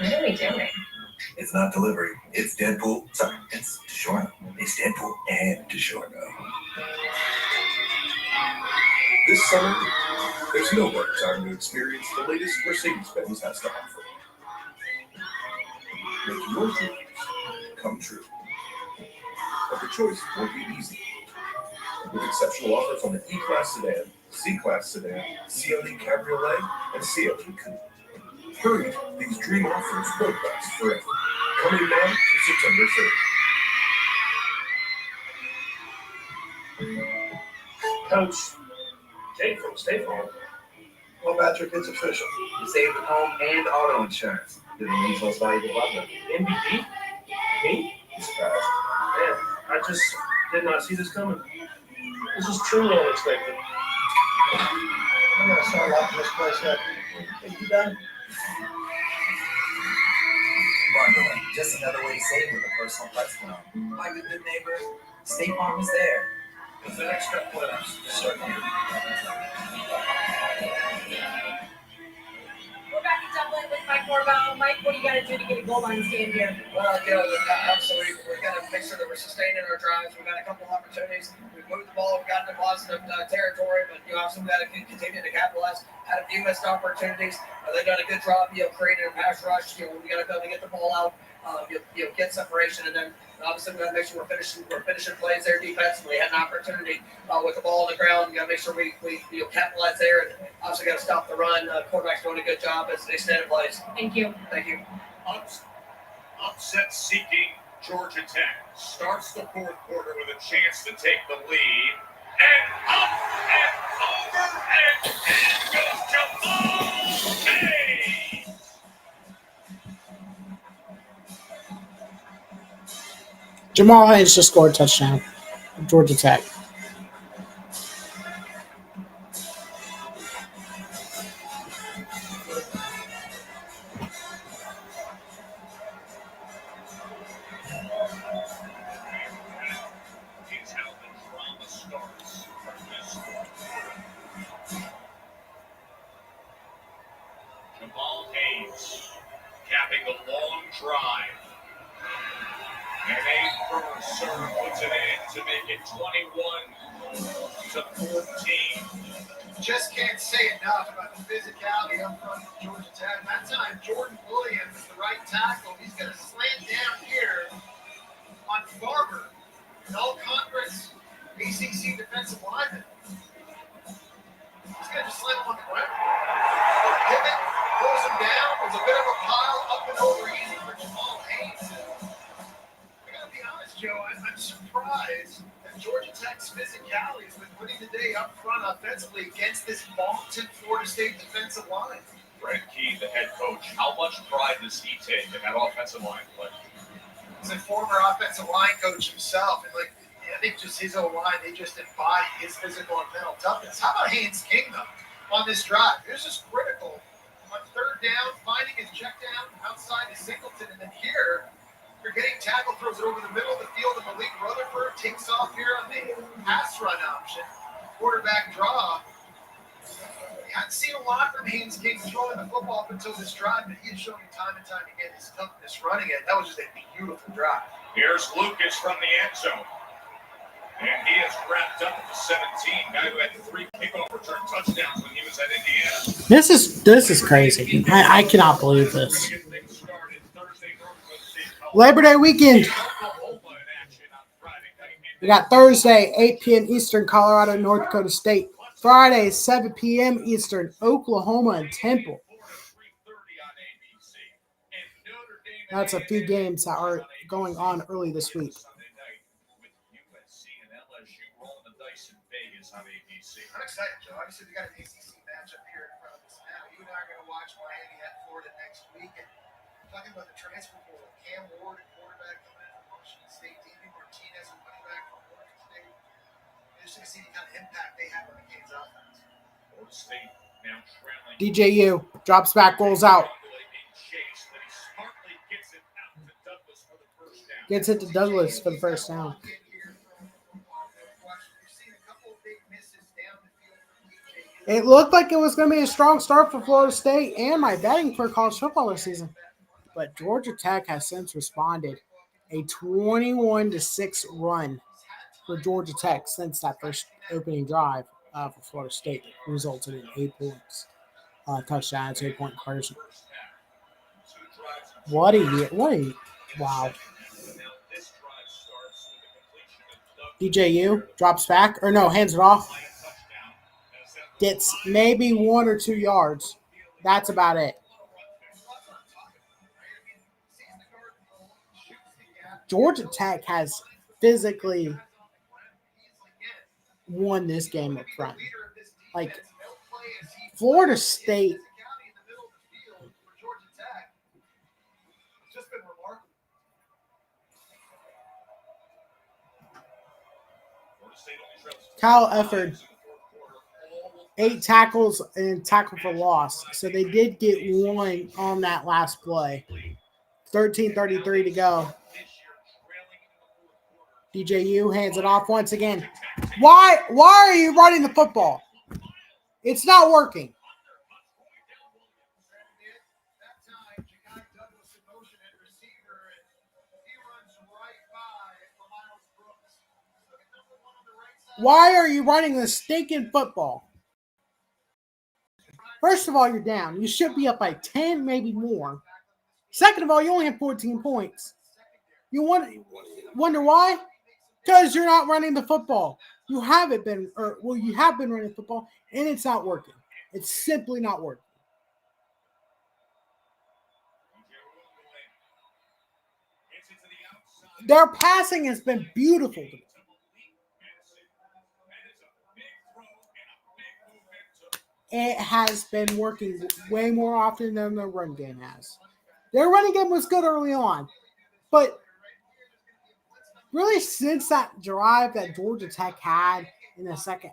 What are we doing? It's not delivery. It's Deadpool. Sorry, it's DiGiorno. It's Deadpool and DiGiorno. This summer, there's no better time to experience the latest Mercedes-Benz has to offer. Make your dreams come true. But the choice won't be easy. With exceptional offers on the E-Class sedan, C-Class sedan, CLE Cabriolet, and CLE Coupe. Hurry, these dream offers won't last forever. Coming now to September 3rd. Coach, Jake from State Farm. Well, Patrick, it's official. You saved home and auto insurance. You're the league's most valuable butler. MVP? Me? You surprised? Man, I just did not see this coming. This is truly unexpected. I'm gonna start locking this place up. Are you done? Bundling, just another way to save with a personal price loan. Like a good neighbor, State Farm is there. Because the next step was start here. We're back in Dublin with Mike Morval. Mike, what do you got to do to get a goal line stand here? Well, obviously, we're going to make sure that we're sustaining our drives. We've got a couple of opportunities. We've moved the ball. We've gotten in positive territory, but obviously we've got to continue to capitalize. Had a few missed opportunities. They've done a good job, creating a pass rush. We got to be able to get the ball out, get separation, and then obviously we got to make sure we're finishing plays there defensively. Had an opportunity with the ball on the ground. We got to make sure we capitalize there, and obviously got to stop the run. Quarterback's doing a good job as they extended plays. Thank you. Thank you. Upset-seeking Georgia Tech starts the fourth quarter with a chance to take the lead. And up and over and goes Jamal Hayes. Jamal Hayes just scored a touchdown. Georgia Tech. Jamal Hayes capping the long drive. And a first serve puts it in to make it 21-14. Just can't say enough about the physicality up front of Georgia Tech. That time, Jordan Williams is the right tackle. He's going to slam down here on Barber, an all-conference ACC defensive lineman. He's going to just slam him on the ground. Pivot, pulls him down. There's a bit of a pile up and over easy for Jamal Hayes. I got to be honest, Joe, I'm surprised that Georgia Tech's physicality has been winning the day up front offensively against this vaunted Florida State defensive line. Brent Key, the head coach, how much pride does he take in that offensive line play? He's a former offensive line coach himself, and I think just his own line, they just embody his physical and mental toughness. How about Haynes King, though, on this drive? This is critical on third down, finding his check down outside of Singleton, and then here, You're getting tackled, throws it over the middle of the field, and Malik Rutherford takes off here on the pass run option. Quarterback draw. We hadn't seen a lot from Haynes King throwing the football up until this drive, but he has shown time and time again his toughness running it. That was just a beautiful drive. Here's Lucas from the end zone. And he has wrapped up at the 17. Guy who had 3 kickoff return touchdowns when he was at Indiana. This is crazy. I cannot believe this. Labor Day weekend. We got Thursday, 8 p.m. Eastern, Colorado, North Dakota State. Friday, 7 p.m. Eastern, Oklahoma and Temple. That's a few games that are going on early this week. I'm excited, Joe. Obviously, we got an ACC matchup here in front of us now. You and I are going to watch Miami at Florida next week. And talking about the transfer portal, Cam Ward, a quarterback coming in from Washington State, David Martinez, a running back from Oregon State. Just to see the kind of impact they have on the Canes offense. Florida State now trailing. DJU drops back, rolls out. Gets it to Douglas for the first down. It looked like it was going to be a strong start for Florida State and my betting for college football this season. But Georgia Tech has since responded. A 21-6 run for Georgia Tech since that first opening drive for Florida State resulted in 8 points. Touchdowns, 8-point conversion. What a year. Wow. DJU drops back. Or no, hands it off. Gets maybe 1 or 2 yards. That's about it. Georgia Tech has physically won this game up front. Like, Florida State. Kyle Efford, 8 tackles and tackle for loss. So they did get 1 on that last play. 13:33 to go. DJU hands it off once again. Why are you running the football? It's not working. Why are you running the stinking football? First of all, you're down. You should be up by 10, maybe more. Second of all, you only have 14 points. You wonder why? Because you're not running the football. You have been running the football, and it's not working. It's simply not working. Their passing has been beautiful to me. It has been working way more often than their run game has. Their running game was good early on, but really since that drive that Georgia Tech had in the second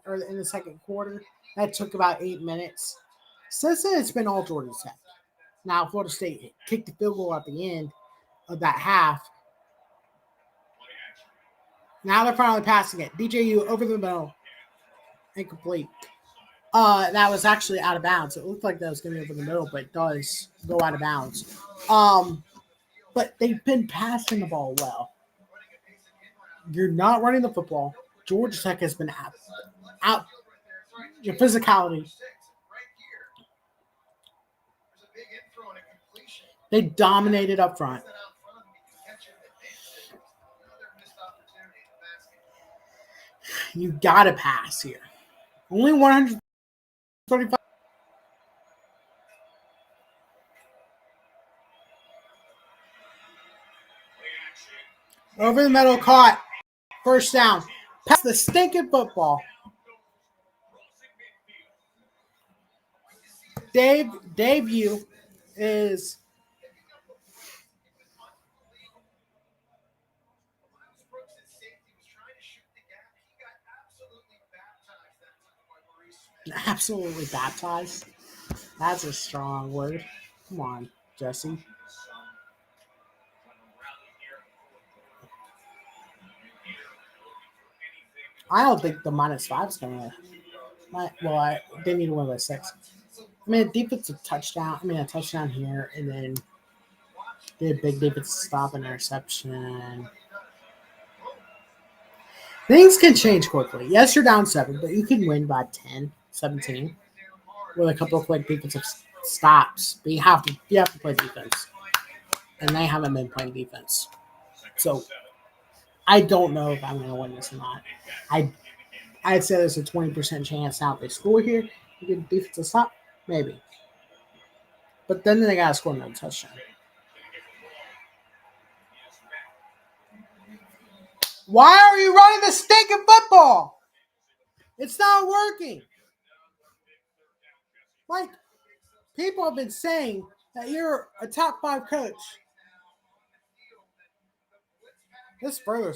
quarter, that took about 8 minutes. Since then, it's been all Georgia Tech. Now Florida State kicked the field goal at the end of that half. Now they're finally passing it. DJU over the middle, incomplete. That was actually out of bounds. It looked like that was going to be over the middle, but it does go out of bounds. But they've been passing the ball well. You're not running the football. Georgia Tech has been out. Your physicality. They dominated up front. You got to pass here. Only 135. Over the middle, caught. First down. Pass the stinking football. Debut is absolutely baptized. That's a strong word. Come on, Jesse. I don't think the -5 is going to. They need to win by 6. I mean, a defensive touchdown. I mean, a touchdown here, and then did a big defensive stop and interception. Things can change quickly. Yes, you're down 7, but you can win by 10, 17 with a couple of quick defensive stops. But you have to play defense, and they haven't been playing defense. So I don't know if I'm going to win this or not. I'd say there's a 20% chance now if they score here, you get a defensive stop, maybe. But then they got to score another touchdown. Why are you running the stinking football? It's not working. Like, people have been saying that you're a top 5 coach. This further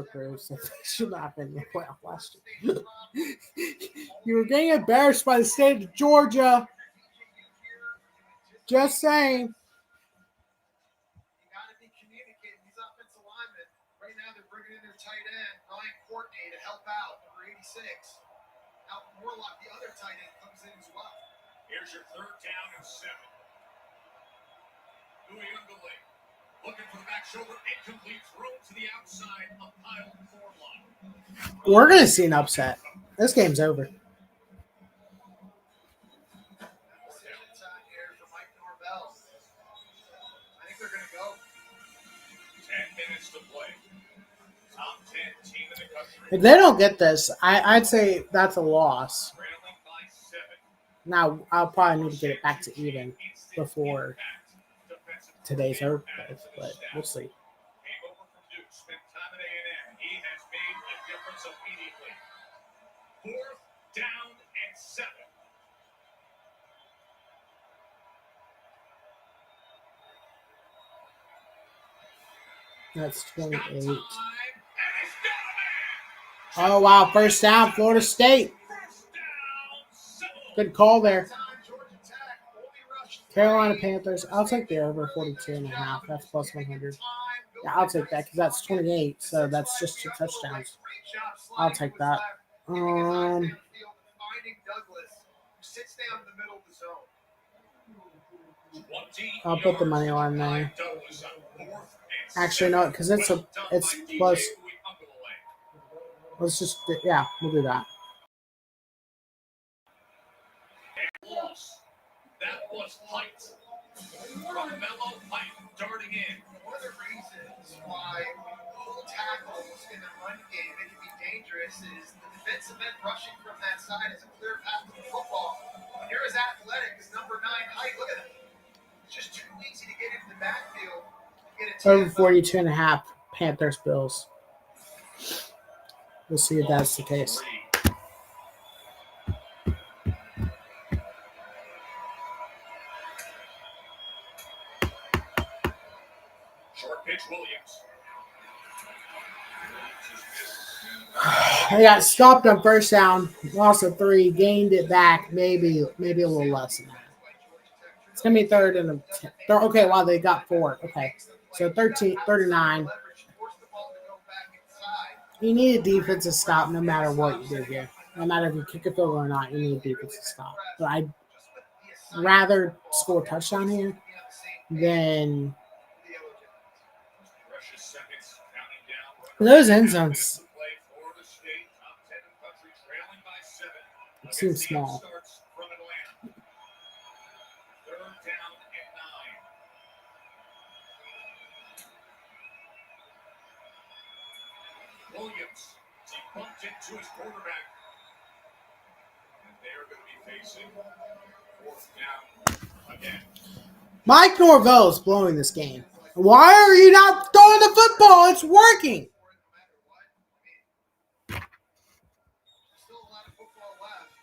proves that they should not have been in the playoff last year. You were getting embarrassed by the state of Georgia. Just saying. Right now, they're bringing in their tight end, Ryan Courtney, to help out, number 86. Now, Morlock, the other tight end, comes in as well. Here's your 3rd down and 7. Louis Ungale looking for the back shoulder, incomplete, thrown to the outside, a pile for long. We're going to see an upset. This game's over. Here for Mike Norvell. I think they're going to go. 10 minutes to play. Top 10 team in the country. If they don't get this, I'd say that's a loss. Trailing by 7. Now, I'll probably need to get it back to even before today's over, but we'll see. Came over from Duke, spent time at A&M. He has made a difference immediately. 4th down and 7. That's 28. Oh, wow. First down, Florida State. Good call there. Carolina Panthers. I'll take the over 42.5. That's plus 100. Yeah, I'll take that because that's 28. So that's just 2 touchdowns. I'll take that. I'll put the money line there. Actually, no, because it's plus. Let's just, yeah, we'll do that. That was Height. Carmelo Height darting in. One of the reasons why full tackles in the run game, it can be dangerous, is the defensive end rushing from that side is a clear path to the football. When you're as athletic as number 9 Height, look at him. It's just too easy to get into the backfield. Over 42.5. Panthers Bills. We'll see if that's the case. Short pitch, Williams. They got stopped on first down, lost of 3, gained it back, maybe a little less than that. It's gonna be 3rd and 10. Okay, wow, they got 4. Okay, so 39. You need a defensive stop no matter what you do here. No matter if you kick a field goal or not, you need a defensive stop. But I'd rather score a touchdown here than those end zones. Seems small. Williams, he bumped into his quarterback. And they're going to be facing 4th down again. Mike Norvell is blowing this game. Why are you not throwing the football? It's working. Still a lot of football left.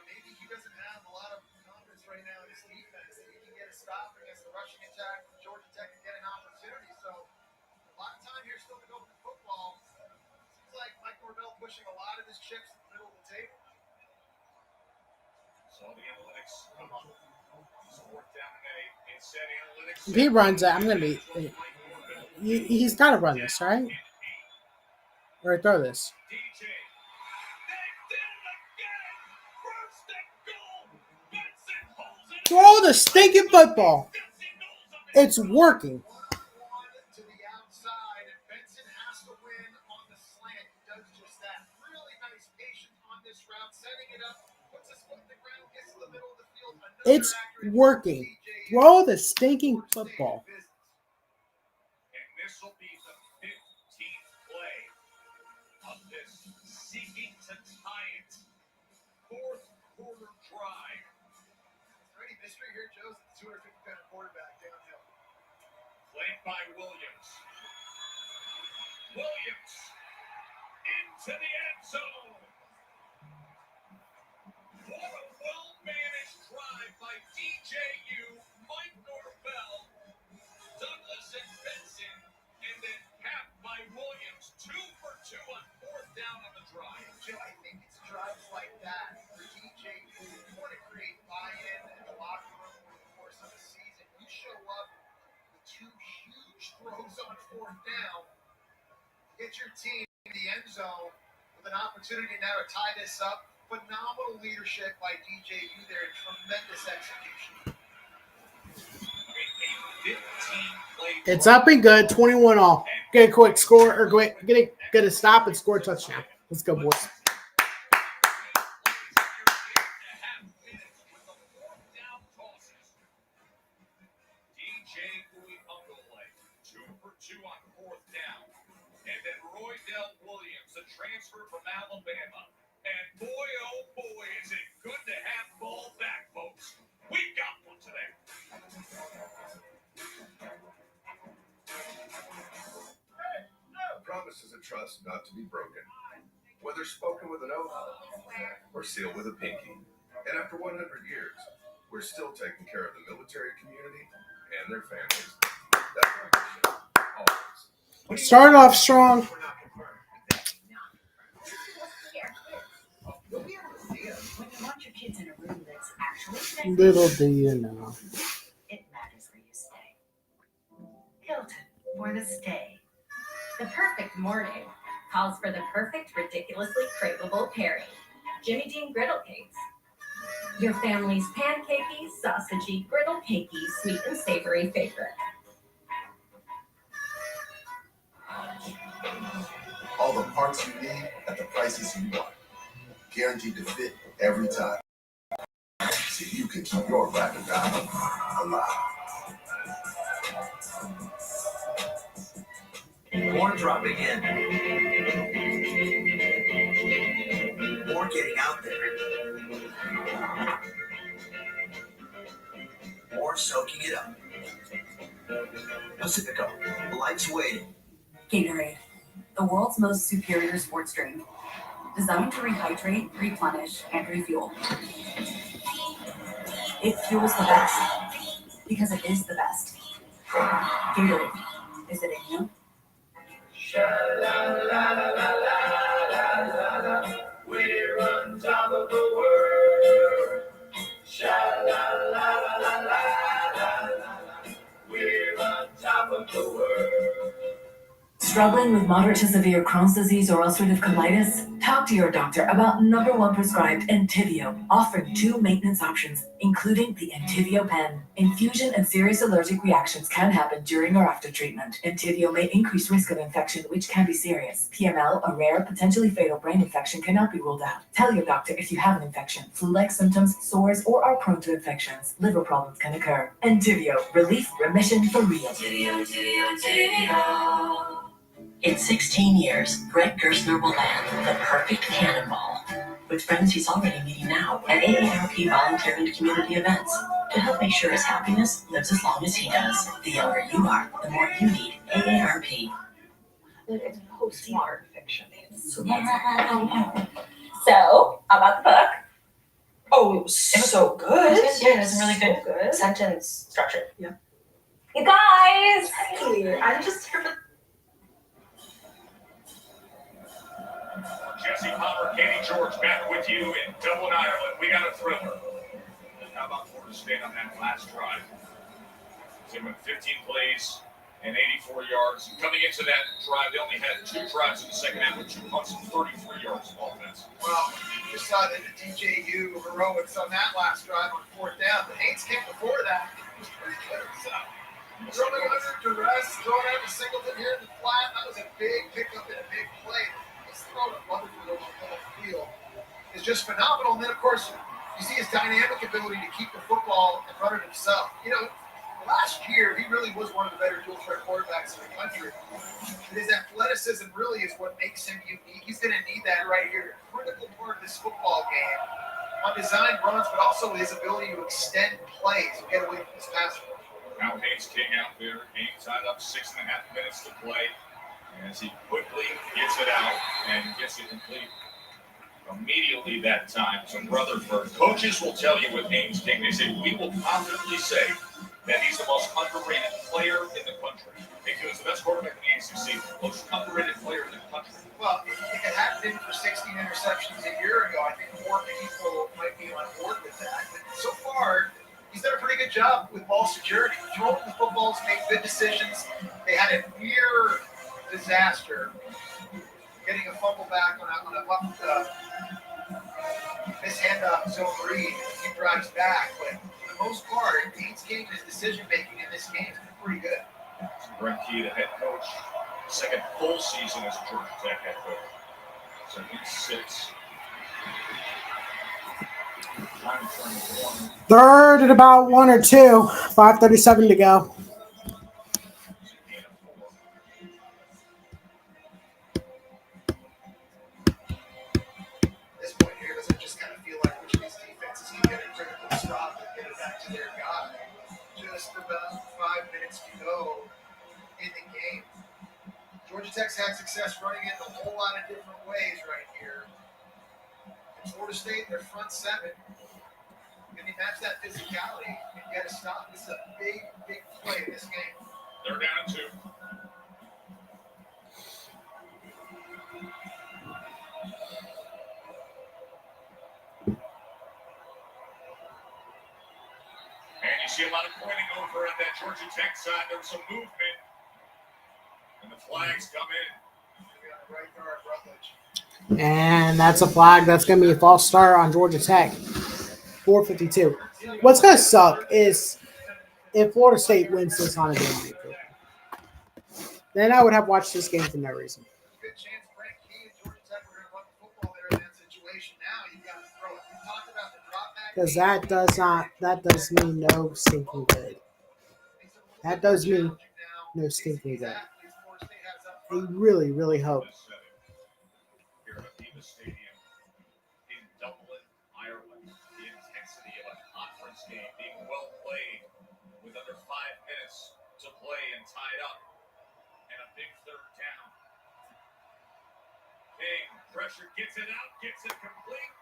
Maybe he doesn't have a lot of confidence right now in his defense. He can get a stop against the rushing attack from Georgia Tech and get an opportunity. So a lot of time here still to go for football. Seems like Mike Norvell pushing a lot of his chips in the middle of the table. So the analytics come up. 4th down and 8. It said analytics. If he runs that, I'm going to be. He's got to run this, right? Or throw this. Throw the stinking football. It's working. To the outside, and Benson has to win on the slant. He does just that. Really nice patience on this route, setting it up, puts his foot in the ground, gets to the middle of the field. It's working. Throw the stinking football. And this will be the 15th play of this seeking to tie it fourth quarter drive. Is there any mystery here, Joe? It's a 250-pound quarterback downhill. Played by Williams. Williams into the end zone. What a well-managed drive by DJU, Mike Norvell, Douglas and Benson, and then capped by Williams. 2 for 2 on fourth down on the drive. Joe, I think it's drives like that for DJU. You want to create buy-in in the locker room over the course of the season. You show up with 2 huge throws on fourth down, get your team in the end zone with an opportunity now to tie this up. Phenomenal leadership by DJU there and tremendous execution. It's up and good. 21-all. Get a quick score or get a stop and score a touchdown. Let's go, boys. DJ 2 for 2 on fourth down. And then Roydell Williams, a transfer from Alabama. And boy, oh boy, is it good to have ball back, folks. We got one today. Promises of trust not to be broken, whether spoken with an oath or sealed with a pinky. And after 100 years, we're still taking care of the military community and their families. That's our mission, always. Start off strong. You'll be able to see it when you want your kids in a room that's actually safe. Little do you know. It matters where you stay. Hilton for the stay. The perfect morning calls for the perfect, ridiculously craveable pairing. Jimmy Dean griddle cakes. Your family's pancakey, sausagey, griddle cakey, sweet and savory favorite. All the parts you need at the prices you want. Guaranteed to fit every time. So you can keep your ride or die alive. More dropping in. More getting out there. More soaking it up. Pacifico, life's waiting. Gatorade, the world's most superior sports drink. Designed to rehydrate, replenish, and refuel. It fuels the best. Because it is the best. Gatorade, is it in you? We're on top of the world. Sha-la-la-la-la-la-la-la. We're on top of the world. Struggling with moderate to severe Crohn's disease or ulcerative colitis? Talk to your doctor about #1 prescribed Entyvio, offering 2 maintenance options, including the Entyvio pen. Infusion and serious allergic reactions can happen during or after treatment. Entyvio may increase risk of infection, which can be serious. PML, a rare, potentially fatal brain infection, cannot be ruled out. Tell your doctor if you have an infection, flu-like symptoms, sores, or are prone to infections. Liver problems can occur. Entyvio, relief, remission for real. In 16 years, Greg Gerstner will land the perfect cannonball with friends he's already meeting now at AARP volunteer and community events to help make sure his happiness lives as long as he does. The younger you are, the more you need AARP. It's postmodern fiction. So about the book. Oh, it was so good. Yeah, it was really good sentence structure. Yeah. You guys! Hey, I'm just here for Jesse Palmer, Katie George back with you in Dublin, Ireland. We got a thriller. How about Florida State on that last drive? They went 15 plays, and 84 yards. Coming into that drive, they only had 2 drives in the second half with 2 punts and 33 yards of offense. Well, you saw the DJU heroics on that last drive on 4th down. The Haynes came before that. It was pretty good. So, throwing under duress, throwing out a singleton here in the flat. That was a big pickup and a big play. He's throwing a Rutherford over the middle of the field. It's just phenomenal. And then, of course, you see his dynamic ability to keep the football and run it himself. You know, last year, he really was one of the better dual threat quarterbacks in the country. And his athleticism really is what makes him unique. He's going to need that right here. Critical part of this football game on design runs, but also his ability to extend plays and get away from his pass rush. Now Haynes King out there. Haynes tied up 6.5 minutes to play as he quickly gets it out and gets it complete immediately that time to Rutherford. Coaches will tell you with Haynes King, they say, we will confidently say that he's the most underrated player in the country. He was the best quarterback in the ACC, most underrated player in the country. Well, if it hadn't been for 16 interceptions a year ago, I think more people might be on board with that. But so far, he's done a pretty good job with ball security. Throwing the footballs, made good decisions. They had a near disaster getting a fumble back on a miss handoff zone read. He drives back, but for the most part, Haynes King, his decision making in this game has been pretty good. Brent Key, the head coach, second full season as a Georgia Tech head coach. So he sits. Trying to turn the corner. Third at about 1 or 2. 5:37 to go. This point here, does it just kind of feel like which of these defenses can get a critical stop and get it back to their guy? Just about 5 minutes to go in the game. Georgia Tech's had success running it in a whole lot of different ways right here. And Florida State, their front seven, can they match that physicality and get a stop? This is a big, big play in this game. They're down at 2. And you see a lot of pointing over at that Georgia Tech side. There was some movement. And the flags come in. Right guard, Rutledge. And that's a flag. That's going to be a false start on Georgia Tech. 4:52. What's going to suck is if Florida State wins this on a game, then I would have watched this game for no reason. Good chance Brent Key and Georgia Tech were going to run the football there in that situation. Now you got to throw it. We talked about the drop back. Because that does mean no stinking good. That does mean no stinking good. I really, really hope. Here at Aviva Stadium in Dublin, Ireland. The intensity of a conference game being well played with under 5 minutes to play and tied up. And a big third down. King, pressure, gets it out, gets it complete.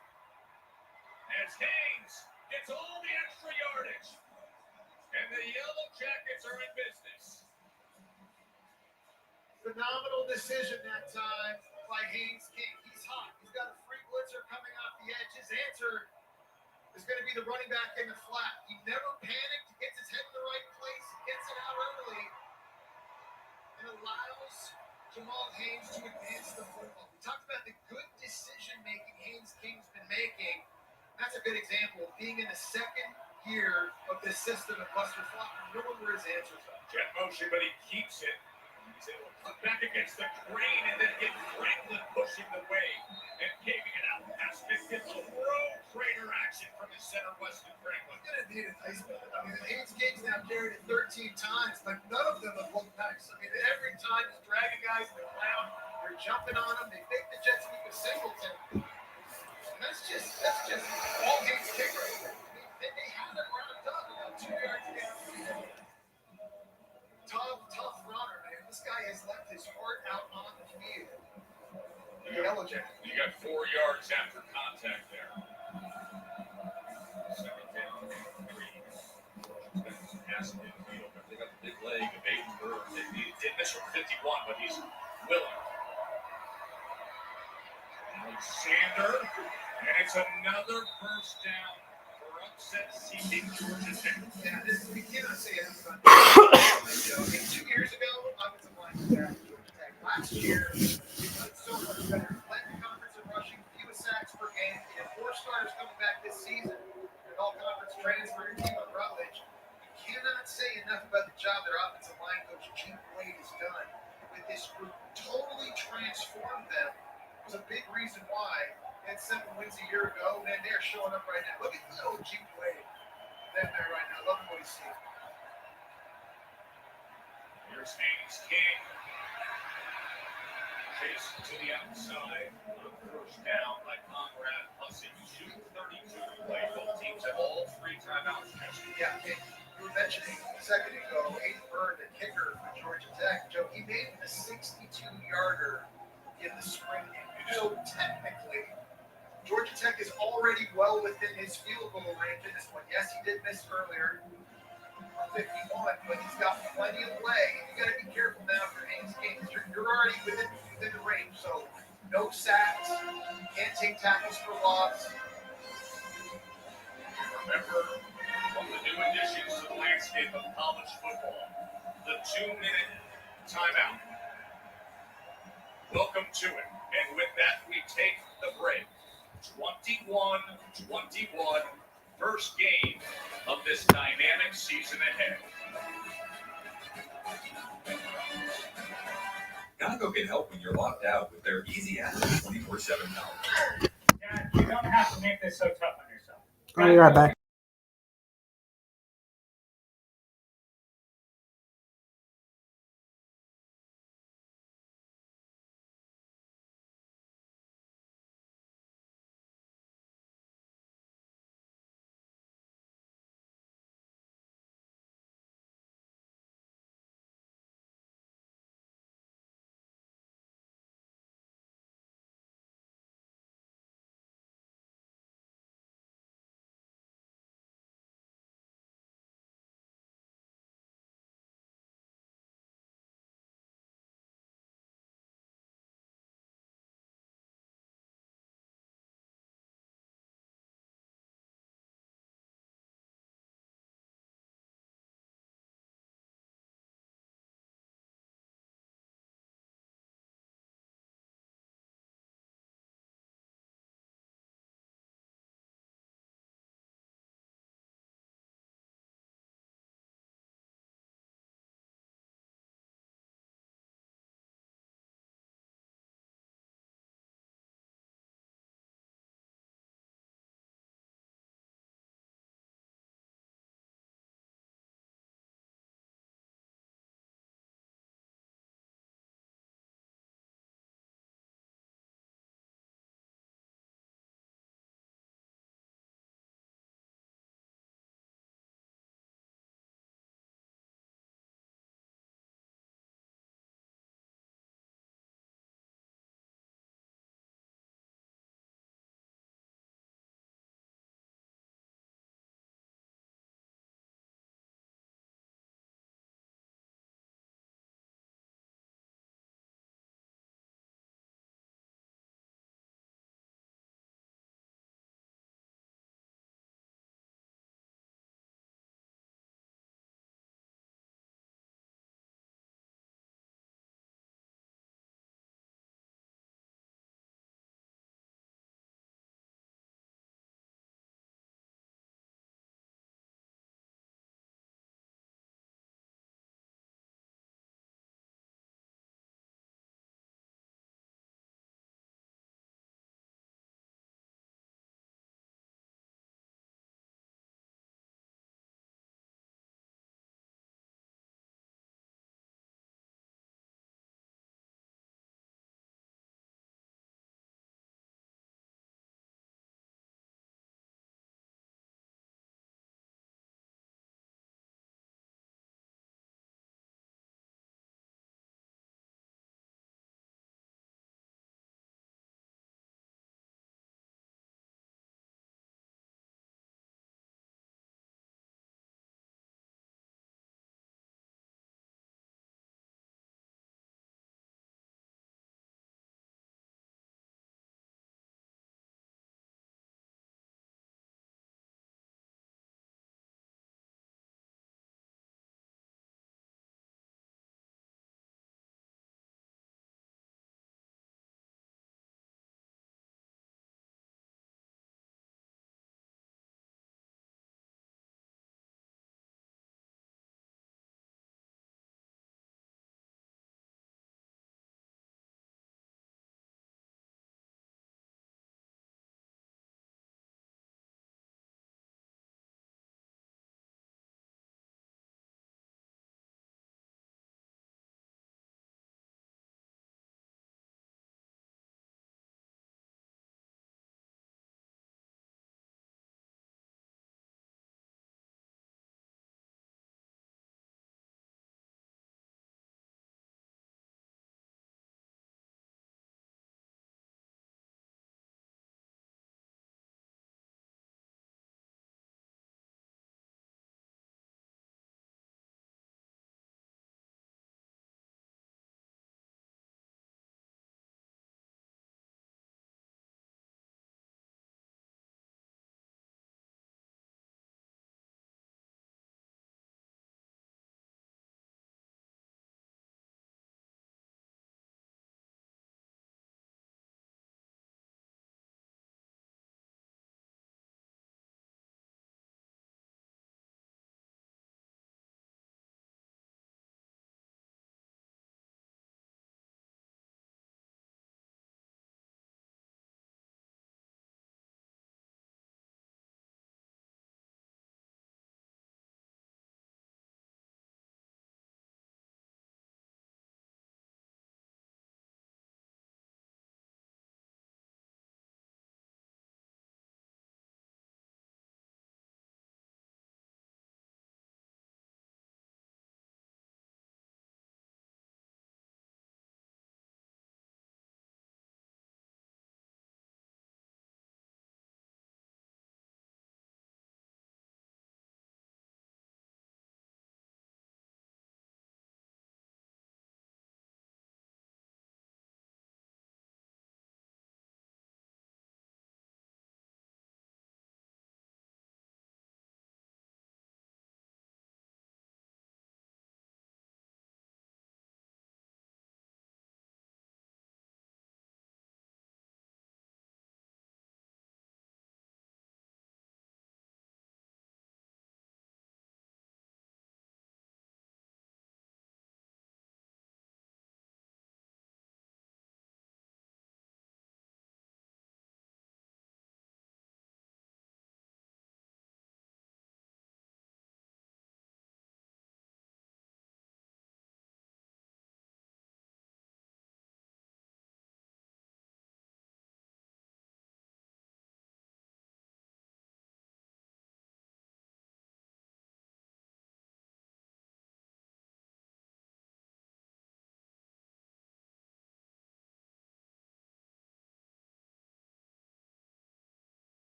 As Haynes gets all the extra yardage. And the Yellow Jackets are in business. Phenomenal decision that time by Haynes King. He's hot. He's got a free blitzer coming off the edge. His answer is going to be the running back in the flat. He never panicked. He gets his head in the right place. He gets it out early. And allows Jamal Haynes to advance the football. We talked about the good decision-making Haynes King's been making. That's a good example of being in the second year of this system at Buster Flocker, knowing where his answers are. Jet motion, but he keeps it. He's able to put back against the grain and then get Franklin pushing the way and caving it out past it. Gets a road trader action from his center, Weston Franklin. He's going to need a nice one. I mean, Haynes King's now carried it 13 times, but none of them have looked nice. I mean, every time he's dragging guys in the ground, they're jumping on him. They fake the jet sweep with Singleton. And that's just all Haynes King right there. They had him wrapped up about 2 yards down. Tough runner, man. This guy has left his heart out on the field. You got 4 yards after contact there. 7 down, 3. Pass it infield. They got the big leg of Aiden Burr. He did miss from 51, but he's willing. Alexander, and it's another first down for upset-seeking Georgia Tech. Yeah, we cannot say enough about this. 2 years ago, job their offensive line coach Gene Wade has done with this group. Totally transformed them. It was a big reason why they had 7 wins a year ago, and they're showing up right now. Look at little Gene Wade. They're there right now. Love what he's seeing. Here's Haynes King. Chase to the outside. First down by Conrad Hussey. 2:32 to play. Both teams have all 3 timeouts. Yeah, you were mentioning a second ago, Aiden Bird, the kicker for Georgia Tech. Joe, he made a 62-yarder in the spring game. So technically, Georgia Tech is already well within his field goal range in this one. Yes, he did miss earlier, 51, but he's got plenty of leg. And you got to be careful now for Haynes King. You're already within the range, so no sacks, can't take tackles for loss. Remember, one of the new additions to the landscape of college football, the 2-minute timeout. Welcome to it. And with that, we take the break. 21-21, first game of this dynamic season ahead. Geico can help when you're locked out with their easy app 24/7 help. Dad, you don't have to make this so tough on yourself. I'll be right back.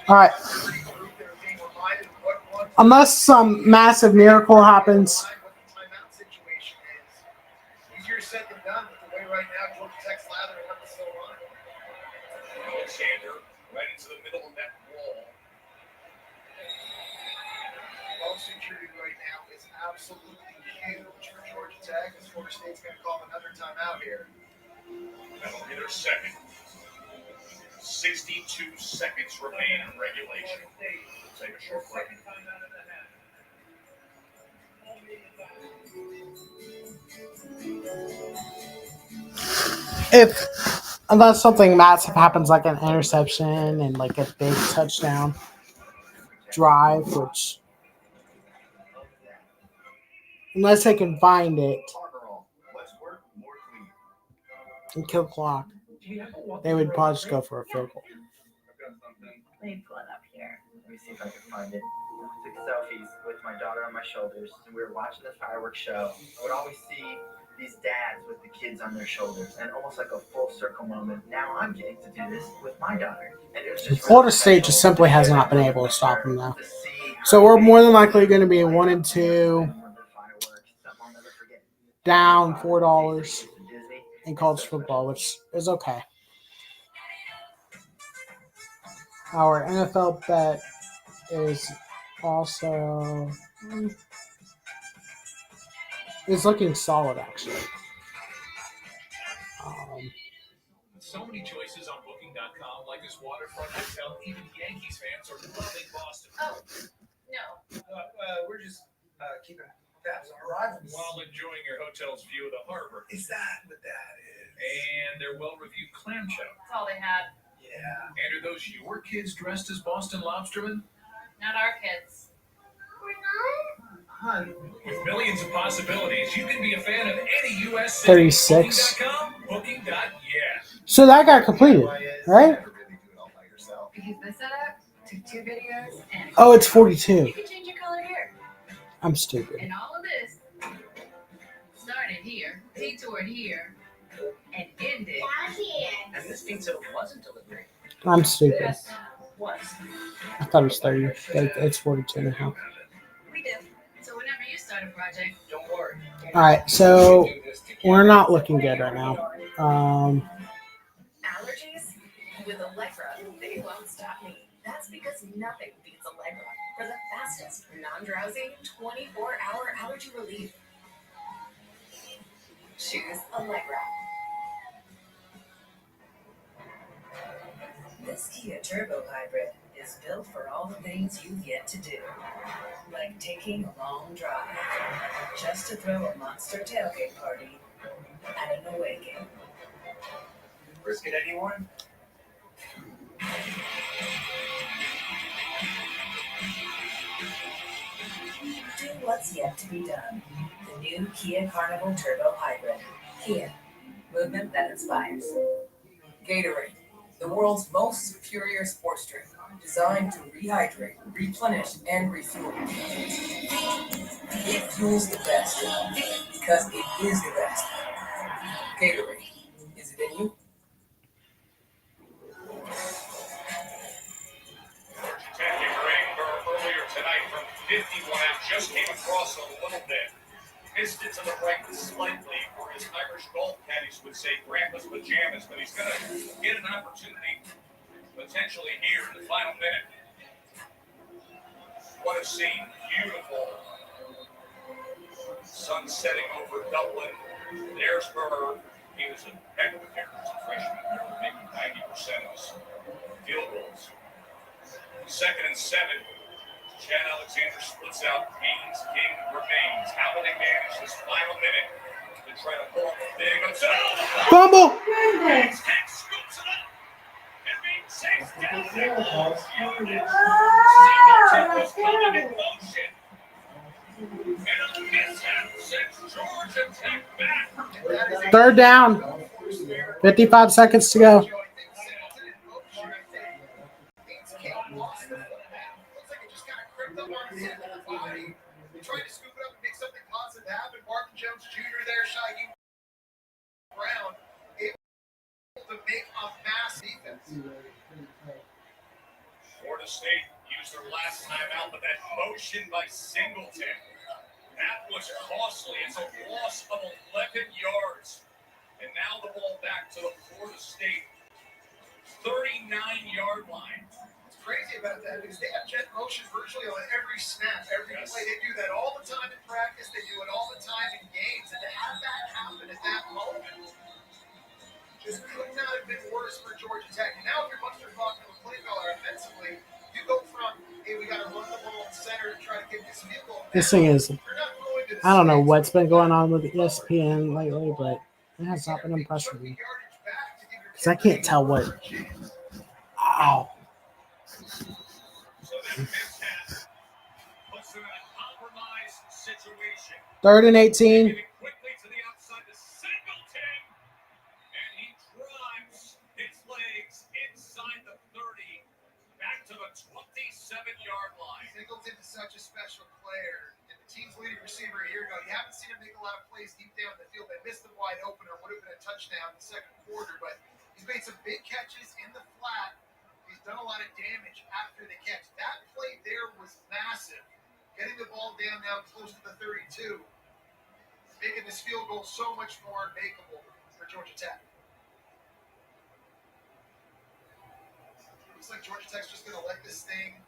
All right. Unless some massive miracle happens. Easier said than done with the way right now Georgia Tech's lathering up the still line. Alexander right into the middle of that wall. Ball security right now is absolutely huge for Georgia Tech. As Florida State's going to call another timeout here. That'll be their second. 62 seconds remain in regulation. Take a short break. Unless something massive happens, like an interception and like a big touchdown drive, which unless they can find it and kill clock, they would probably just go for a field goal. Let me pull it up here. Let me see if I can find it. I took selfies with my daughter on my shoulders, and we were watching the fireworks show. I would always see these dads with the kids on their shoulders, and almost like a full circle moment. Now I'm getting to do this with my daughter. And it was just Florida State just simply has not been able to stop them now. So we're more than likely going to be 1-2, down $4 in college football, which is okay. Our NFL bet is also is looking solid, actually. So many choices on Booking.com, like this waterfront hotel. Even Yankees fans are loving Boston. Oh, no. We're just keeping tabs on arrivals. While enjoying your hotel's view of the harbor. Is that what that is? And their well-reviewed clam chowder. That's all they had. Yeah. And are those your kids dressed as Boston lobstermen? Not our kids. We're not? With millions of possibilities, you can be a fan of any U.S. 36. Booking.yeah. So that got completed, right? Because this setup took 2 videos and Oh, it's 42. you can change your color hair. I'm stupid. And all of this started here, detoured here, and ended here. And this pizza wasn't delivered. I'm stupid. This was. I thought it was 30, but it's 42 and a half. We do. So whenever you start a project, don't worry. All right, so we're not looking good right now. Allergies? With Allegra, they won't stop me. That's because nothing beats Allegra for the fastest, non-drowsy, 24-hour allergy relief. Choose Allegra. This Kia Turbo Hybrid is built for all the things you've yet to do. Like taking a long drive, just to throw a monster tailgate party at an away game. Risk it, anyone? Do what's yet to be done. The new Kia Carnival Turbo Hybrid. Kia. Movement that inspires. Gatorade, the world's most superior sports drink, designed to rehydrate, replenish, and refuel. It fuels the best, because it is the best. Gatorade, is it in you? Tech and Rainbow earlier tonight from 51 out just came across a little bit. Missed it to the right slightly, or as Irish golf caddies would say, grandpa's pajamas, but he's going to get an opportunity potentially here in the final minute. What a scene. Beautiful. Sun setting over Dublin. There's Burr. He was a heck of a kicker as a freshman. They were making 90% of his field goals. 2nd and 7. Chad Alexander splits out. Haynes King remains. How will they manage this final minute to try to pull off a big upset? Fumble! Haynes King scoops it up and being chased down there. Was coming in motion. And a mishap sends Georgia Tech back. 3rd down. 55 seconds to go. Trying to scoop it up and make something positive happen. Marvin Jones Jr. there, Shaggy Brown able to make a mass defense. Florida State used their last timeout, but that motion by Singleton, that was costly. It's a loss of 11 yards. And now the ball back to the Florida State 39-yard line. What's crazy about that is they have jet motion virtually on every snap, every play. They do that all the time in practice. They do it all the time in games. And to have that happen at that moment just could not have been worse for Georgia Tech. And now if you're Buster Faulkner and play caller offensively, you go from, hey, we got to run the ball in center and try to get this field goal. This thing is, I don't know what's been going on with ESPN lately, but it has not been impressing me. Because I can't tell what. Ow. So that mishap puts them in a compromised situation. 3rd and 18. Quickly to the outside to Singleton. And he drives his legs inside the 30, back to the 27-yard line. Singleton is such a special player. And the team's leading receiver a year ago. You haven't seen him make a lot of plays deep down the field. They missed the wide opener. Would have been a touchdown in the second quarter. But he's made some big catches in the flat. He's done a lot of damage after the catch. That play there was massive. Getting the ball down now close to the 32. Making this field goal so much more makeable for Georgia Tech. Looks like Georgia Tech's just going to let this thing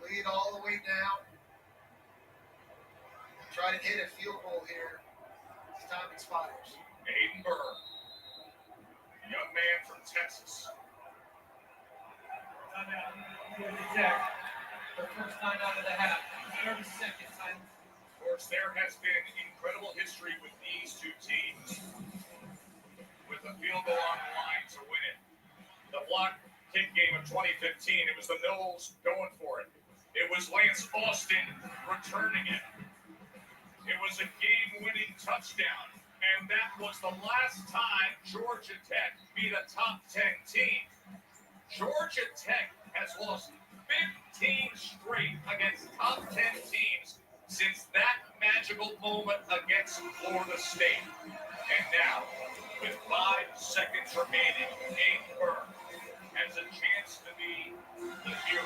lead all the way down. Try to hit a field goal here as time expires. Aiden Burr, young man from Texas. Timeout. Georgia Tech. The first time out of the half. 30 seconds. Of course, there has been incredible history with these two teams. With the field goal on the line to win it. The block kick game of 2015, it was the Knowles going for it. It was Lance Austin returning it. It was a game-winning touchdown. And that was the last time Georgia Tech beat a top 10 team. Georgia Tech has lost 15 straight against top 10 teams since that magical moment against Florida State. And now, with 5 seconds remaining, Aiden Burr has a chance to be the hero.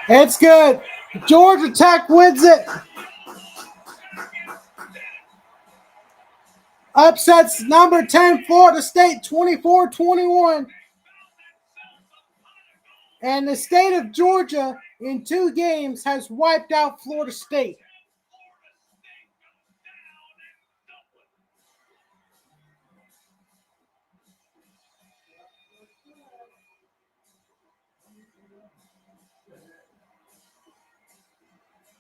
It's good. Georgia Tech wins it. Upsets number 10 Florida State 24-21. And the state of Georgia in 2 games has wiped out Florida State.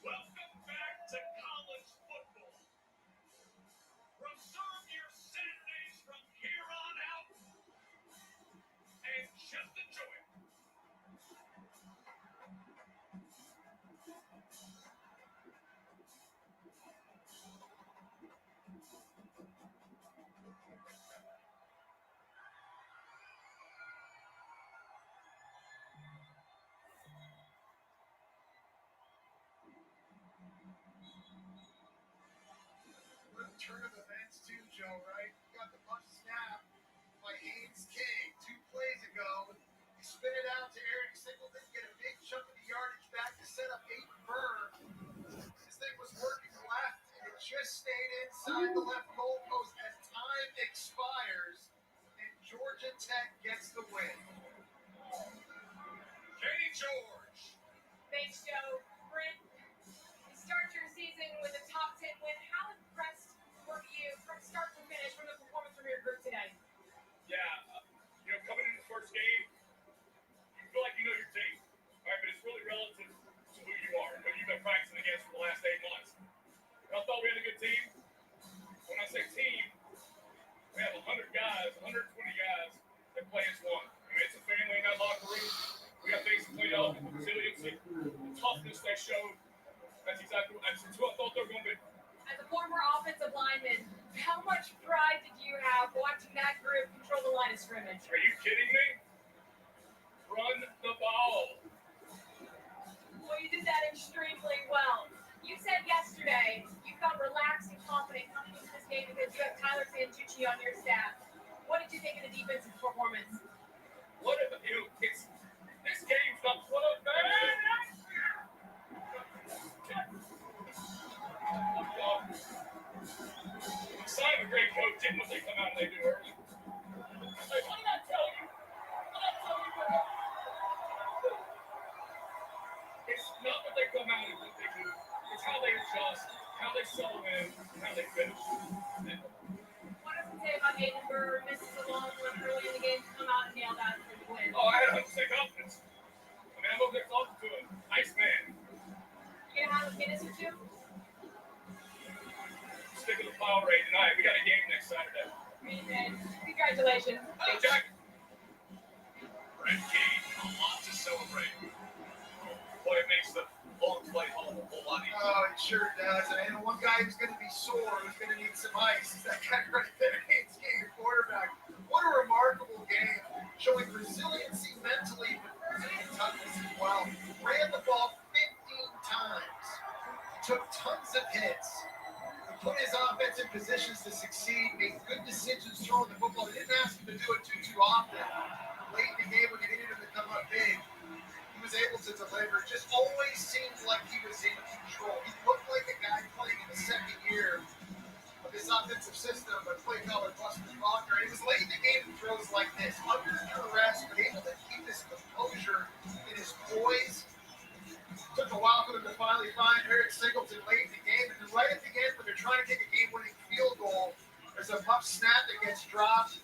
Welcome back to college football. Reserve your Saturdays from here on out and just enjoy it. Turn of events too, Joe, right? You got the punt snap by Haynes King 2 plays ago. You spin it out to Eric Singleton, get a big chunk of the yardage back to set up Aiden Burr. This thing was working left, and it just stayed inside the left goalpost as time expires, and Georgia Tech gets the win. Katie George. Thanks, Joe. Brent, you start your season with a top 10 win. How impressed were you from start to finish from the performance from your group today? Yeah, coming into the first game, you feel like you know your team, right? But it's really relative to who you are, who you've been practicing against for the last 8 months. I thought we had a good team. When I say team, we have 100 guys, 120 guys that play as one. I mean, it's a family in that locker room. We got things to clean up, the resiliency, the toughness they showed. That's who I thought they were going to be. As a former offensive lineman, how much pride did you have watching that group control the line of scrimmage? Are you kidding me? run the ball. Well, you did that extremely well. You said yesterday you felt relaxed and confident coming into this game because you have Tyler Santucci on your staff. What did you think of the defensive performance? What if this game's not full of bad? Sign of a great coach didn't what they come out and they do early. Hey, what did I tell you? It's not what they come out and what they do. It's how they adjust, how they settle in, how they finish. What does it say about Aiden Burr missing the long one early in the game to come out and nail that for the win? Oh, I had 100% confidence. I mean, I'm over there talking to him. Nice man. You gonna have a Guinness or two? Stick with the power rate tonight. We got a game next Saturday. Congratulations. Oh, Jack. Brent Key, a lot to celebrate. Boy, it makes the long play home a whole lot easier. Oh, it sure does. And one guy who's going to be sore, who's going to need some ice, is that guy right there, Haynes King, your quarterback. What a remarkable game, showing resiliency mentally, but toughness as well. Ran the ball 15 times, took tons of hits, put his offense in positions to succeed, made good decisions throwing the football. They didn't ask him to do it too often. Late in the game when they needed him to come up big, he was able to deliver. It just always seemed like he was in control. He looked like a guy playing in the second year of his offensive system, but play caller Buster Faulkner. It was late in the game with throws like this, under duress, but able to keep his composure and his poise. Took a while for them to finally find Eric Singleton late in the game, and then right at the end, when they're trying to kick a game-winning field goal, there's a muff snap that gets dropped.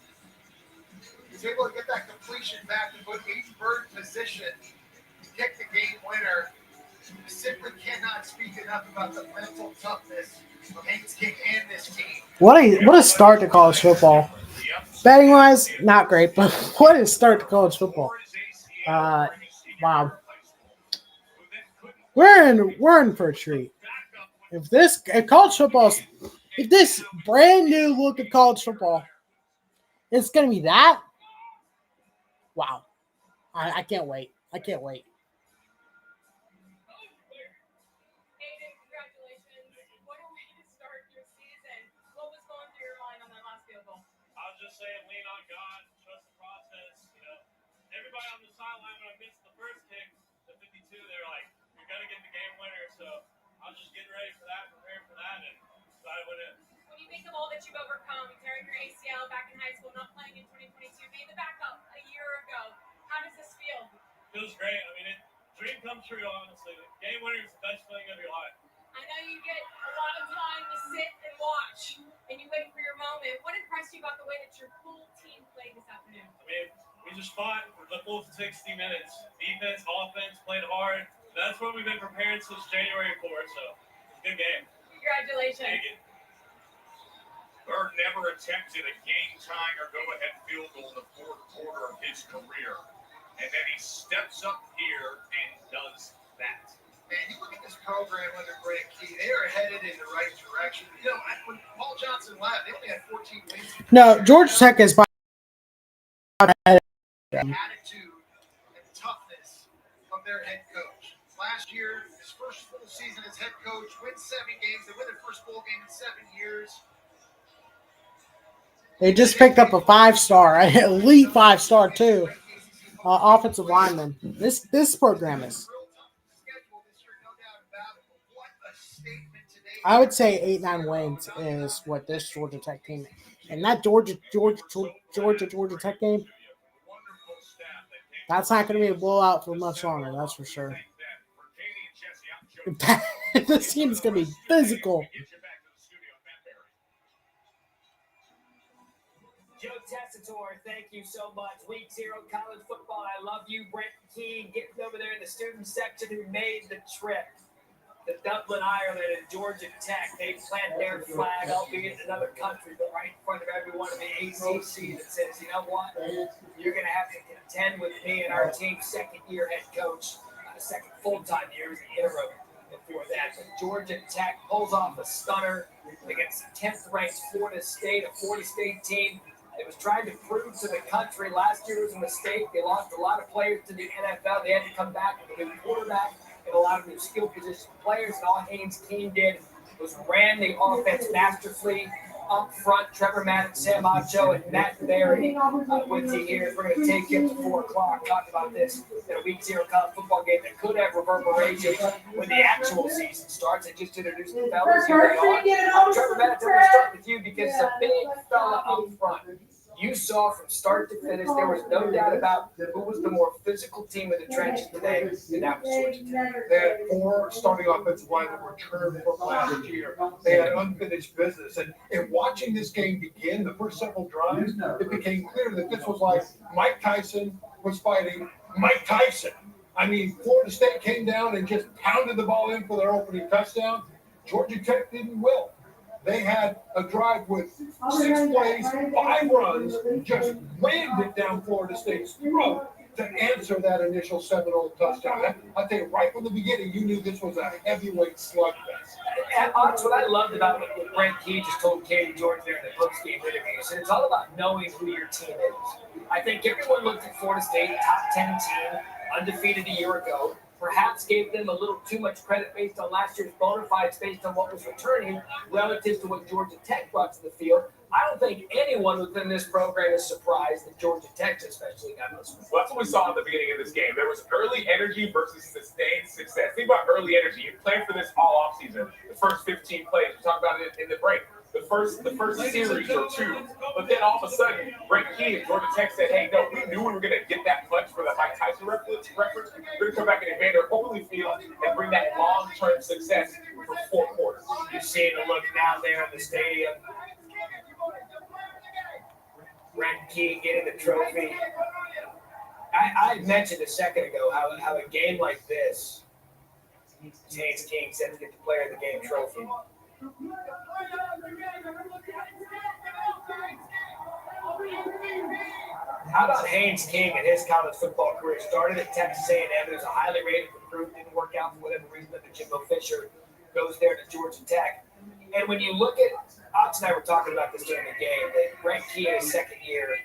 He's able to get that completion back and put Aiden Burr in position to kick the game winner. I simply cannot speak enough about the mental toughness of Haynes King and this team. What a start to college football. Betting wise, not great, but what a start to college football. Wow. We're in for a treat. If this brand new look at college football, it's gonna be that. Wow. I can't wait. I can't wait. Aiden, congratulations. What a way to start your season. What was going through your mind on that last field goal? I was just saying, lean on God, trust the process. You know, everybody on the sideline when I missed the first kick, the 52, they were like, "You're gonna get the game winner." So I was just getting ready for that, preparing for that, and so I went in. When you think of all that you've overcome, tearing your ACL back in high school, not playing in 2022, being the backup a year ago, how does this feel? Feels great. I mean, dream come true, honestly. The game winner is the best feeling of your life. I know you get a lot of time to sit and watch, and you wait for your moment. What impressed you about the way that your full team played this afternoon? I mean, we just fought for the full 60 minutes. Defense, offense, played hard. That's what we've been preparing since January 4th, so good game. Congratulations. Bird never attempted a game-tying or go-ahead field goal in the fourth quarter of his career. And then he steps up here and does that. Man, you look at this program under Brent Key, they are headed in the right direction. You know, when Paul Johnson left, they only had 14 wins. No, Georgia Tech is by the attitude and toughness of their head coach. Last year, his first full season as head coach, wins 7 games. They win their first bowl game in 7 years. They just picked up a 5-star, elite 5-star too, offensive lineman. This program is, I would say 8-9 wins is what this Georgia Tech team, and that Georgia Tech game, that's not going to be a blowout for much longer. That's for sure. This team is going to be physical. Joe Tessitore, thank you so much. Week 0 college football. I love you, Brent Key, getting over there in the student section who made the trip. The Dublin, Ireland, and Georgia Tech, they plant their flag, albeit in another country, but right in front of everyone in the ACC that says, you know what, you're going to have to contend with me and our team's second-year head coach, second full-time year as an interim before that. But Georgia Tech pulls off a stunner against 10th-ranked Florida State, a Florida State team. They've was trying to prove to the country last year was a mistake. They lost a lot of players to the NFL. They had to come back with a new quarterback and a lot of new skill position players. And all Haynes King did was ran the offense masterfully up front. Trevor Maddox, Sam Acho, and Matt Berry with you here. We're going to take him to 4 o'clock, talk about this in a Week 0 college football game that could have reverberations when the actual season starts. I just introduced the fellas here. Trevor Maddox, I'm going to start with you because it's a big fella up front. You saw from start to finish, there was no doubt about who was the more physical team in the trenches today, and that was Georgia Tech. They had 4 starting offensive line that were turned from last year. They had unfinished business. And watching this game begin, the first several drives, it became clear that this was like Mike Tyson was fighting Mike Tyson. I mean, Florida State came down and just pounded the ball in for their opening touchdown. Georgia Tech didn't will. They had a drive with 6 plays, 5 runs, just rammed it down Florida State's throat to answer that initial 7-0 touchdown. I think right from the beginning, you knew this was a heavyweight slugfest. And that's what I loved about what Brent Key just told Katie George there in the post-game interview. He said it's all about knowing who your team is. I think everyone looked at Florida State, top 10 team, undefeated a year ago. Perhaps gave them a little too much credit based on last year's bona fides, based on what was returning relative to what Georgia Tech brought to the field. I don't think anyone within this program is surprised that Georgia Tech especially got this one. Well, that's what we saw at the beginning of this game. There was early energy versus sustained success. Think about early energy. You planned for this all offseason. The first 15 plays. We talked about it in the break. The first series or 2, but then all of a sudden, Brent Key and Georgia Tech said, "Hey, no, we knew we were going to get that punch for the Mike Tyson reference. We're going to come back in Evander Holyfield and bring that long-term success for 4 quarters." You're seeing the look now there in the stadium. Brent Key getting the trophy. I mentioned a second ago how a game like this, Haynes King said to get the Player of the Game trophy. How about Haynes King and his college football career? Started at Texas A&M. He was a highly rated recruit. Didn't work out for whatever reason. But Jimbo Fisher goes there to Georgia Tech. And when you look at, Ox and I were talking about this during the game, that Brent Key in his second year,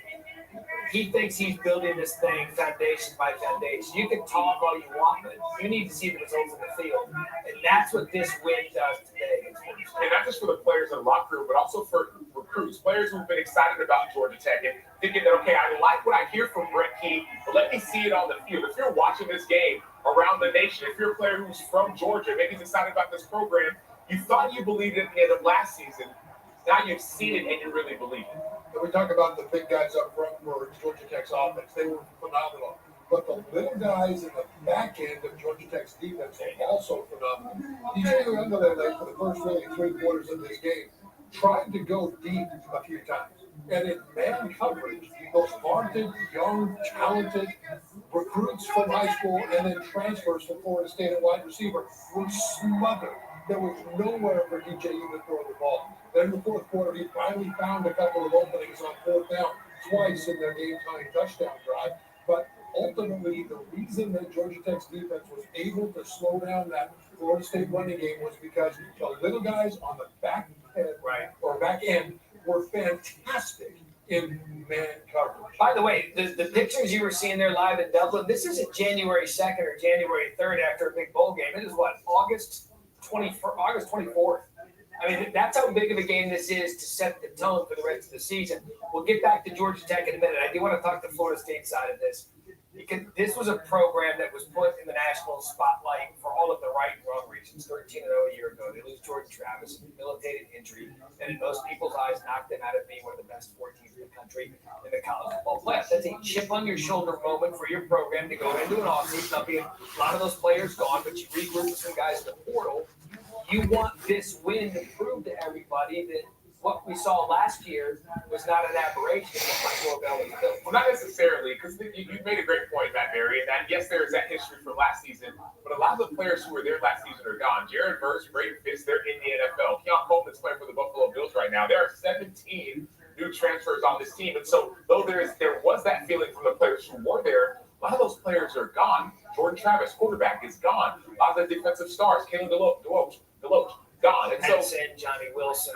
he thinks he's building this thing foundation by foundation. You can talk all you want, but you need to see the results in the field. And that's what this win does today. And not just for the players in the locker room, but also for recruits, players who've been excited about Georgia Tech and thinking that, okay, I like what I hear from Brent Key, but let me see it on the field. If you're watching this game around the nation, if you're a player who's from Georgia, maybe he's excited about this program, you thought you believed it at the end of last season. Now you've seen it and you really believe it. And we talk about the big guys up front for Georgia Tech's offense. They were phenomenal. But the little guys in the back end of Georgia Tech's defense were also phenomenal. DJ Uiagalelei, for the first really 3 quarters of this game, tried to go deep a few times. And in man coverage, those vaunted, young, talented recruits from high school and then transfers from Florida State at wide receiver were smothered. There was nowhere for DJ even to throw the ball. Then in the 4th quarter, he finally found a couple of openings on 4th down, twice in their game-tying touchdown drive. But ultimately, the reason that Georgia Tech's defense was able to slow down that Florida State running game was because the little guys on the back end were fantastic in man coverage. By the way, the pictures you were seeing there live in Dublin, this isn't January 2nd or January 3rd after a big bowl game. It is what, August 24th. I mean, that's how big of a game this is to set the tone for the rest of the season. We'll get back to Georgia Tech in a minute. I do want to talk the Florida State side of this. Because this was a program that was put in the national spotlight for all of the right and wrong reasons. 13-0 a year ago, they lose Jordan Travis, a debilitated injury, and in most people's eyes, knocked them out of being one of the best 4 teams in the country in the college football playoffs. That's a chip on your shoulder moment for your program to go into an offseason. There'll be a lot of those players gone, but you regroup with some guys in the portal. You want this win to prove to everybody that what we saw last year was not an aberration. Well, not necessarily, because you made a great point, Matt Berry, and that, yes, there is that history from last season, but a lot of the players who were there last season are gone. Jared Verse, Braden Fitz, they're in the NFL. Keon Coleman's playing for the Buffalo Bills right now. There are 17 new transfers on this team, and so though there was that feeling from the players who were there, a lot of those players are gone. Jordan Travis, quarterback, is gone. A lot of the defensive stars, Kalen DeLoach, gone. And so, Johnny Wilson.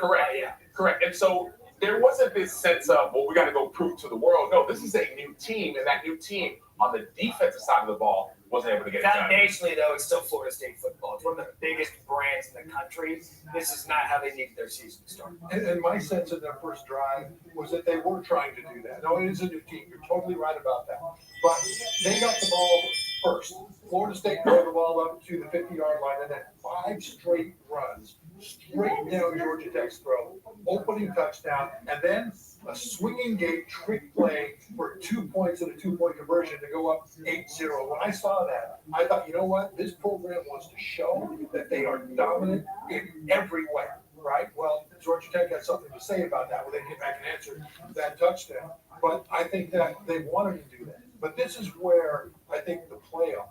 Correct. And so there wasn't this sense of, well, we got to go prove to the world. No, this is a new team, and that new team on the defensive side of the ball wasn't able to get it done. Foundationally, though, it's still Florida State football. It's one of the biggest brands in the country. This is not how they needed their season to start. And my sense of their first drive was that they were trying to do that. No, it is a new team. You're totally right about that. But they got the ball first. Florida State threw the ball up to the 50-yard line, and then 5 straight runs straight down Georgia Tech's throat, opening touchdown, and then a swinging gate trick play for 2 points and a 2-point conversion to go up 8-0. When I saw that, I thought, you know what? This program wants to show that they are dominant in every way, right? Well, Georgia Tech had something to say about that when they came back and answered that touchdown. But I think that they wanted to do that. But this is where I think the playoff.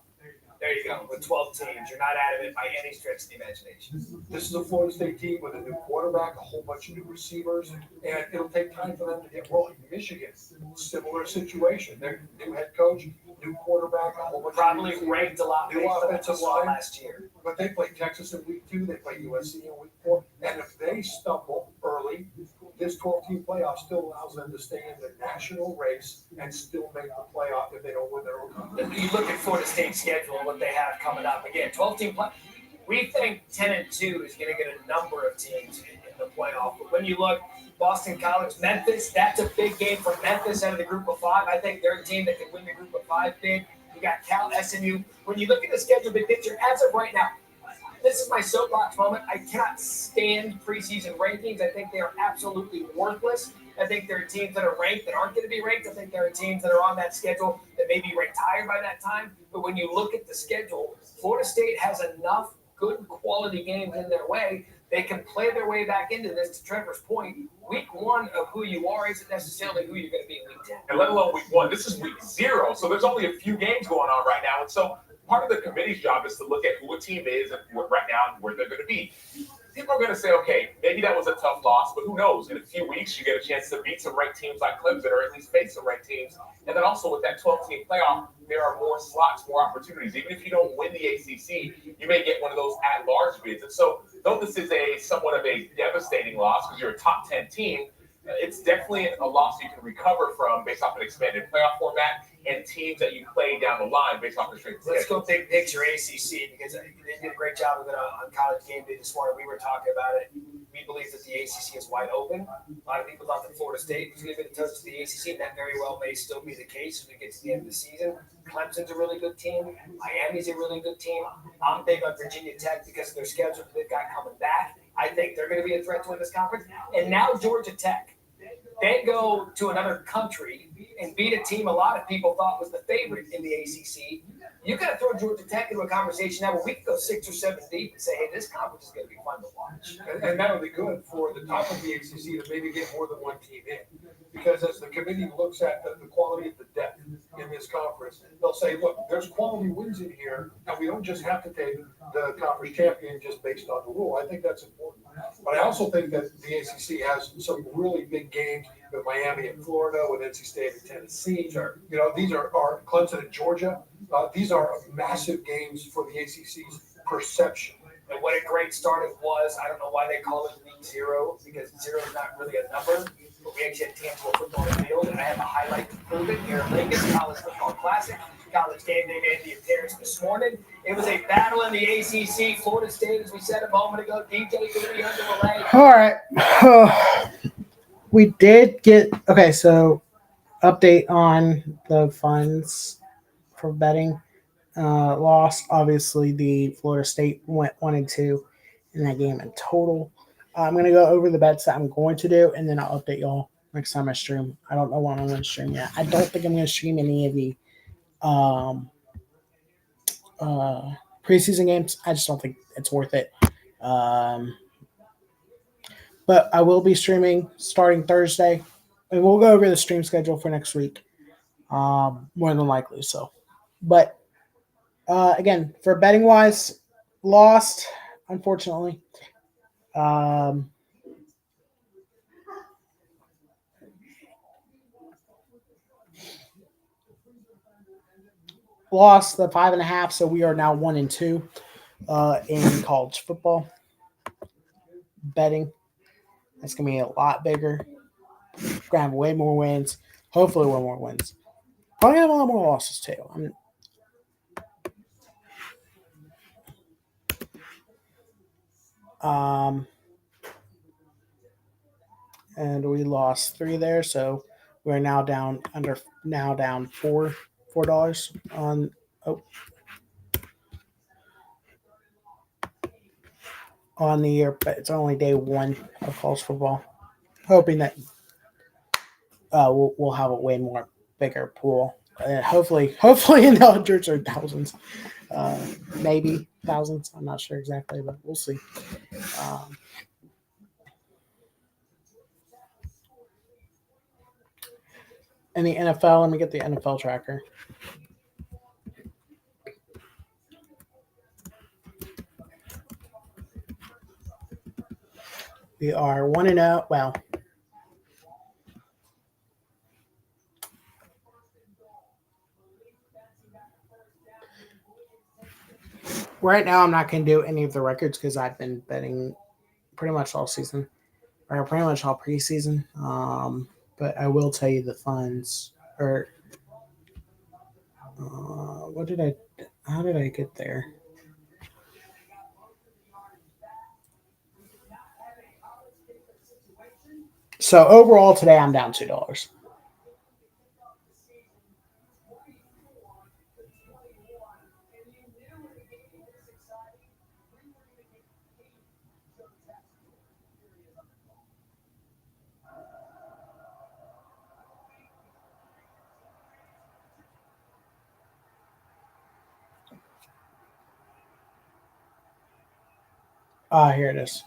There you go. With 12 teams, you're not out of it by any stretch of the imagination. This is a Florida State team with a new quarterback, a whole bunch of new receivers, and it'll take time for them to get rolling. Michigan, similar situation. Their new head coach, new quarterback, a whole bunch probably of ranked a lot new offensive line last year. But they play Texas in week 2, they play USC in week 4, and if they stumble early, this 12-team playoff still allows them to stay in the national race and still make the playoff if they don't win their own conference. You look at Florida State's schedule and what they have coming up. Again, 12-team play. We think 10-2 is going to get a number of teams in the playoff. But when you look, Boston College, Memphis, that's a big game for Memphis out of the group of 5. I think they're a team that could win the group of 5 big. You got Cal, SMU. When you look at the schedule, big picture, as of right now, this is my soapbox moment. I cannot stand preseason rankings. I think they are absolutely worthless. I think there are teams that are ranked that aren't going to be ranked. I think there are teams that are on that schedule that may be ranked higher by that time. But when you look at the schedule, Florida State has enough good quality games in their way. They can play their way back into this. To Trevor's point, week 1 of who you are isn't necessarily who you're going to be in week 10. And let alone week 1. This is week 0. So there's only a few games going on right now. And so part of the committee's job is to look at who a team is and right now and where they're going to be. People are going to say, okay, maybe that was a tough loss, but who knows? In a few weeks, you get a chance to beat some ranked teams like Clemson or at least face some ranked teams. And then also with that 12-team playoff, there are more slots, more opportunities. Even if you don't win the ACC, you may get one of those at-large bids. And so though this is a somewhat of a devastating loss because you're a top 10 team, it's definitely a loss you can recover from based off an expanded playoff format and teams that you play down the line based off the strength. Let's go big picture ACC because they did a great job of it on College Game Day this morning. We were talking about it. We believe that the ACC is wide open. A lot of people thought that Florida State was going to be the touch to the ACC, and that very well may still be the case when we get to the end of the season. Clemson's a really good team. Miami's a really good team. I'm big on Virginia Tech because of their schedule that they've got coming back. I think they're going to be a threat to win this conference. And now Georgia Tech. They go to another country and beat a team a lot of people thought was the favorite in the ACC. You got to throw Georgia Tech into a conversation now where we can go 6 or 7 deep and say, hey, this conference is going to be fun to watch. And that would be good for the top of the ACC to maybe get more than one team in. Because as the committee looks at the quality of the depth in this conference, they'll say, look, there's quality wins in here, and we don't just have to take the conference champion just based on the rule. I think that's important. But I also think that the ACC has some really big games with Miami and Florida, with NC State and Tennessee. Sure. You know, these are Clemson and Georgia. These are massive games for the ACC's perception. And what a great start it was. I don't know why they call it week 0 because 0 is not really a number. But we actually had tangible football on the field, and I have a highlight to prove it here in Lincoln College Football Classic. College Game Day made the appearance this morning. It was a battle in the ACC. Florida State, as we said a moment ago, DJ 300 delay. All right. We did get – okay, so update on the funds for betting. Lost. Obviously, the Florida State went 1-2 in that game in total. I'm going to go over the bets that I'm going to do, and then I'll update y'all next time I stream. I don't know what I'm going to stream yet. I don't think I'm going to stream any of the preseason games. I just don't think it's worth it. But I will be streaming starting Thursday, and we'll go over the stream schedule for next week, more than likely. So, but again, for betting wise, lost unfortunately. Lost the 5.5, so we are now 1-2 in college football betting. That's gonna be a lot bigger. gonna have way more wins. Hopefully, way more wins. Probably have a lot more losses too. And we lost 3 there, so we're now down $4 on on the year, but it's only day 1 of college football. Hoping that we'll have a way more bigger pool. Hopefully in the hundreds or thousands, maybe thousands. I'm not sure exactly, but we'll see. In the NFL, let me get the NFL tracker. We are 1-0. Well, right now I'm not going to do any of the records because I've been betting pretty much all season, or pretty much all preseason. But I will tell you the funds. Or how did I get there? So overall today I'm down $2. Here it is.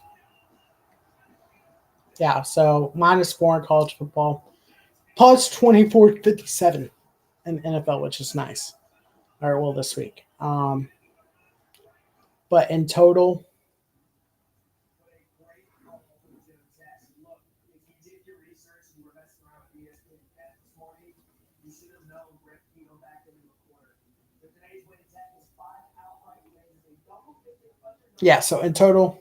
Yeah, so -4 in college football, plus 24.57 in NFL, which is nice. Or well, this week. But in total, yeah. So in total,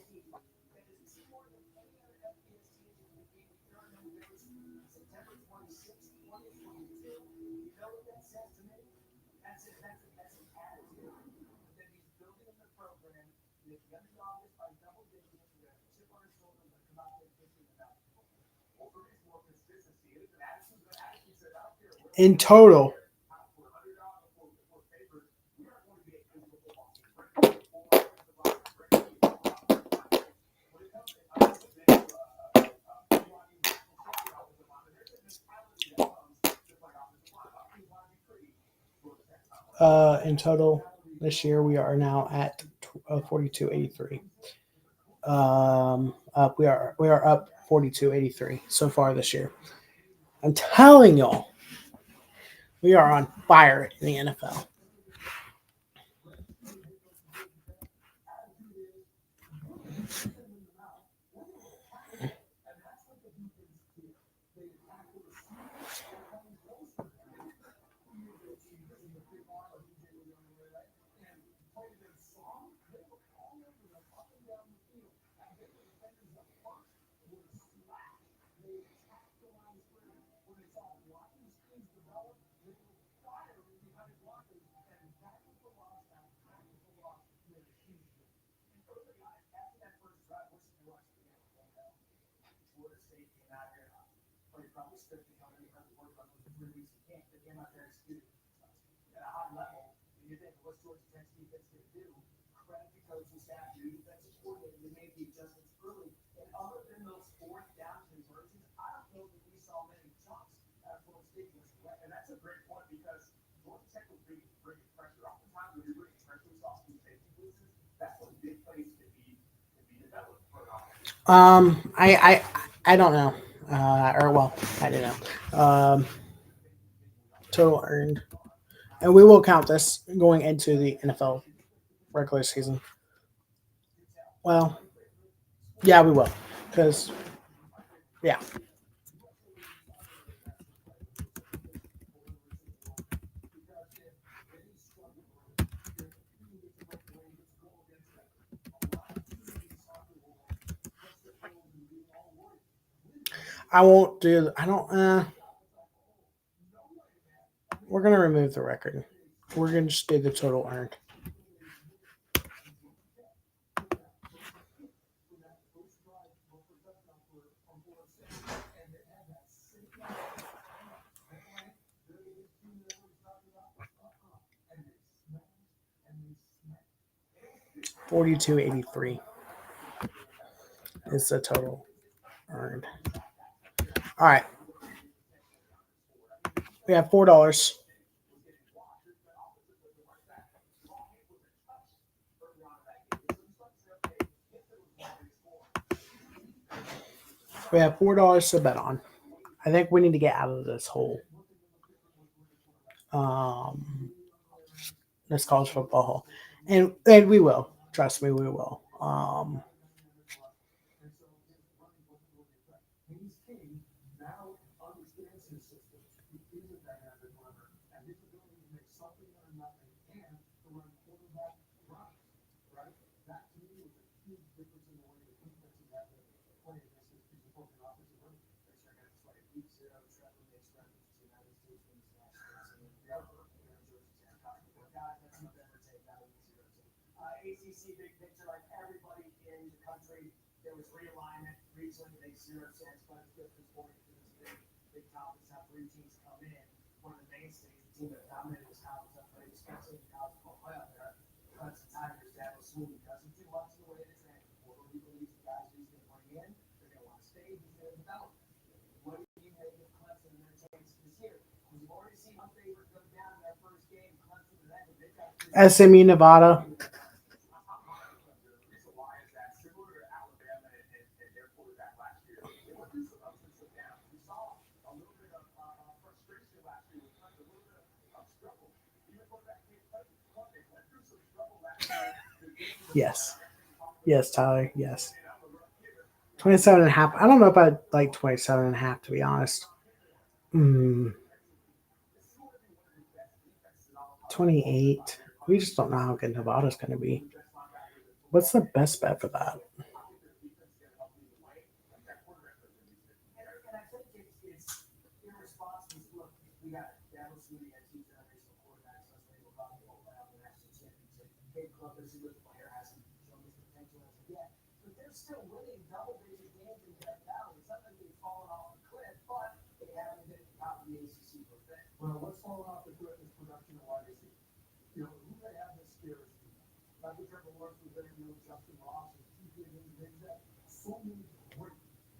in total, this year we are now at 42.83. We are up 42.83 so far this year. I'm telling y'all, we are on fire in the NFL. I don't know. Or well, I don't know. Total earned, and we will count this going into the NFL regular season. Well, yeah, we will, because yeah. I won't do. I don't. We're gonna remove the record. We're gonna just do the total earned. $42.83 is the total earned. All right. We have $4. We have $4 to bet on. I think we need to get out of this hole. This college football hole, and we will. Trust me, we will. ACC big picture, like everybody in the country, there was realignment. Regionally makes zero sense, but it's good for sports because it's big conference. Have 3 teams come in. One of the mainstays, the team that dominated this conference, everybody especially in the college football playoff there. Clemson Tigers, Dabo Swinney doesn't do much in the way of the transfer portal. He believes the guys he's going to bring in, they're going to want to stay. He's going to develop. What do you make of Clemson and their chances this year? We've already seen one favorite go down in their first game. Clemson and SMU, Nevada. Yes. Yes, Tyler. Yes. 27 and a half. I don't know if I'd like 27 and a half, to be honest. 28. We just don't know how good Nevada's going to be. What's the best bet for that? Still winning double-digit games in Death Valley. It's not like they've fallen off the cliff, but they haven't hit the top of the ACC for a bit. Well, what's falling off the cliff is production of wide receiver. You know, who they have this scares me. Not the Trevor Lawrence was there, you know, Justin Ross, and TJ Higgins, that so many great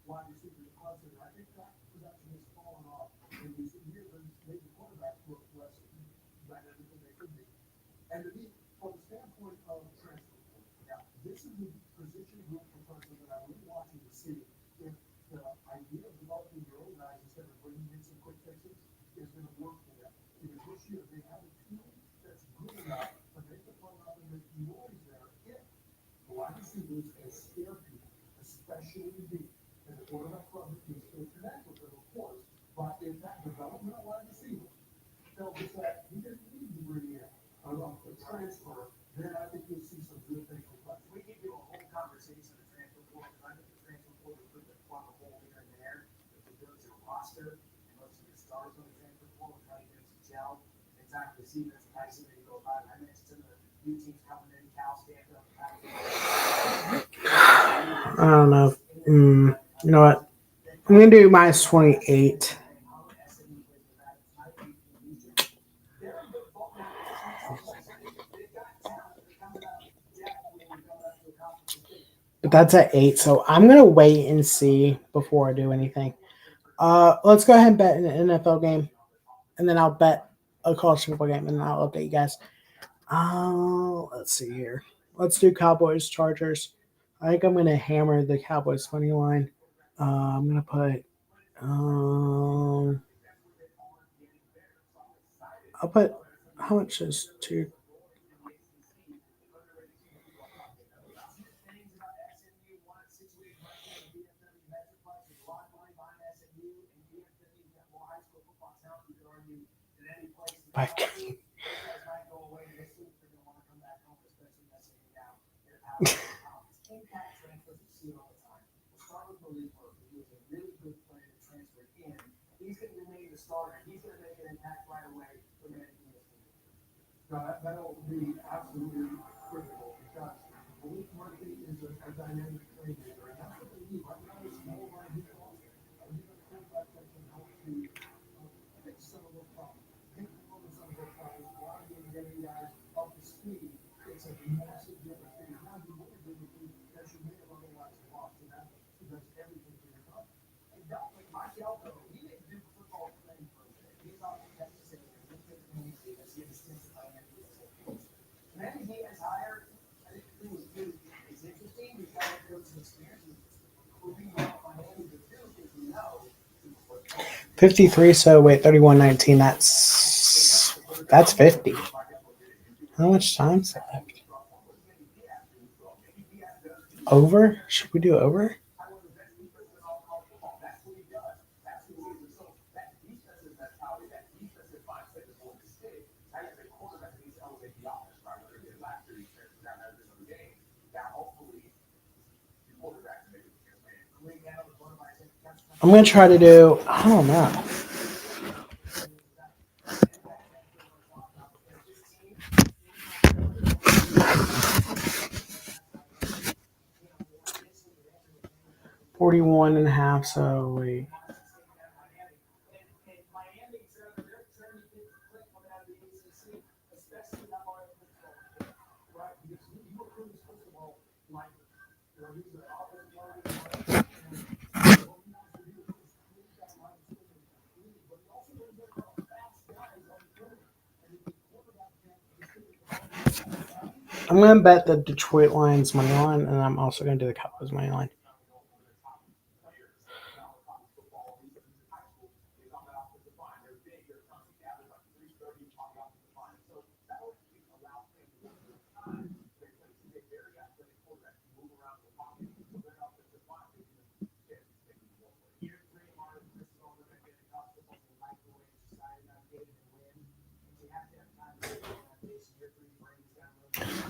wide receivers in Clemson. I think that production has fallen off in recent years, and maybe the quarterbacks look less better than they could be. And to me, from the standpoint of transfer, this is a position group for Clemson that I'm really watching to see if the idea of developing your own guys instead of bringing in some quick fixes is going to work for them. Because this year they have a team that's good enough to make the playoff and make noise there if the wide receivers can scare people, especially deep. And the quarterback club needs to connect with them, of course. But if that development of wide receiver tells us that he didn't need to bring in a transfer, then I think you'll see some good things from Clemson. We can do a whole conversation on the transfer portal. I think the transfer portal is a plug a hole here and there. If you build your roster and most of your stars on the transfer portal, try to get them to gel. It's not the season that's nice and they go by. I mentioned some of the new teams coming in, Cal, Stanford, I don't know. You know what? I'm going to do minus 28. But that's at 8, so I'm going to wait and see before I do anything. Let's go ahead and bet an NFL game, and then I'll bet a college football game, and then I'll update you guys. Let's see here. Let's do Cowboys, Chargers. I think I'm going to hammer the Cowboys money line. I'm going to put I'll put, how much is 2? $5K. he's going to remain the starter. He's going to make an impact right away for Man United. No, that'll be absolutely critical because Malik Murphy is a dynamic playmaker, and that's what they need. Right now, it's more like he's lost. And he's a quarterback that can help to fix some of those problems. Take control of some of those problems, blocking and getting guys up to speed. It's a massive difference because now you win a game that you may have otherwise lost, and that does everything for your company. And Delco, Mike Delco, he didn't do football playing for a day. He's not necessarily a Olympic athlete as he understands the dynamics of it. Maybe he has hired, I think the thing was good. It's interesting because it goes to experience. We'll be well Miami to do because we know. 53, so wait, 31-19. That's 50. How much time's left? Over? Should we do over? I'm going to try to do, I don't know. $41.5, so wait. I'm going to bet the Detroit Lions money line, and I'm also going to do the Cowboys money line.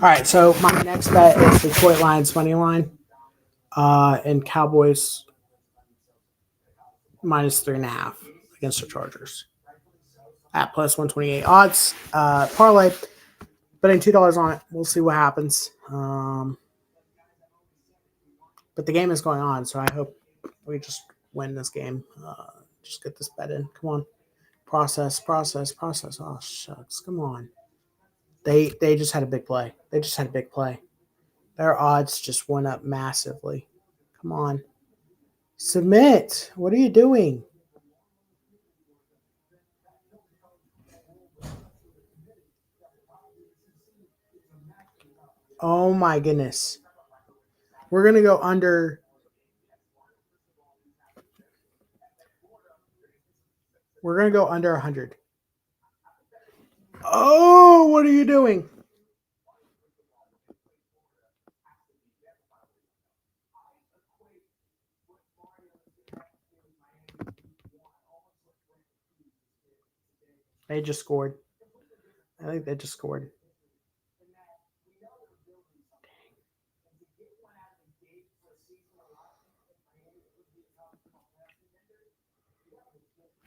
All right, so my next bet is Detroit Lions money line, and Cowboys -3.5 against the Chargers at plus 128 odds. Parlay, betting $2 on it. We'll see what happens. But the game is going on, so I hope we just win this game. Just get this bet in. Come on, process. Oh shucks, come on. They just had a big play. Their odds just went up massively. Come on. Submit. What are you doing? Oh my goodness. We're going to go under. We're going to go under 100. Oh, what are you doing? They just scored. I think they just scored.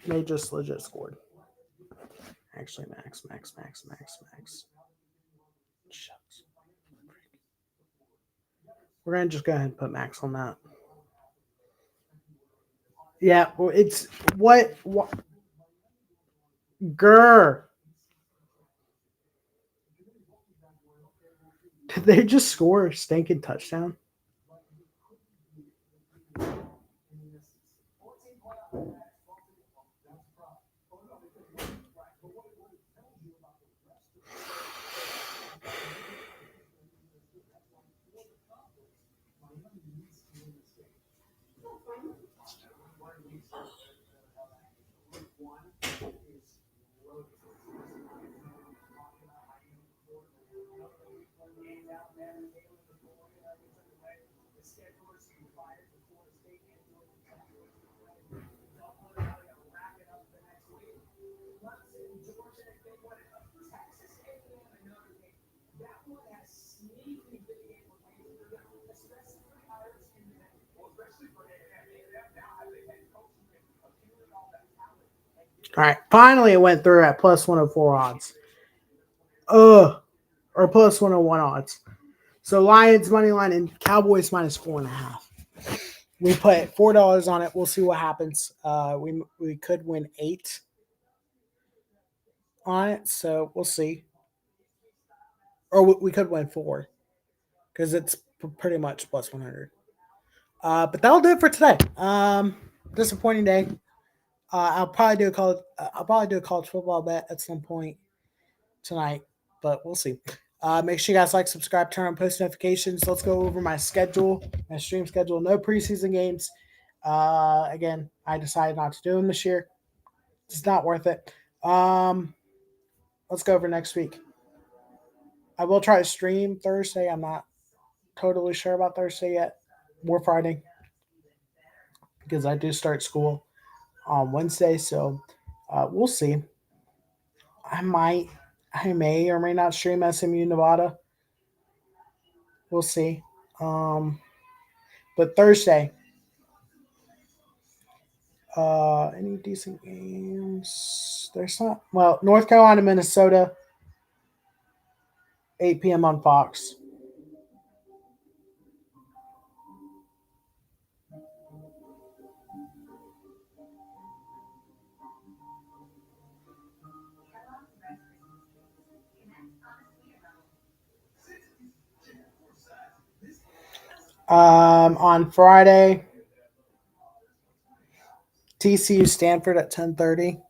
They just legit scored. Actually, max. Shucks. We're going to just go ahead and put max on that. Yeah, well, it's what? Grr. Did they just score a stinking touchdown? All right, finally it went through at plus 104 odds. Or plus 101 odds. So Lions money line and Cowboys minus 4.5. We put $4 on it. We'll see what happens. We could win 8 on it, so we'll see. Or we could win 4 because it's pretty much plus 100. But that'll do it for today. Disappointing day. I'll probably do a college football bet at some point tonight, but we'll see. Make sure you guys like, subscribe, turn on post notifications. Let's go over my schedule, my stream schedule. No preseason games. Again, I decided not to do them this year. It's not worth it. Let's go over next week. I will try to stream Thursday. I'm not totally sure about Thursday yet. More Friday because I do start school on Wednesday, so we'll see. I may or may not stream SMU Nevada. We'll see. But Thursday, any decent games? There's not. Well, North Carolina, Minnesota, 8 p.m. on Fox. On Friday, TCU Stanford at 10:30.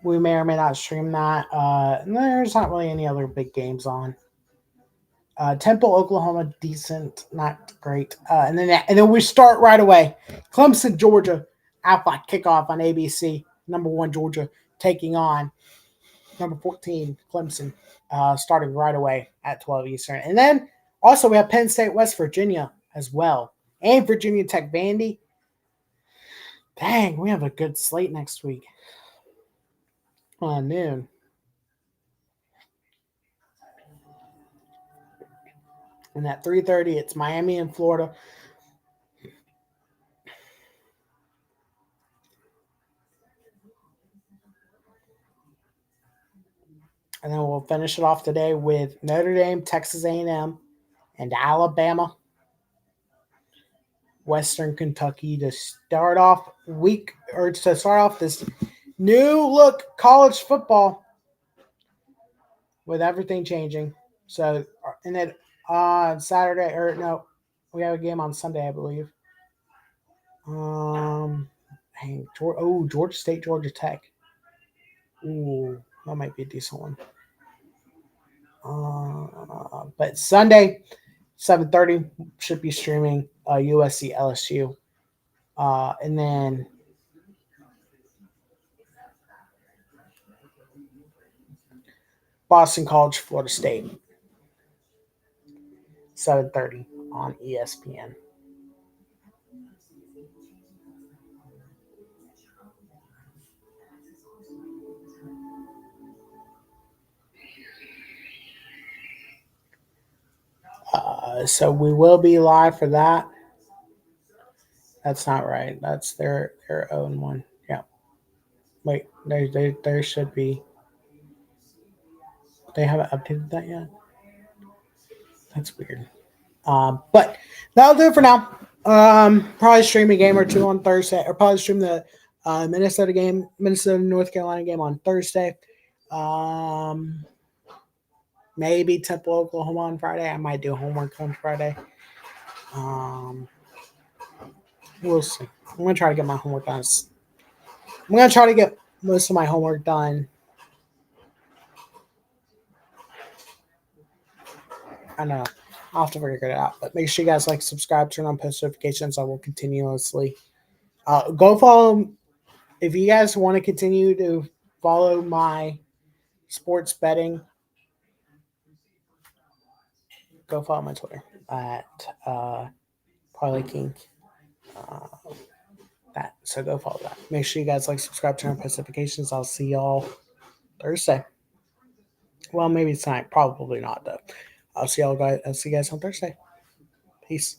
We may or may not stream that. There's not really any other big games on. Temple, Oklahoma, decent, not great. And then we start right away. Clemson, Georgia, Alpha kickoff on ABC. Number 1 Georgia taking on number 14 Clemson, starting right away at 12 Eastern. And then also we have Penn State, West Virginia as well, and Virginia Tech, Vandy. Dang, we have a good slate next week. Noon. And at 3:30, it's Miami and Florida. And then we'll finish it off today with Notre Dame, Texas A&M, and Alabama, Western Kentucky to start off this new look college football with everything changing. So, and then on Saturday, we have a game on Sunday, I believe. Georgia State, Georgia Tech. Ooh, that might be a decent one. But Sunday, 7:30 should be streaming USC LSU, and then Boston College, Florida State, 7:30 on ESPN. So we will be live for that. That's not right. That's their own one. Yeah. Wait, there should be. They haven't updated that yet. That's weird. But that'll do it for now. Probably stream a game or two on Thursday, or probably stream the Minnesota North Carolina game on Thursday. Maybe Temple, Oklahoma on Friday. I might do homework on Friday. We'll see. I'm gonna try to get my homework done. I'm gonna try to get most of my homework done. I know. I'll have to figure it out. But make sure you guys like, subscribe, turn on post notifications. I will continuously go follow. If you guys want to continue to follow my sports betting, go follow my Twitter at Parlay King. that. So go follow that. Make sure you guys like, subscribe, turn on post notifications. I'll see y'all Thursday. Well, maybe tonight. Probably not though. I'll see y'all guys. I'll see you guys on Thursday. Peace.